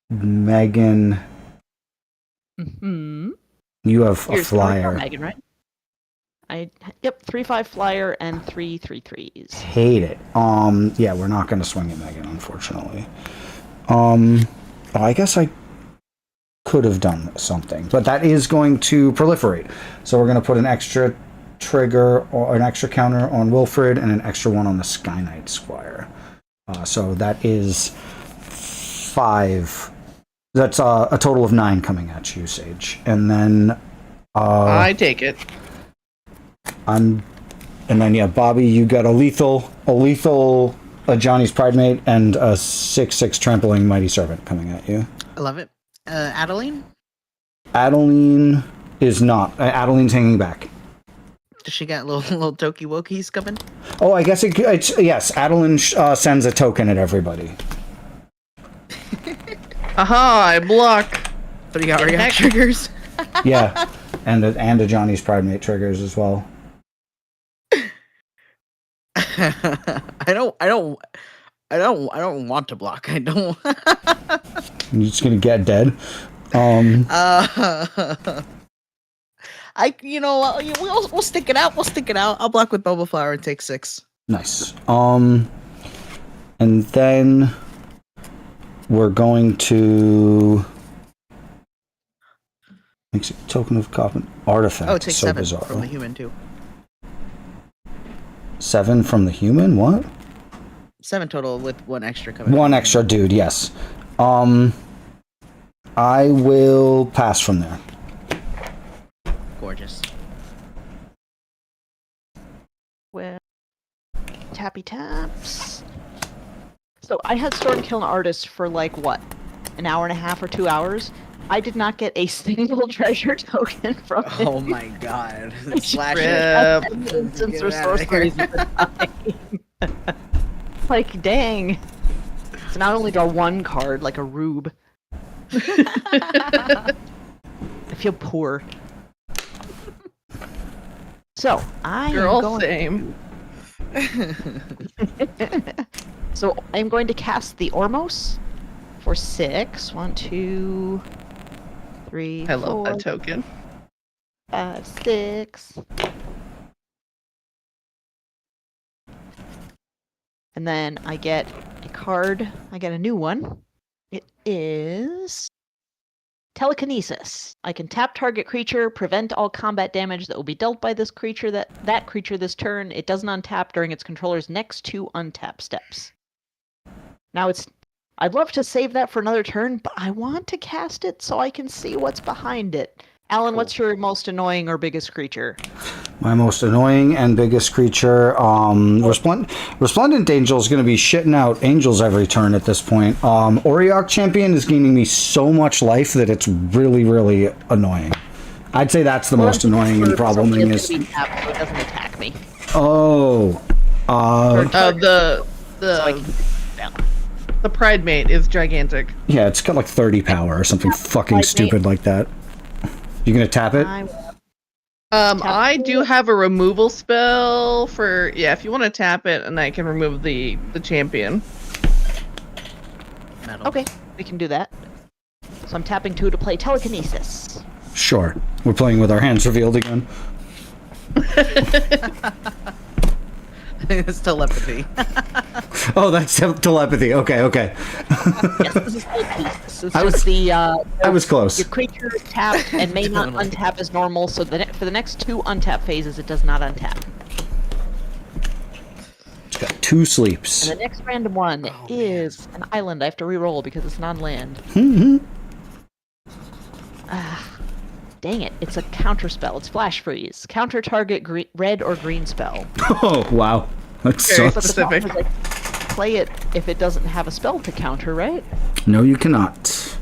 Megan, you have a flyer. Megan, right? Yep, 3/5 flyer and 3 3/3s. Hate it. Yeah, we're not gonna swing at Megan, unfortunately. I guess I could have done something, but that is going to proliferate. So we're gonna put an extra trigger or an extra counter on Wilfred and an extra one on the Sky Knight Squire. So that is 5. That's a total of 9 coming at you, Sage. And then I take it. And then yeah, Bobbie, you got a lethal Johnny's Pride Mate and a 6/6 trampling Mighty Servant coming at you. I love it. Adeline? Adeline is not. Adeline's hanging back. Does she got little Toki Wokies coming? Oh, I guess it's yes. Adeline sends a token at everybody. Aha! I block. But you got react triggers. Yeah, and a Johnny's Pride Mate triggers as well. I don't want to block. I don't. You're just gonna get dead. We'll stick it out. We'll stick it out. I'll block with Bubble Flower and take 6. Nice. And then we're going to makes a token of coffin artifact. Oh, take so 7 bizarre. from the human too. 7 from the human? What? 7 total with 1 extra coming. 1 extra dude, yes. I will pass from there. Gorgeous. Well, tappy taps. So I had Sword and Kill an Artist for like what? An hour and a half or 2 hours? I did not get a single treasure token from it. Oh my god. Instance or sorceries at the time. Like, dang. So not only draw 1 card, like a rube. I feel poor. So, same. So, I'm going to cast the Ormos for 6. 1, 2, 3, I love 4, that token. 5, 6. And then I get a card. I get a new one. It is Telekinesis. I can tap target creature, prevent all combat damage that will be dealt by this creature that creature this turn. It doesn't untap during its controller's next 2 untap steps. Now I'd love to save that for another turn, but I want to cast it so I can see what's behind it. Alan, what's your most annoying or biggest creature? My most annoying and biggest creature, Resplendent Angel is going to be shitting out angels every turn at this point. Auriok Champion is gaining me so much life that it's really, really annoying. I'd say that's the most annoying and problemating is... So it doesn't attack me. Oh. The Pride Mate is gigantic. Yeah, it's got like 30 power or something fucking stupid like that. You gonna tap it? I do have a removal spell for if you want to tap it, and I can remove the champion. Okay, we can do that. So I'm tapping 2 to play Telekinesis. Sure. We're playing with our hands revealed again. It's telepathy. Oh, that's telepathy. Okay. Yes, this is Telekinesis. I was close. Your creature is tapped and may not untap as normal, so for the next 2 untap phases, it does not untap. It's got 2 sleeps. And the next random one is an island. I have to re-roll because it's non-land. Dang it, it's a counter spell. It's Flash Freeze. Counter target red or green spell. Oh, wow. That's so specific. Play it if it doesn't have a spell to counter, right? No, you cannot.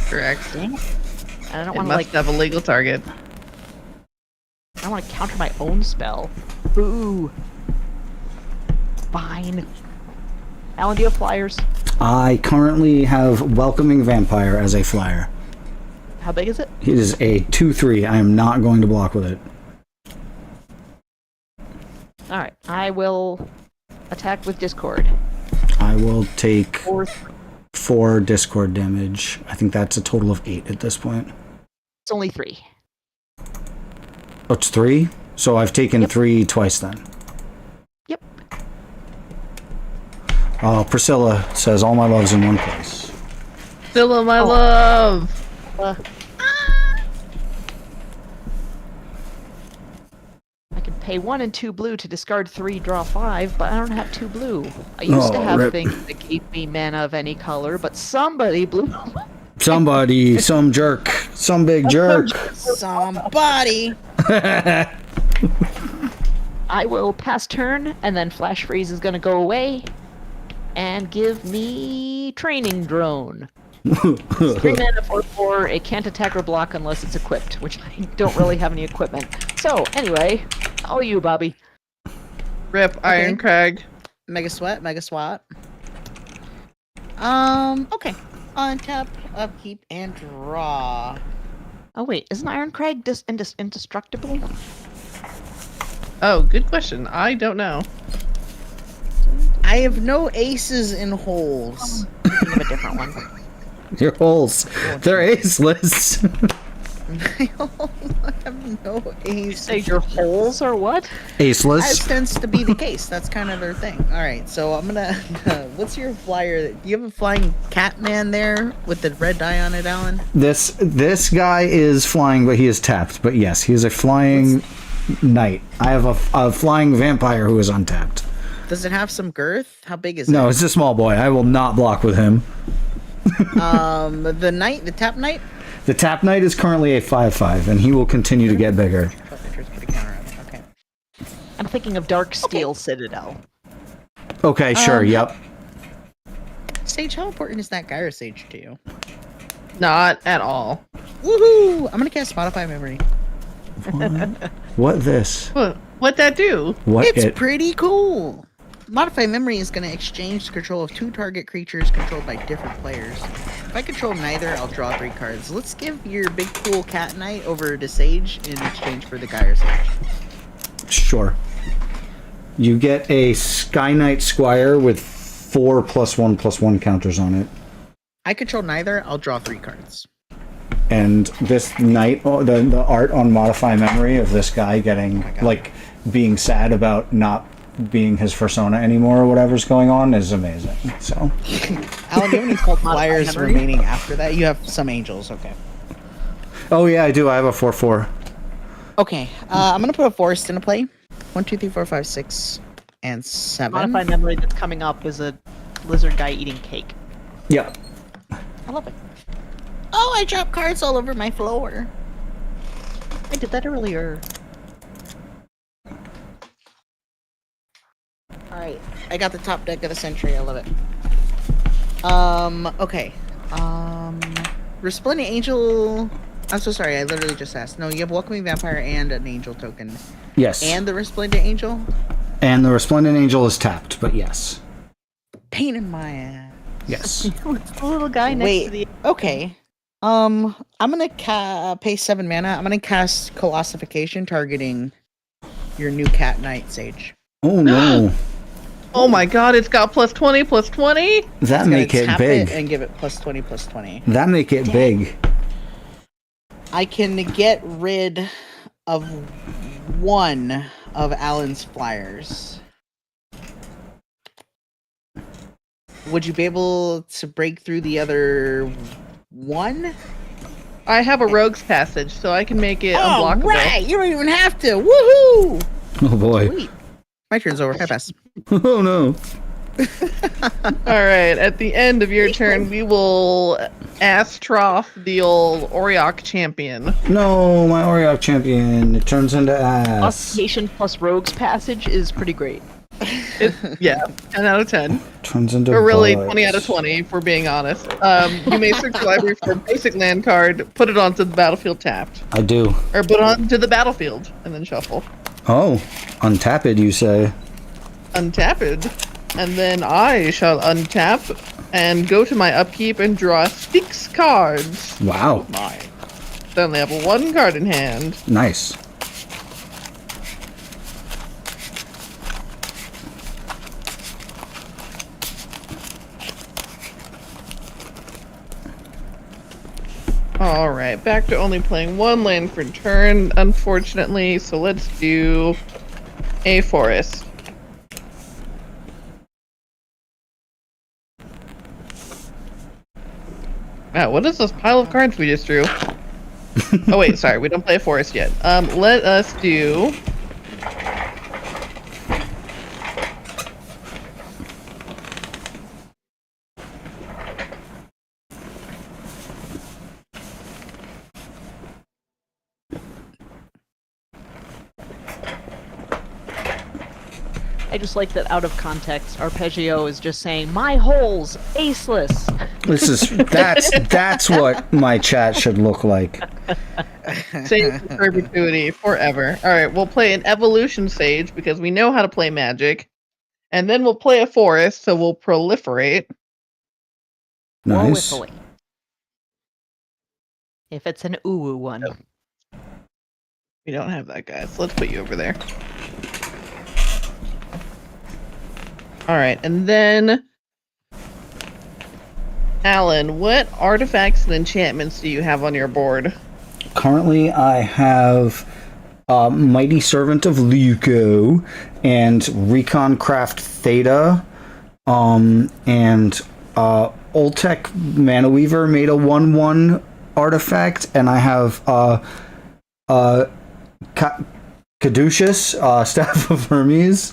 Correct. Dang it. I don't It want must to have a legal target. I want to counter my own spell. Boo. fine. Alan, do you have flyers? I currently have Welcoming Vampire as a flyer. How big is it? It is a 2/3. I am not going to block with it. Alright, I will attack with Discord. I will take 4. 4 Discord damage. I think that's a total of 8 at this point. It's only 3. Oh, it's 3? So I've taken 3 twice then. Yep. Oh, Priscilla says all my love's in one place. Priscilla, my love! I can pay 1 and 2 blue to discard 3, draw 5, but I don't have 2 blue. I used to have rip. things that gave me mana of any color, but somebody blew. Somebody, some jerk, some big jerk. Somebody. I will pass turn, and then Flash Freeze is going to go away and give me Training Drone. 3 mana for 4. It can't attack or block unless it's equipped, which I don't really have any equipment. So, anyway, all you, Bobbie. Rip Iron Crag. Mega Sweat, Mega Swat. Okay. Untap, upkeep, and draw. Oh, wait, isn't Iron Crag indestructible? Oh, good question. I don't know. I have no aces in holes. Think of a different one. Your holes. They're aceless. I have no aces. You say your holes or what? Aceless. That tends to be the case. That's kind of their thing. Alright, so I'm gonna... what's your flyer? Do you have a flying cat man there with the red dye on it, Alan? This guy is flying, but he is tapped. But yes, he is a flying knight. I have a flying vampire who is untapped. Does it have some girth? How big is it? No, it's a small boy. I will not block with him. The knight, the tap knight? The tap knight is currently a 5/5, and he will continue to get bigger. Okay. I'm thinking of Dark Steel Citadel. Okay, sure, yep. Sage, how important is that Gyro Sage to you? Not at all. Woohoo! I'm gonna cast Modify Memory. What this? What'd that do? It's pretty cool. Modify Memory is going to exchange control of 2 target creatures controlled by different players. If I control neither, I'll draw 3 cards. Let's give your big cool cat knight over to Sage in exchange for the Gyro Sage. Sure. You get a Sky Knight Squire with 4 +1/+1 counters on it. I control neither, I'll draw 3 cards. And this knight, the art on Modify Memory of this guy getting, like, being sad about not being his persona anymore or whatever's going on is amazing. So, Alan, do you have any cult flyers remaining after that? You have some angels, okay. oh yeah, I do. I have a 4/4. Okay, I'm going to put a forest into play. 1, 2, 3, 4, 5, 6, and 7. Modify Memory that's coming up is a lizard guy eating cake. Yeah. I love it. Oh, I dropped cards all over my floor. I did that earlier. Alright, I got the top deck of the century, I love it. Okay. Resplendent Angel... I'm so sorry, I literally just asked. No, you have Welcoming Vampire and an Angel token. Yes. And the Resplendent Angel? And the Resplendent Angel is tapped, but yes. Pain in my ass. Yes. It's the little guy next to the... Okay. I'm gonna pay 7 mana. I'm gonna cast Colossification targeting your new Cat Knight Sage. Oh no. Oh my god, it's got +20/+20? That make it big. And give it +20/+20. That make it big. I can get rid of 1 of Alan's flyers. Would you be able to break through the other 1? I have a Rogue's Passage, so I can make it unblockable. Right! You don't even have to! Woohoo! Oh boy. Sweet. My turn's over. I pass. Oh no. Alright, at the end of your turn, we will Astroph the old Oriok champion. No, my Oriok champion. It turns into ass. Ossification plus Rogue's Passage is pretty great. Yeah, 10 out of 10. Turns into Or really, bugs. 20 out of 20, if we're being honest. You may search the library for a basic land card, put it onto the battlefield tapped. I do. Or put it onto the battlefield, and then shuffle. Oh, untap it, you say? untapped, and then I shall untap and go to my upkeep and draw 6 cards. Wow. So I only have 1 card in hand. Nice. Alright, back to only playing 1 land per turn, unfortunately, so let's do a forest. Wow, what is this pile of cards we just drew? Oh wait, sorry, we don't play a forest yet. Let us do... I just like that out of context, Arpeggio is just saying, "My holes, aceless." This is that's what my chat should look like. Sage in perpetuity, forever. Alright, we'll play an evolution sage because we know how to play magic. And then we'll play a forest, so we'll proliferate. Nice. Or if it's an uwu one. We don't have that, guys. So let's put you over there. Alright, and then... Alan, what artifacts and enchantments do you have on your board? Currently, I have Mighty Servant of Leuco and Recon Craft Theta, and Oltec Mana Weaver made a 1/1 artifact, and I have Caduceus, Staff of Hermes.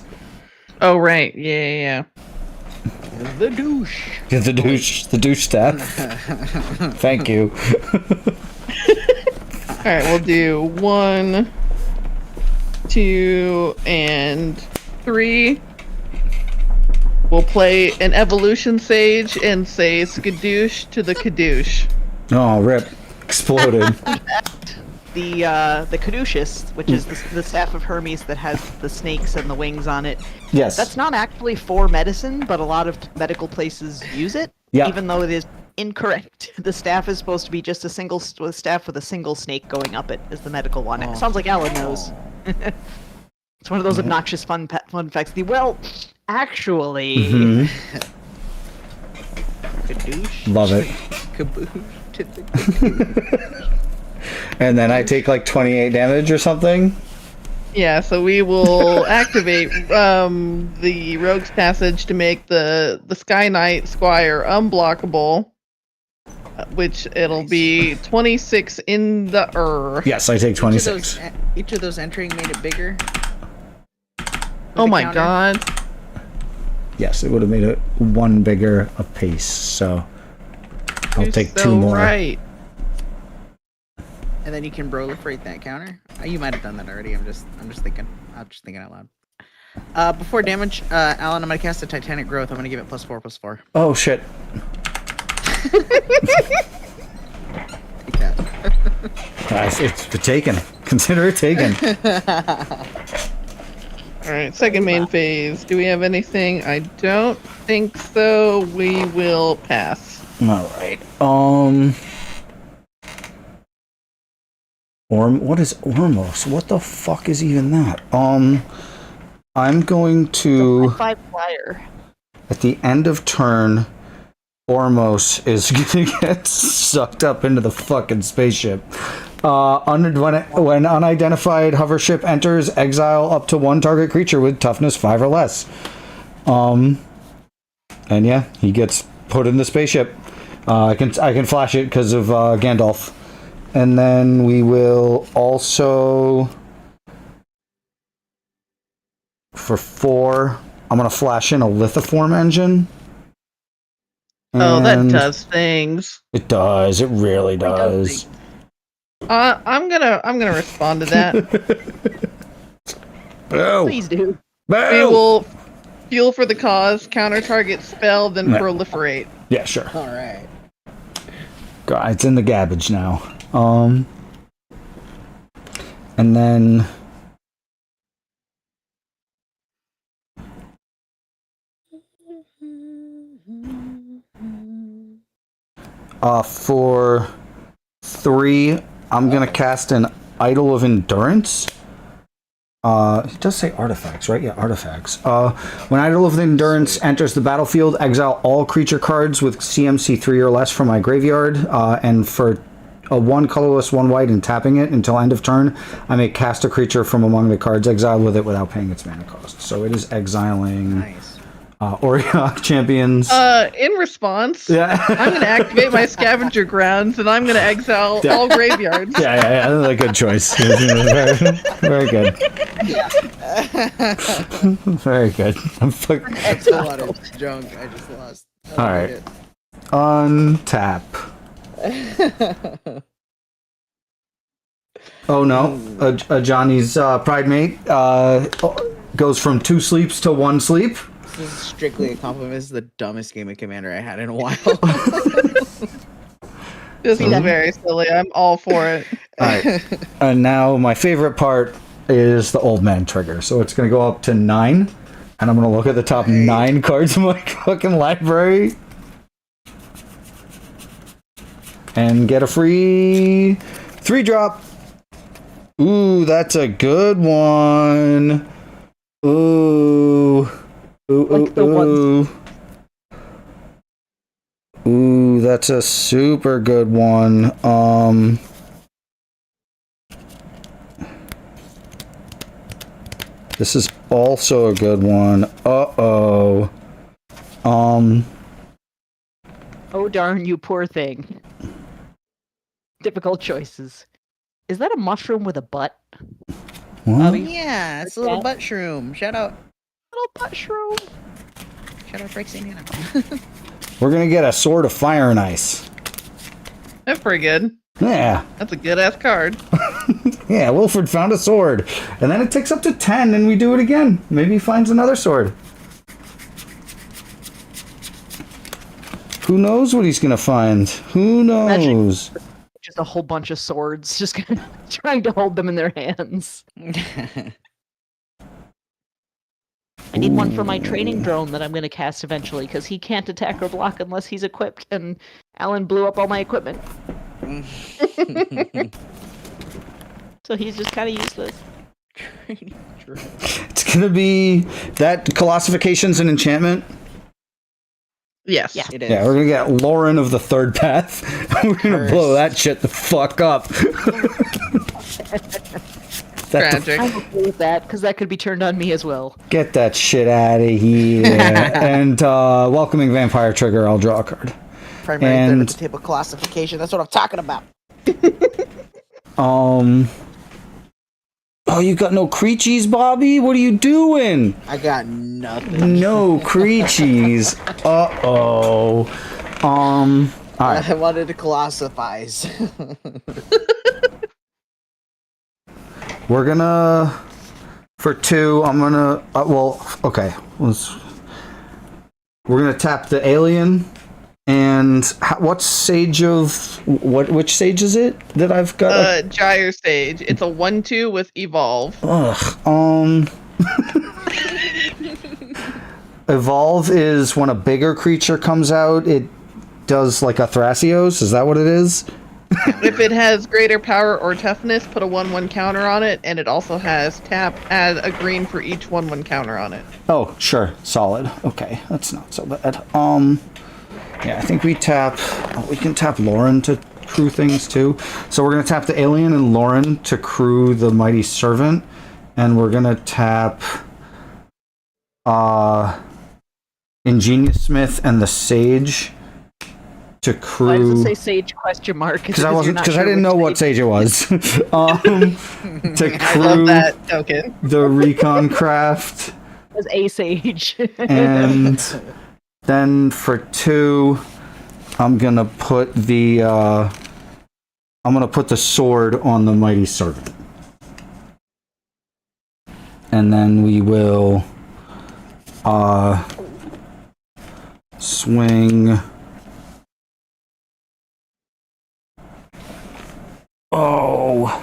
Oh, right. Yeah. The douche. The douche staff. Thank you. Alright, we'll do 1, 2, and 3. We'll play an evolution sage and say skadoosh to the kadoosh. Oh, rip. Exploded. The caduceus, which is the staff of Hermes that has the snakes and the wings on it. Yes. That's not actually for medicine, but a lot of medical places use it. Yeah. Even though it is incorrect. The staff is supposed to be just a single staff with a single snake going up it is the medical one. It sounds like Alan knows. It's one of those obnoxious fun facts. Actually... Kadoosh. Love it. Kaboosh to the kadoosh. And then I take like 28 damage or something? Yeah, so we will activate the Rogue's Passage to make the Sky Knight Squire unblockable, which it'll be 26 in the Yes, I take 26. Each of those entering made it bigger. Oh my god. Yes, it would have made it 1 bigger apiece, so I'll take 2 more. Right. And then you can proliferate that counter. You might have done that already. I'm just thinking. I'm just thinking out loud. Before damage, Alan, I'm gonna cast a Titanic Growth. I'm gonna give it +4/+4. Oh shit. Take that. It's taken. Consider it taken. Alright, second main phase. Do we have anything? I don't think so. We will pass. Alright. What is Ormos? What the fuck is even that? I'm going to... 5 flyer. At the end of turn, Ormos is gonna get sucked up into the fucking spaceship. When unidentified hover ship enters, exile up to 1 target creature with toughness 5 or less. And yeah, he gets put in the spaceship. I can flash it because of Gandalf. And then we will also, for 4, I'm going to flash in a lithoform engine. Oh, that does things. It does. It really does. I'm gonna respond to that. Oh. Please do. We will fuel for the cause, counter target spell, then proliferate. Yeah, sure. All right. God, it's in the garbage now. And then For 3, I'm gonna cast an Idol of Endurance. It does say artifacts, right? Yeah, artifacts. When Idol of Endurance enters the battlefield, exile all creature cards with CMC 3 or less from my graveyard, and for a 1 colorless, 1 white, and tapping it until end of turn, I may cast a creature from among the cards exiled with it without paying its mana cost. So it is exiling Oriok Champions. In response, I'm going to activate my Scavenger Grounds, and I'm going to exile all graveyards. Yeah, that's a good choice. Very good. Very good. That's a lot of junk. I just lost. All right. Untap. Oh no. Johnny's Pride Mate goes from 2 sleeps to 1 sleep. This is strictly a compliment. This is the dumbest game of Commander I had in a while. This is very silly. I'm all for it. All right. And now my favorite part is the old man trigger. So it's going to go up to 9. And I'm going to look at the top 9 cards in my fucking library. And get a free 3-drop. Ooh, that's a good one. Ooh. Ooh, that's a super good one. This is also a good one. Uh-oh. Oh darn you poor thing. Difficult choices. Is that a mushroom with a butt? What? Yeah, it's a little butt shroom. Shout out. Little butt shroom. Shout out Drake St. Anna. We're gonna get a Sword of Fire and Ice. That's pretty good. Yeah. That's a good-ass card. Yeah, Wilfred found a sword. And then it takes up to 10 and we do it again. Maybe he finds another sword. Who knows what he's gonna find? Who knows? Just a whole bunch of swords, just trying to hold them in their hands. I need one for my training drone that I'm going to cast eventually, because he can't attack or block unless he's equipped, and Alan blew up all my equipment. So he's just kind of useless. It's gonna be that Colossification's an enchantment. Yes. Yeah, it is. Yeah, we're gonna get Lauren of the Third Path. We're gonna blow that shit the fuck up. Tragic. I'm okay with that, because that could be turned on me as well. Get that shit out of here. And welcoming Vampire Trigger, I'll draw a card. Primary third at the table classification. That's what I'm talking about. Oh, you got no creachies, Bobbie? What are you doing? I got nothing. No creachies. Uh-oh. All right. I wanted to colossifies. We're gonna, for 2, I'm gonna, okay. We're gonna tap the alien, and which sage is it that I've got? Gyre Sage. It's a 1/2 with Evolve. Ugh, Evolve is when a bigger creature comes out, it does like a Thrasios, is that what it is? If it has greater power or toughness, put a 1/1 counter on it, and it also has tap, add a green for each 1/1 counter on it. Oh, sure. Solid. Okay, that's not so bad. Yeah, I think we can tap Lauren to crew things too. So we're gonna tap the alien and Lauren to crew the Mighty Servant, and we're gonna tap Ingenious Smith and the Sage to crew. Why does it say Sage question mark? Because I didn't know what Sage it was. To crew I love that token. The Recon Craft. As a Sage. And then for 2, I'm gonna put the sword on the Mighty Servant. And then we will swing. Oh.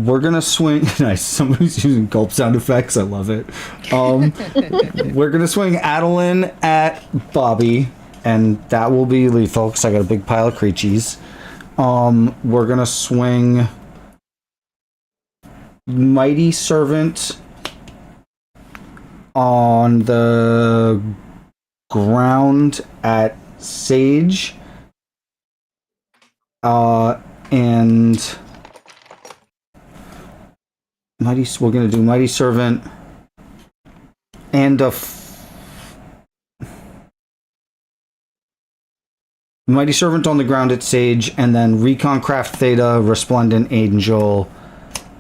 we're gonna swing. Nice. Somebody's using gulp sound effects. I love it. We're gonna swing Adeline at Bobbie, and that will be lethal because I got a big pile of creaties. We're gonna swing Mighty Servant on the ground at Sage. And we're gonna do Mighty Servant and Mighty Servant on the ground at Sage, and then Recon Craft Theta, Resplendent Angel,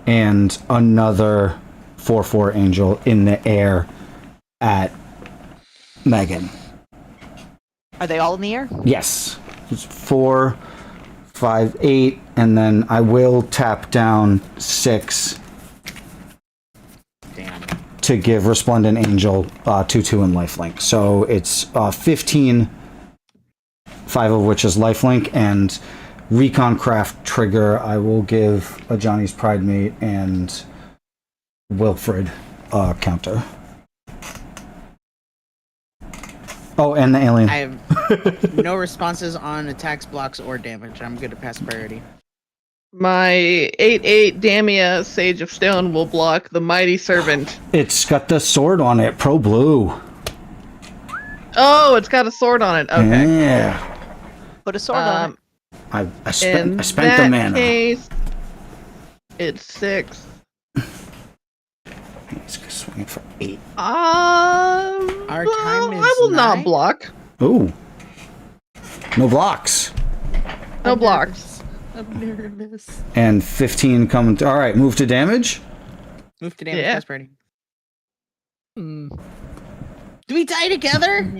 and another 4/4 Angel in the air at Megan. Are they all in the air? Yes. It's 4, 5, 8, and then I will tap down 6 to give Resplendent Angel 2/2 and lifelink. So it's 15, 5 of which is lifelink, and Recon Craft Trigger I will give a Johnny's Pride Mate and Wilfred counter. Oh, and the alien. I have no responses on attacks, blocks, or damage. I'm good to pass priority. My 8/8 Damia Sage of Stone will block the Mighty Servant. It's got the sword on it, pro blue. Oh, it's got a sword on it. Okay. Yeah. Put a sword on it. I spent the mana. Case, it's 6. He's gonna swing for 8. Our time is I will 9. not block. Ooh. No blocks. No blocks. I'm nervous. And 15 coming. All right, move to damage. Move to damage. Yeah. Pass priority. Do we die together?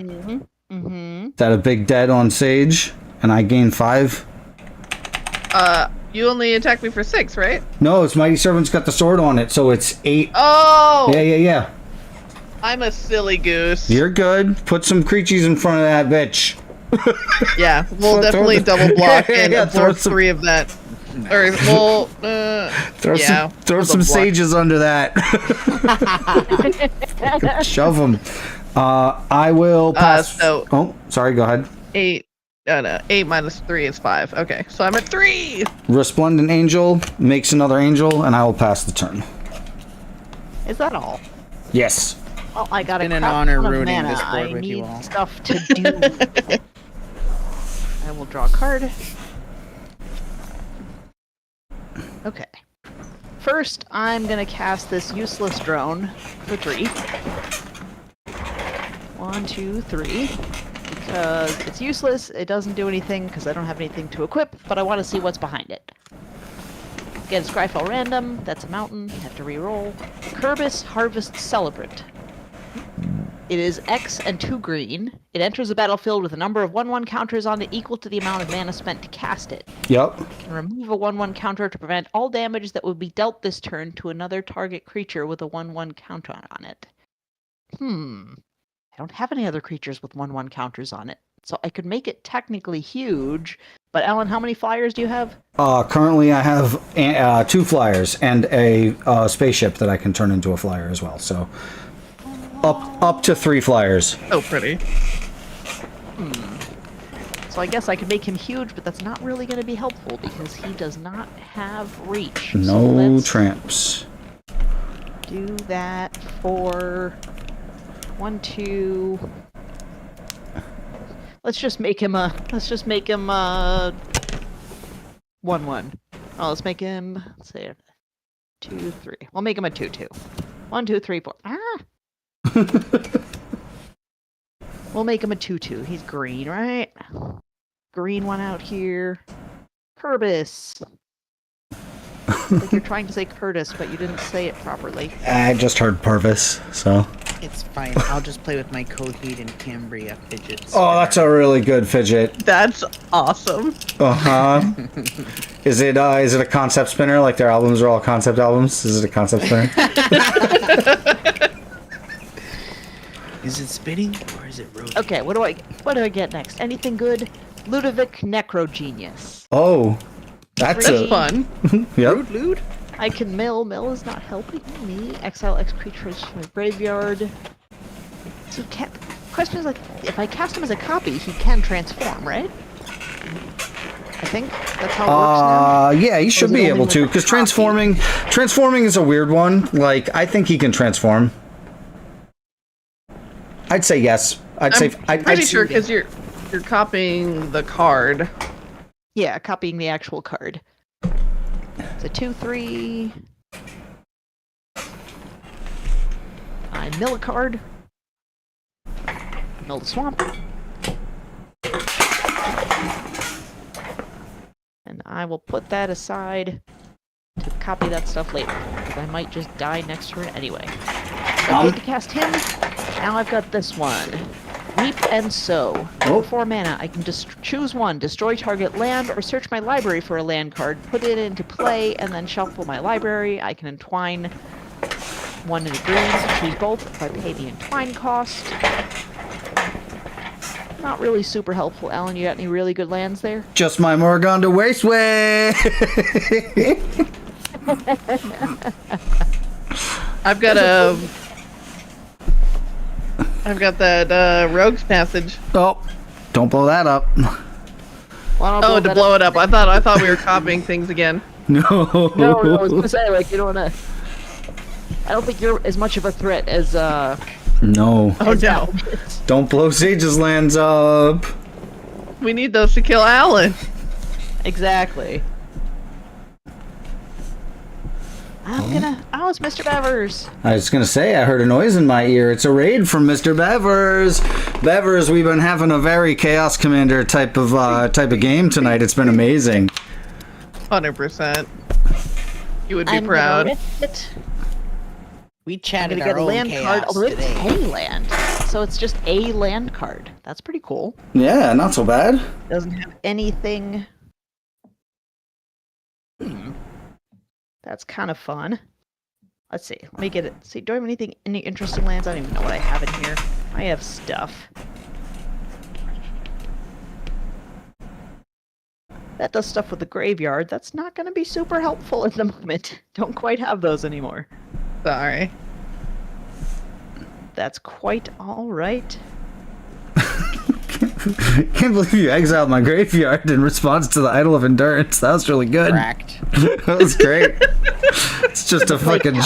Is that a big dead on Sage? And I gain 5? You only attack me for 6, right? No, it's Mighty Servant's got the sword on it, so it's 8. Oh! Yeah. I'm a silly goose. You're good. Put some creatures in front of that bitch. Yeah, we'll Throw definitely the- double block Yeah, and yeah, absorb throw some- 3 of that. Or, well, Throw yeah, some we'll block. sages under that. Shove them. I will pass. Oh, sorry, go ahead. 8. Oh, no. 8 minus 3 is 5. Okay, so I'm at 3! Resplendent Angel makes another angel, and I will pass the turn. Is that all? Yes. Well, I got It's been a an crap honor ton of ruining mana. this board I with need you all. stuff to do. I will draw a card. Okay. First, I'm gonna cast this useless drone for 3. 1, 2, 3. Because it's useless, it doesn't do anything because I don't have anything to equip, but I want to see what's behind it. Get a Scryfall random, that's a mountain, have to reroll. Kerbis Harvest Celebrant. It is X and 2 green. It enters the battlefield with a number of 1/1 counters on it equal to the amount of mana spent to cast it. Yep. You can remove a 1/1 counter to prevent all damage that would be dealt this turn to another target creature with a 1/1 counter on it. I don't have any other creatures with 1/1 counters on it, so I could make it technically huge. But Alan, how many flyers do you have? Currently, I have 2 flyers and a spaceship that I can turn into a flyer as well. So, up to 3 flyers. Oh, pretty. So I guess I could make him huge, but that's not really going to be helpful because he does not have reach. So No let's tramps. do that for 1, 2. Let's just make him a 1/1. Oh, let's make him, let's say 2, 3. We'll make him a 2/2. 1, 2, 3, 4. We'll make him a 2/2. He's green, right? Green one out here. Kerbis. I think you're trying to say Curtis, but you didn't say it properly. I just heard Purvis, so. It's fine. I'll just play with my Coheed and Cambria fidgets. Oh, that's a really good fidget. That's awesome. Is it a concept spinner? Like their albums are all concept albums? Is it a concept spinner? Is it spinning or is it rotating? Okay, what do I get next? Anything good? Ludovic Necrogenius. Oh, that's fun. Yep. Lude? I can mill. Mill is not helping me. Exile X creatures from the graveyard. So question is, like, if I cast him as a copy, he can transform, right? I think that's how it works now. Yeah, he should be able to, because transforming is a weird one. Like, I think he can transform. I'd say yes. I'm pretty sure because you're copying the card. Yeah, copying the actual card. It's a 2/3. I mill a card. Mill the swamp. And I will put that aside to copy that stuff later, because I might just die next turn anyway. I need to cast him. Now I've got this one. Reap and Sow. For 4 mana, I can just choose one, destroy target land, or search my library for a land card, put it into play, and then shuffle my library. I can entwine one in a green, choose both if I pay the entwine cost. Not really super helpful. Alan, you got any really good lands there? Just my Morganda Wasteway! I've got that Rogue's Passage. Oh, don't blow that up. Oh, to blow it up. I thought we were copying things again. No. No, I was gonna say, like, you don't wanna. I don't think you're as much of a threat as No. Oh no. Don't blow Sage's lands up. We need those to kill Alan. Exactly. Oh, it's Mr. Bevers. I was gonna say, I heard a noise in my ear. It's a raid from Mr. Bevers. Bevers, we've been having a very Chaos Commander type of game tonight. It's been amazing. 100%. You would be proud. We chatted I'm gonna our get a own land chaos card. Although it's today. a land, so it's just a land card. That's pretty cool. Yeah, not so bad. Doesn't have anything. That's kind of fun. Let's see. Let me get it. See, do I have any interesting lands? I don't even know what I have in here. I have stuff. That does stuff with the graveyard. That's not going to be super helpful at the moment. Don't quite have those anymore. Sorry. That's quite all right. Can't believe you exiled my graveyard in response to the Idol of Endurance. That was really good. Correct. That was great. It's just a fucking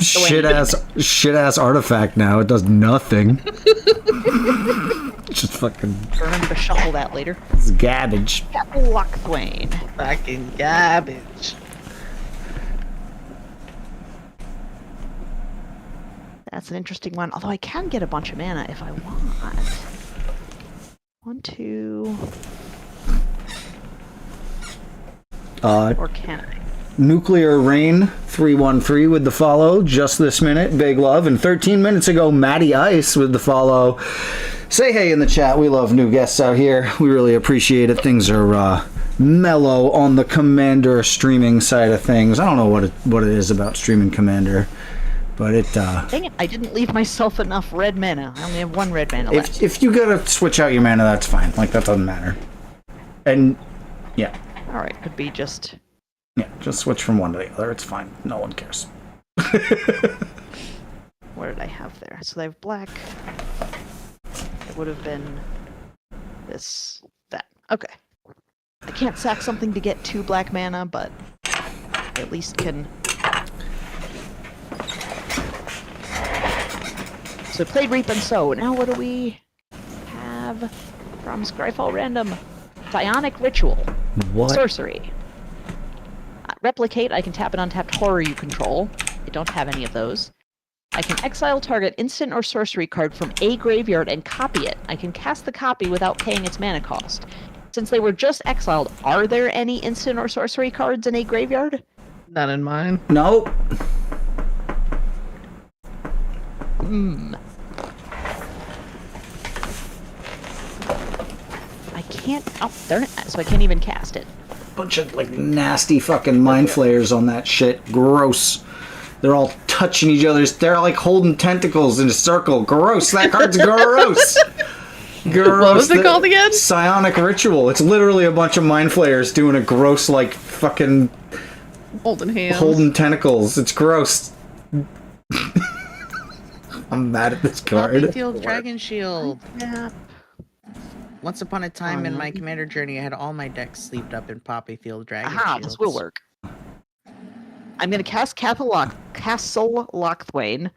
shit ass artifact now. It does nothing. Just fucking. Remember to shuffle that later. It's garbage. Lockthwain. Fucking garbage. That's an interesting one. Although I can get a bunch of mana if I want. 1, 2. Or can I? Nuclear Rain 313 with the follow. Just this minute, big love. And 13 minutes ago, Matty Ice with the follow. Say hey in the chat. We love new guests out here. We really appreciate it. Things are mellow on the Commander streaming side of things. I don't know what it is about streaming Commander, but it. Dang it! I didn't leave myself enough red mana. I only have 1 red mana left. If you gotta switch out your mana, that's fine. Like, that doesn't matter. And yeah. All right, could be just. Yeah, just switch from one to the other. It's fine. No one cares. What did I have there? So they have black. It would have been this, that. Okay. I can't sack something to get 2 black mana, but I at least can. So I played Reap and Sow. Now what do we have from Scryfall Random? Psionic Ritual. What? Sorcery. Replicate, I can tap an untapped horror you control. I don't have any of those. I can exile target instant or sorcery card from a graveyard and copy it. I can cast the copy without paying its mana cost. Since they were just exiled, are there any instant or sorcery cards in a graveyard? Not in mine. Nope. I can't. Oh, darn it. So I can't even cast it. Bunch of like nasty fucking mind flayers on that shit. Gross. They're all touching each other's. They're like holding tentacles in a circle. Gross. That card's gross. Gross. What was it called again? Psionic Ritual. It's literally a bunch of mind flayers doing a gross like fucking Holding hands. Holding tentacles. It's gross. I'm mad at this card. Field Dragon Shield. Yeah. Once upon a time in my commander journey, I had all my decks sleeved up in Poppy Field Dragon Shields. This will work. I'm going to cast cAsUaL Lockthwain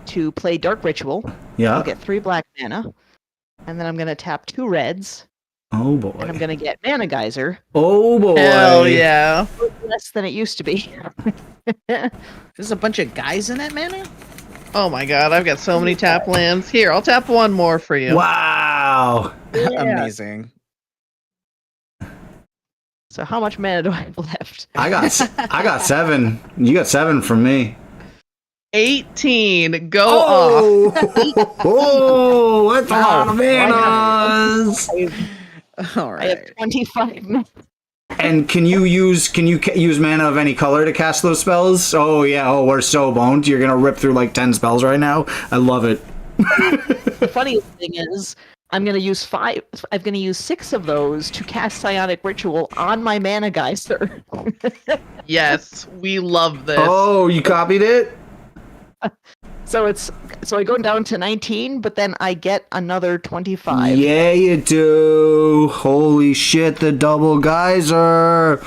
to play Dark Ritual. Yeah. I'll get 3 black mana. And then I'm going to tap 2 reds. Oh boy. And I'm going to get Mana Geyser. Oh boy. Hell yeah. Less than it used to be. There's a bunch of guys in that mana? Oh my god, I've got so many tap lands. Here, I'll tap one more for you. Wow. Yeah. Amazing. So how much mana do I have left? I got 7. You got 7 from me. 18. Go off. Oh, that's a lot of manas. All right. I have 25 mana. And can you use mana of any color to cast those spells? Oh yeah. Oh, we're so boned. You're gonna rip through like 10 spells right now. I love it. The funny thing is, I'm gonna use 5. I'm gonna use 6 of those to cast Psionic Ritual on my Mana Geyser. Yes, we love this. Oh, you copied it? So I go down to 19, but then I get another 25. Yeah, you do. Holy shit, the double geyser.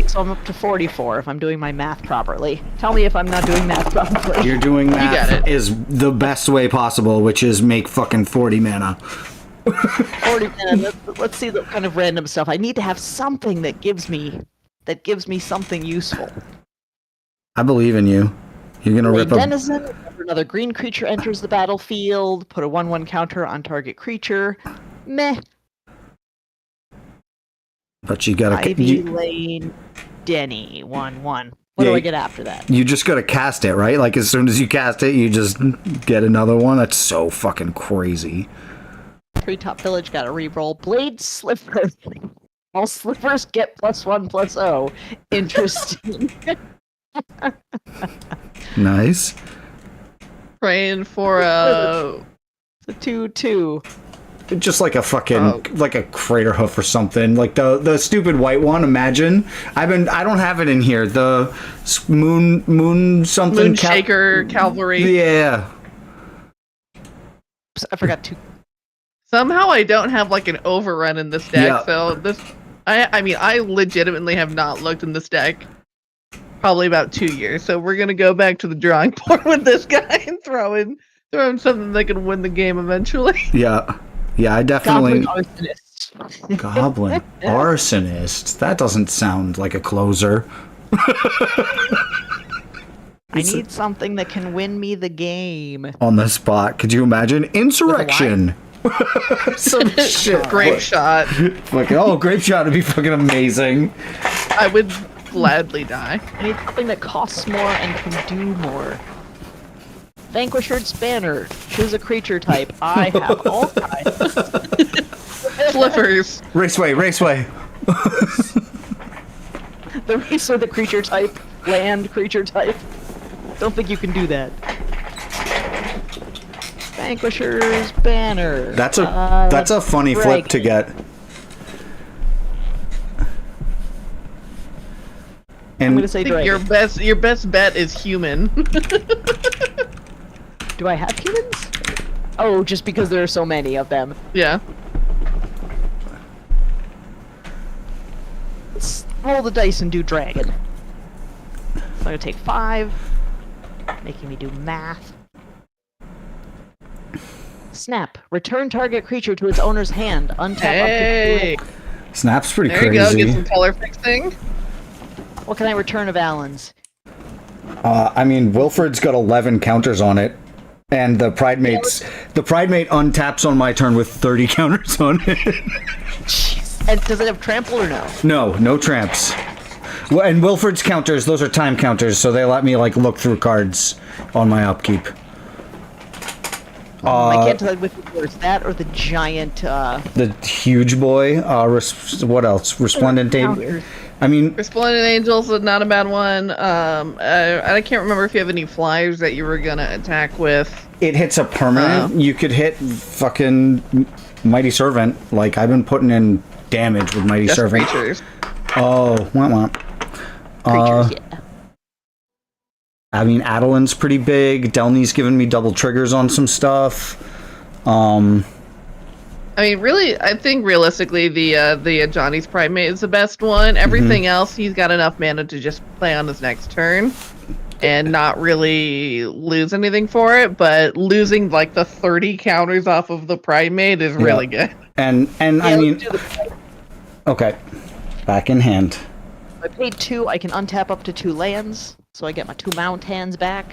So I'm up to 44 if I'm doing my math properly. Tell me if I'm not doing math properly. You're doing got math it. is the best way possible, which is make fucking 40 mana. 40 mana. Let's see the kind of random stuff. I need to have something that gives me something useful. I believe in you. You're gonna rip a Denizen. Whenever another green creature enters the battlefield, put a 1/1 counter on target creature. Meh. But you gotta Ivy Lane Denny 1/1. What do I get after that? You just gotta cast it, right? Like as soon as you cast it, you just get another one. That's so fucking crazy. Treetop Village got a reroll. Blade Slipper. All slippers get +1/+0. Interesting. Nice. Praying for a 2/2. Just like a fucking like a crater hoof or something. Like the stupid white one. Imagine. I don't have it in here. The moon something. Moonshaker Cavalry. Yeah. I forgot to. Somehow I don't have like an overrun in this deck. Yeah. So this, I mean, I legitimately have not looked in this deck probably about 2 years. So we're gonna go back to the drawing board with this guy and throw in something that can win the game eventually. Yeah. Yeah, I definitely. Goblin Arsonist. Goblin Arsonist. That doesn't sound like a closer. I need something that can win me the game. On the spot. Could you imagine? Insurrection. Some shit. Grape shot. Fucking, grape shot would be fucking amazing. I would gladly die. I need something that costs more and can do more. Vanquisher's Banner. Choose a creature type. I have all types. Flippers. Raceway. The race with the creature type. Land creature type. Don't think you can do that. Vanquisher's Banner. That's a funny flip to get. And I'm gonna say I think dragon. your best bet is human. Do I have humans? Oh, just because there are so many of them. Yeah. Let's roll the dice and do dragon. So I'm gonna take 5, making me do math. Snap. Return target creature to its owner's hand. Untap Hey. up to 2. Snap's pretty There crazy. you go. Get some color fixing. What can I return of Alan's? I mean, Wilfred's got 11 counters on it, and the Pride Mate untaps on my turn with 30 counters on it. Jeez. And does it have trample or no? No tramps. Well, and Wilfred's counters, those are time counters, so they let me like look through cards on my upkeep. I can't tell which is that or the giant. The huge boy. What else? Resplendent Angel. I mean, Resplendent Angels is not a bad one. I can't remember if you have any flyers that you were gonna attack with. It hits a permanent. You could hit fucking Mighty Servant. Like I've been putting in damage with Mighty Just Servant. creatures. Oh, womp womp. Creatures, yeah. I mean, Adelin's pretty big. Delny's given me double triggers on some stuff. I mean, really, I think realistically, the Johnny's Primate is the best one. Everything else, he's got enough mana to just play on his next turn and not really lose anything for it. But losing like the 30 counters off of the Primate is really good. And I mean, okay, back in hand. If I paid 2, I can untap up to 2 lands, so I get my 2 Mount hands back.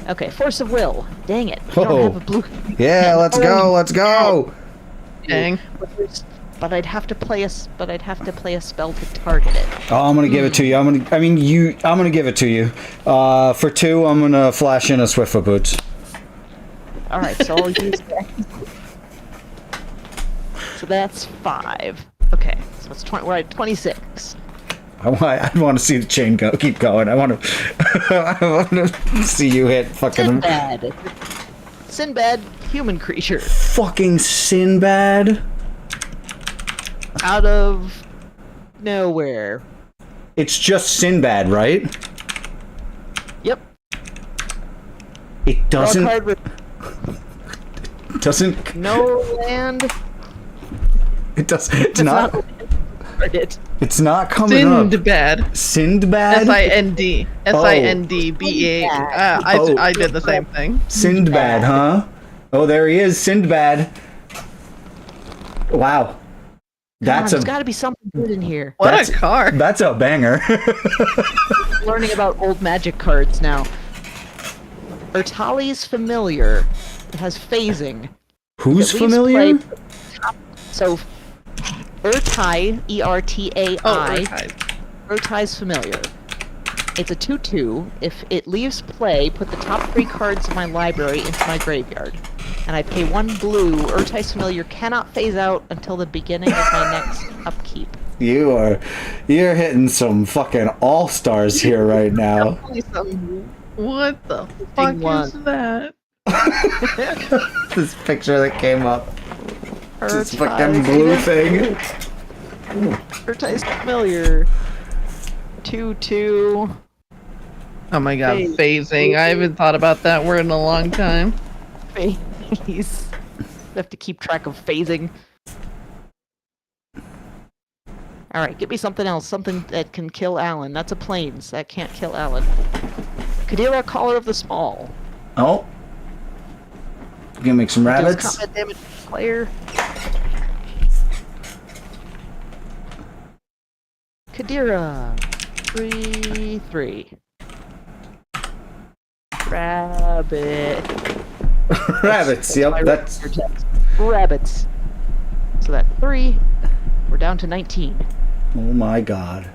Okay, Force of Will. Dang it. I don't have a blue. Yeah, let's go. Let's go. Dang. But I'd have to play a spell to target it. Oh, I'm gonna give it to you. I'm gonna give it to you. For 2, I'm gonna flash in a Swiftfoot Boots. All right, so I'll use that. So that's 5. Okay, so it's 20. We're at 26. I want to see the chain keep going. I want to see you hit fucking Sinbad. Sinbad, human creature. Fucking Sinbad. Out of nowhere. It's just Sinbad, right? Yep. It doesn't. No land. It does. It's not. It. It's not coming up. Sindbad. Sindbad? Sindbad. Sindba. I did the same thing. Sindbad, huh? Oh, there he is, Sindbad. Wow. There's got to be something good in here. What a card. That's a banger. Learning about old Magic cards now. Ertali's Familiar. It has phasing. Who's familiar? So, Ertai, E-R-T-A-I. Oh, Ertai's Familiar. It's a 2/2. If it leaves play, put the top 3 cards of my library into my graveyard. And I pay 1 blue. Ertai's Familiar cannot phase out until the beginning of my next upkeep. You're hitting some fucking all-stars here right now. What the fuck is that? This picture that came up. This Ertai. fucking blue thing. Ertai's Familiar. 2/2. Oh my god, phasing. I haven't thought about that word in a long time. Phase. I have to keep track of phasing. Alright, give me something else. Something that can kill Alan. That's a plains. That can't kill Alan. Kadira, Caller of the Small. Oh. You gonna make some rabbits? Does combat damage player. Kadira. 3/3. Rabbit. Rabbits, yep, that's... Rabbits. So that's 3. We're down to 19. Oh my god.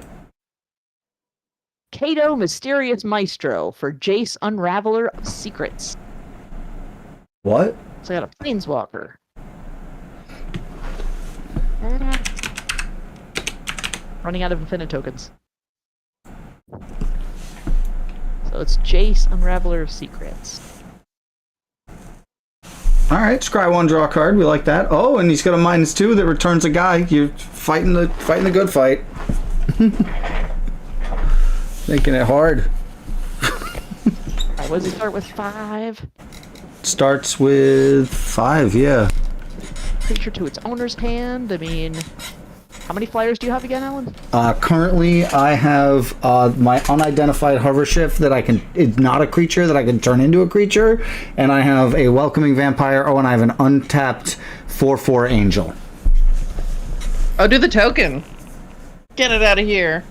Kato, Mysterious Maestro for Jace, Unraveler of Secrets. What? So I got a Planeswalker. Running out of Infinitokens. So it's Jace, Unraveler of Secrets. Alright, scry 1, draw a card. We like that. Oh, and he's got a -2 that returns a guy. You're fighting the good fight. Making it hard. Alright, what does it start with? 5? Starts with 5, yeah. Creature to its owner's hand. I mean, how many flyers do you have again, Alan? Currently, I have my unidentified hover shift that I can. It's not a creature that I can turn into a creature, and I have a welcoming vampire. Oh, and I have an untapped 4/4 angel. Oh, do the token. Get it out of here.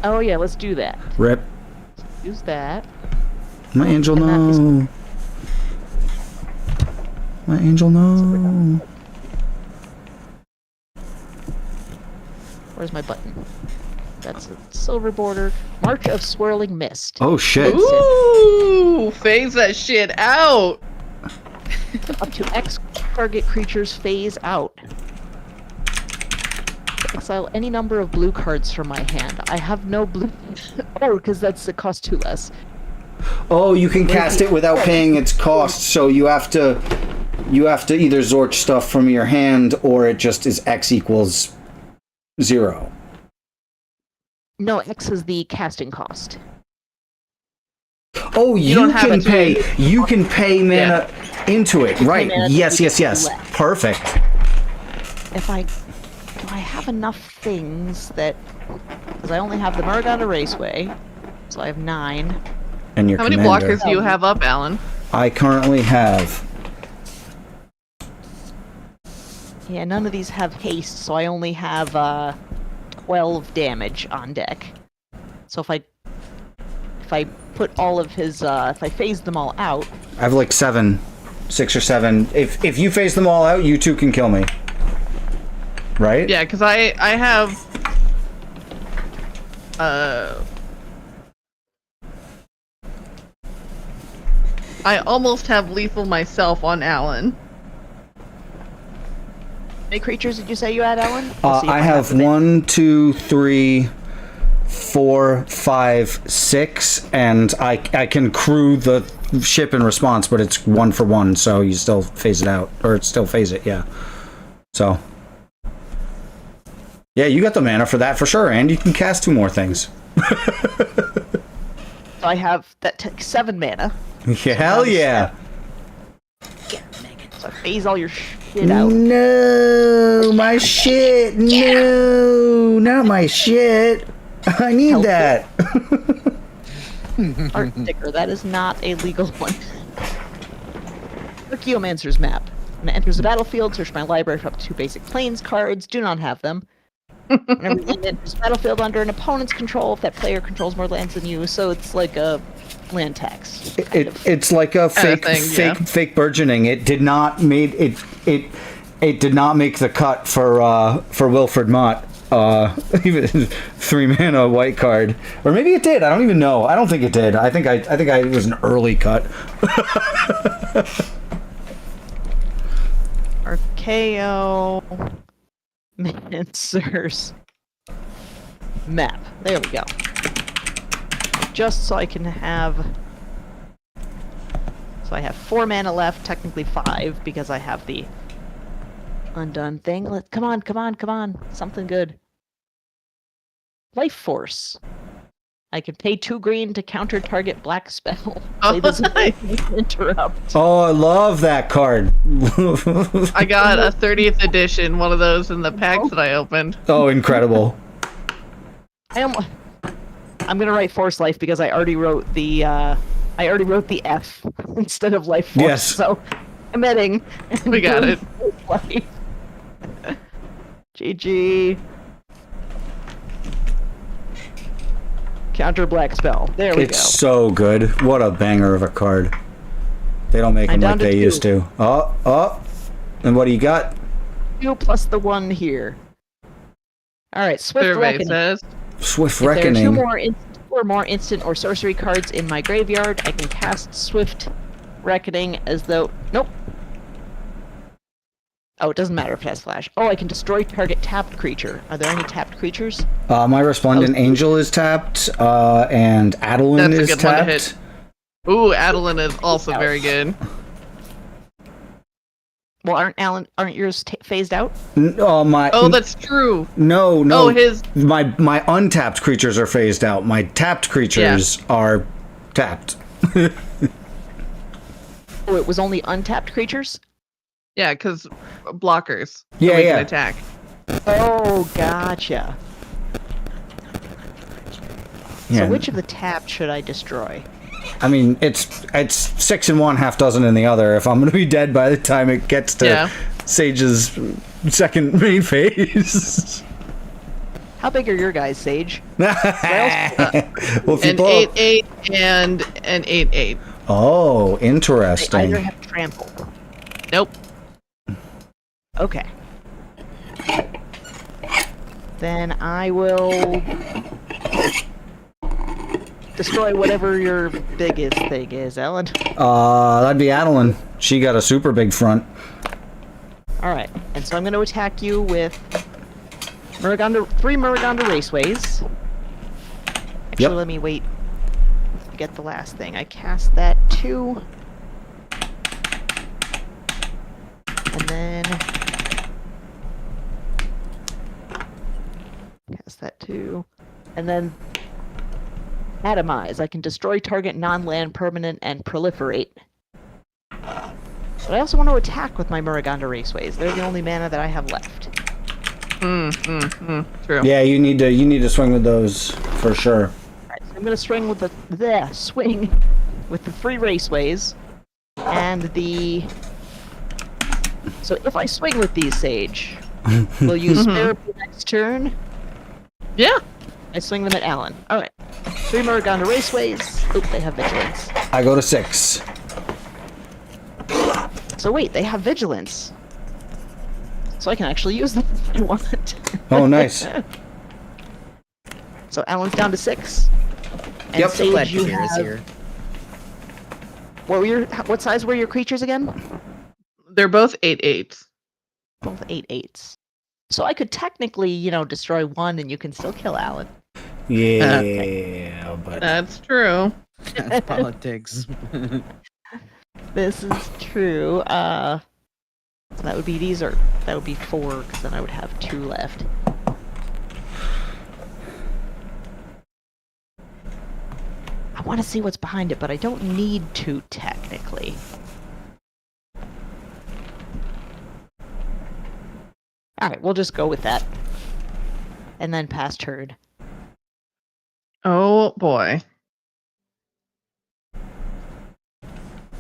Oh yeah, let's do that. Rip. Use that. My angel, no. My angel, no. Where's my button? That's a silver border. March of Swirling Mist. Oh shit. Ooh, phase that shit out. Up to X target creatures phase out. Exile any number of blue cards from my hand. I have no blue. Oh, because it costs 2 less. Oh, you can cast it without paying its cost, so you have to either Zorch stuff from your hand, or it just is X equals 0. No, X is the casting cost. Oh, you don't have can it, so pay. You can pay mana into it, You pay right? mana Yes, to yes, yes. left. Perfect. If I do, I have enough things that because I only have the Muraganda Raceway, so I have 9. And your How many commander. blockers do you have up, Alan? I currently have. Yeah, none of these have haste, so I only have 12 damage on deck. So if I put all of his if I phase them all out, I have like 6 or 7. If you phase them all out, you 2 can kill me. Right? Yeah, because I have I almost have lethal myself on Alan. how many creatures did you say you had, Alan? I have 1, 2, 3, 4, 5, 6, and I can crew the ship in response, but it's 1 for 1, so you still phase it out, or still phase it, yeah. So, yeah, you got the mana for that for sure, and you can cast 2 more things. So I have that takes 7 mana. Yeah, hell yeah! So I phase all your shit out. No, my shit. No, not my shit. I need that. Art sticker. That is not a legal one. Archaeomancer's map. When it enters the battlefield, search my library for up to 2 basic planes cards. Do not have them. Whenever you enters the battlefield under an opponent's control, if that player controls more lands than you, so it's like a land tax. It's like a fake burgeoning. It did not made it did not make the cut for Wilfred Mott. Even 3 mana white card, or maybe it did. I don't even know. I don't think it did. I think I was an early cut. Archaeo Mancer's map. There we go. Just so I can have. So I have 4 mana left, technically 5, because I have the undone thing. Come on. Something good. Life Force. I can pay 2 green to counter target black spell. Play this interrupt. Oh, I love that card. I got a 30th edition, one of those in the packs that I opened. Oh, incredible. I'm gonna write Force Life because I already wrote the F instead of Life Force. Yes. So I'm adding. We got it. Life. GG. Counter black spell. There we It's so good. What a banger of a card. They don't make them like they used to. Oh. And what do you got? 2 plus the 1 here. All right, Swift Reckoning. Swift If Reckoning. there are 2 more instant or sorcery cards in my graveyard, I can cast Swift Reckoning as though. Nope. Oh, it doesn't matter if it has flash. Oh, I can destroy target tapped creature. Are there any tapped creatures? My Resplendent Angel is tapped, and Adeline That's a is good one to tapped. hit. Ooh, Adeline is also very good. Well, aren't yours phased out? Oh, that's true. No. Oh, his. My untapped creatures are phased out. My tapped creatures are tapped. Oh, it was only untapped creatures? Yeah, because blockers. Yeah, so we yeah. can attack. Oh, gotcha. Yeah. So which of the tapped should I destroy? I mean, it's 6 in one, half dozen in the other. If I'm going to be dead by the time it gets to Sage's second main phase. How big are your guys, Sage? Well, if you An blow- 8/8 and an 8/8. Oh, They interesting. either have trample. Nope. Okay. Then I will destroy whatever your biggest thing is, Ellen. That'd be Adeline. She got a super big front. Alright, and so I'm going to attack you with 3 Muraganda Raceways. Actually, let me wait to get the last thing. I cast that too. And then cast that too. And then Atomize. I can destroy target non-land permanent and proliferate. But I also want to attack with my Muruganda Raceways. They're the only mana that I have left. True. Yeah, you need to swing with those for sure. Alright, so I'm gonna swing with the free Raceways and the. So if I swing with these, Sage, will you spare me next turn? Yeah. I swing them at Alan. Alright. 3 Muruganda Raceways. Oop, they have Vigilance. I go to 6. So wait, they have Vigilance. So I can actually use them if I want. Oh, nice. So Alan's down to 6. And Yep. Sage, Glad you Kavir is have... here. What size were your creatures again? They're both 8/8s. Both 8/8s. So I could technically, destroy one and you can still kill Alan. Yeah, but That's true. That's politics. This is true. So that would be that would be 4, because then I would have 2 left. I want to see what's behind it, but I don't need to technically. Alright, we'll just go with that. And then pass turn. Oh boy.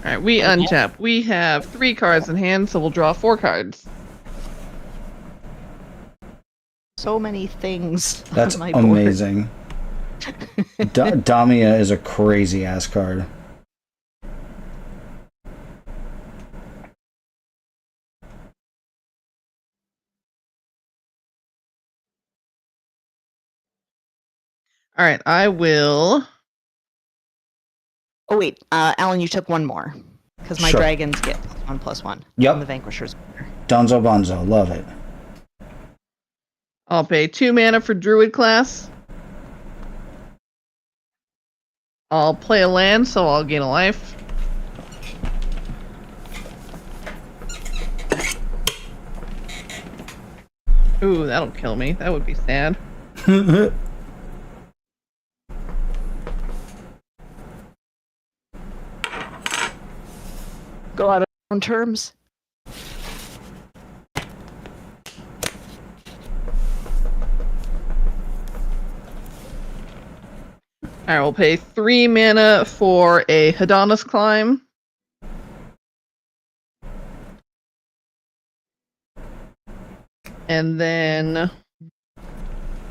Alright, we untap. We have 3 cards in hand, so we'll draw 4 cards. So many things. that's on my board. amazing. Damia is a crazy ass card. Alright, I will. Oh wait, Alan, you took one more. Because my Sure. dragons get +1/+1. Yep. From the Vanquisher's Banner. Donzo Bonzo, love it. I'll pay 2 mana for Druid class. I'll play a land, so I'll gain a life. Ooh, that'll kill me. That would be sad. Go out on terms. Alright, we'll pay 3 mana for a Hedonist Climb. And then...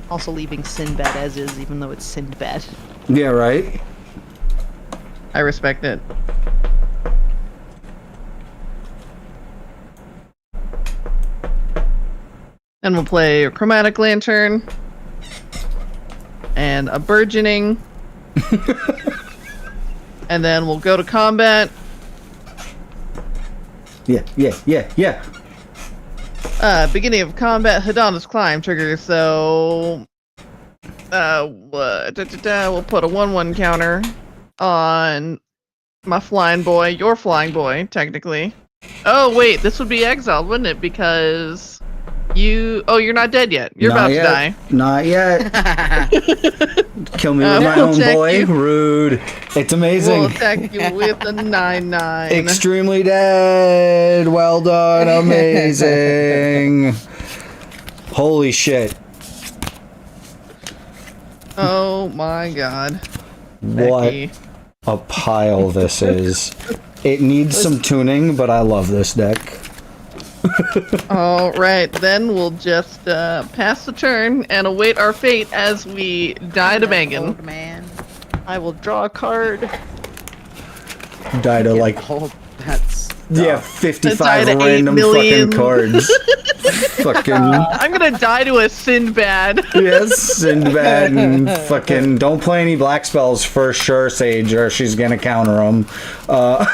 Also leaving Sinbad as is, even though it's Sinbad. Yeah, right? I respect it. And we'll play a Chromatic Lantern. And a Burgeoning. And then we'll go to combat. Yeah. Beginning of combat, Hedonist Climb triggers, so... we'll put a 1/1 counter on my flying boy, your flying boy, technically. Oh, wait, this would be exiled, wouldn't it? Because... you're not dead yet. You're Not about yet. to die. Not yet. Kill me with my we'll own attack boy. you. Rude. It's amazing. We'll attack you with a 9/9. Extremely dead. Well done. Amazing. Holy shit. Oh my god. What Becky. a pile this is. It needs some tuning, but I love this deck. Alright, then we'll just pass the turn and await our fate as we die to Megan. Old man. I will draw a card. Die to like That's 55 Die to 8 random million. fucking cards. Fucking I'm gonna die to a Sinbad. yes, Sinbad and fucking don't play any black spells for sure, Sage, or she's gonna counter them. I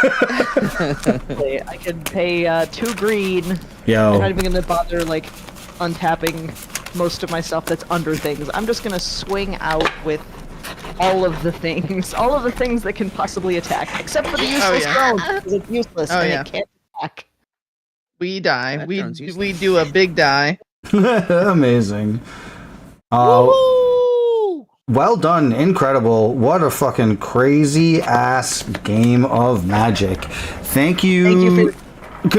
can pay 2 green. Yo. I'm not even gonna bother untapping most of my stuff that's under things. I'm just gonna swing out with all of the things that can possibly attack, except for the useless drone, because it's useless and it can't attack. We die. That We drone's useless. we do a big die. Amazing. Well done. Incredible. What a fucking crazy ass game of Magic. Thank you. Thank you for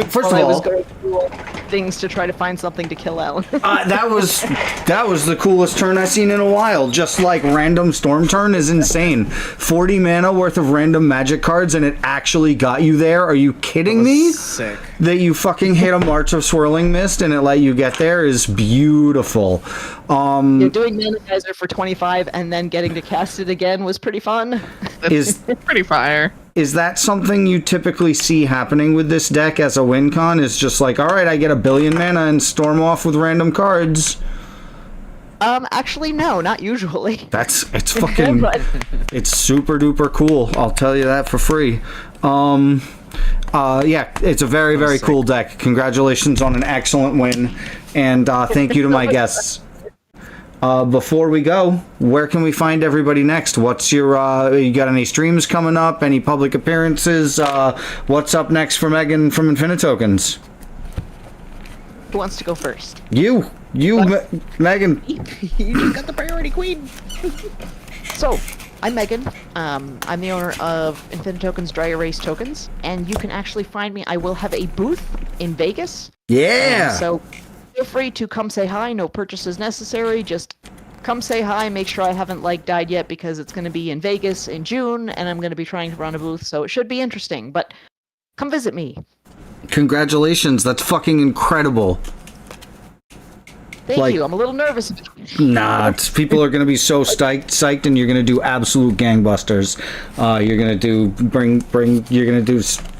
First I of was all, going through things to try to find something to kill Alan. that was the coolest turn I've seen in a while. Just like random storm turn is insane. 40 mana worth of random magic cards and it actually got you there. Are you kidding me? Sick. That you fucking hit a March of Swirling Mist and it let you get there is beautiful. You're doing Mana Geyser for 25 and then getting to cast it again was pretty fun. Is pretty fire. Is that something you typically see happening with this deck as a win con? Is just like, all right, I get 1 billion mana and storm off with random cards. Actually, no, not usually. It's fucking, it's super duper cool. I'll tell you that for free. Yeah, it's a very, very cool deck. Congratulations on an excellent win, and thank you to my guests. Before we go, where can we find everybody next? What's your, you got any streams coming up? Any public appearances? What's up next for Megan from Infinitokens? Who wants to go first? You, Megan. You just got the priority queen. So, I'm Megan. I'm the owner of Infinitokens Dry Erase Tokens, and you can actually find me. I will have a booth in Vegas. Yeah. So feel free to come say hi. No purchases necessary. Just come say hi. Make sure I haven't died yet because it's going to be in Vegas in June, and I'm going to be trying to run a booth, so it should be interesting. But come visit me. Congratulations. That's fucking incredible. Thank you. I'm a little nervous. Nah, people are gonna be so psyched, and you're gonna do absolute gangbusters.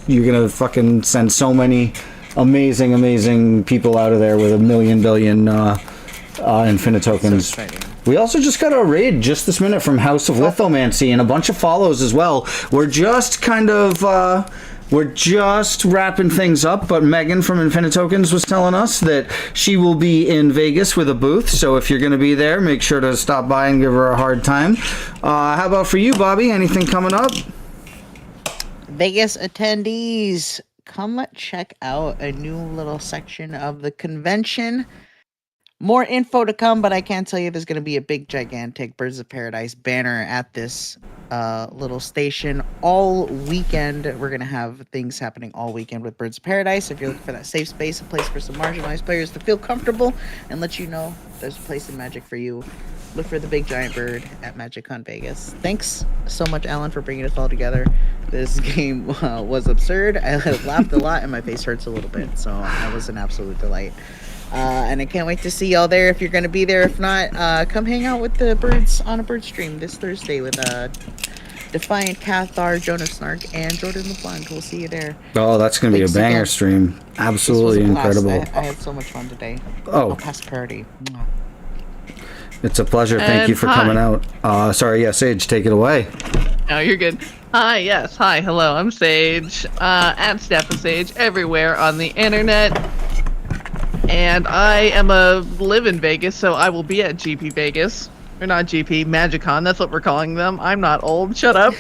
You're gonna fucking send so many amazing people out of there with 1 million billion Infinitokens. So we also just got a raid just this minute from House of Lithomancy and a bunch of follows as well. We're just wrapping things up, but Megan from Infinitokens was telling us that she will be in Vegas with a booth, so if you're going to be there, make sure to stop by and give her a hard time. How about for you, Bobbie? Anything coming up? Vegas attendees, come check out a new little section of the convention. More info to come, but I can tell you there's going to be a big, gigantic Birds of Paradise banner at this little station all weekend. We're going to have things happening all weekend with Birds of Paradise. If you're looking for that safe space, a place for some marginalized players to feel comfortable and let you know there's a place in Magic for you, look for the big giant bird at MagicCon Vegas. Thanks so much, Alan, for bringing us all together. This game was absurd. I laughed a lot and my face hurts a little bit, so that was an absolute delight. And I can't wait to see y'all there if you're going to be there. If not, come hang out with the birds on a bird stream this Thursday with Defiant Cathar, Jonas Snark, and Jordan LeBlanc. We'll see you there. Oh, that's going to be a banger again. stream. Absolutely This was a blast. incredible. I had so much fun today. Oh. Past parody. It's a pleasure. Thank And you for hi. coming out. Sorry, yeah, Sage, take it away. No, you're good. Hi, yes, hi, hello, I'm Sage, at Steph and Sage, everywhere on the internet. And I live in Vegas, so I will be at GP Vegas. Or not GP, MagicCon, that's what we're calling them. I'm not old, shut up.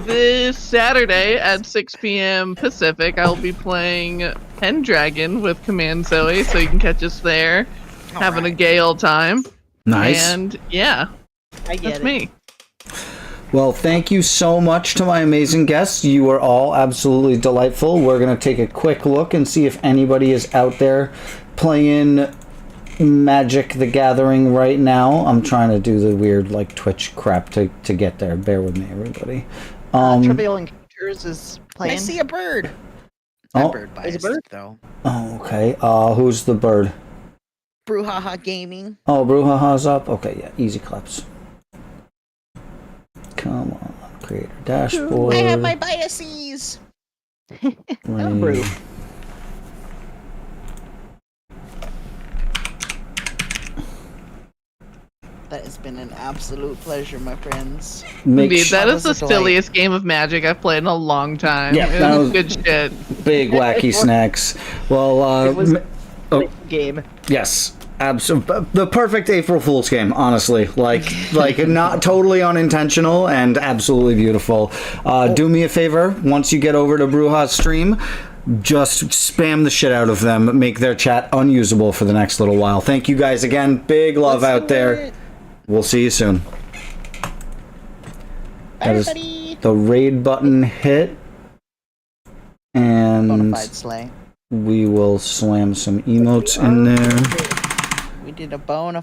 This Saturday at 6 p.m. Pacific, I'll be playing Pendragon with Command Zoe, so you can catch us there. Having a gay old time. Nice. And yeah, that's me. Well, thank you so much to my amazing guests. You were all absolutely delightful. We're going to take a quick look and see if anybody is out there playing Magic the Gathering right now. I'm trying to do the weird Twitch crap to get there. Bear with me, everybody. Trivial Encounters is playing. I see a bird. Oh. Bird There's a bird? though. Oh, okay. Who's the bird? Brouhaha Gaming. Oh, Brouhaha's up? Okay, yeah. Easy claps. Come on. Creator dashboard. I have my biases. Brew. That has been an absolute pleasure, my friends. Indeed, that is the was a delight. silliest game of Magic I've played in a long time. Yeah, It that was was- good shit. Big wacky snacks. Well, It was a game. Yes. Absolutely, the perfect April Fool's game, honestly. Like not totally unintentional and absolutely beautiful. Do me a favor, once you get over to Bruja's stream, just spam the shit out of them, make their chat unusable for the next little while. Thank you guys again. Big love out there. We'll see you soon. That is the raid button hit. And Bonafide slay. we will slam some emotes in there. We did a bona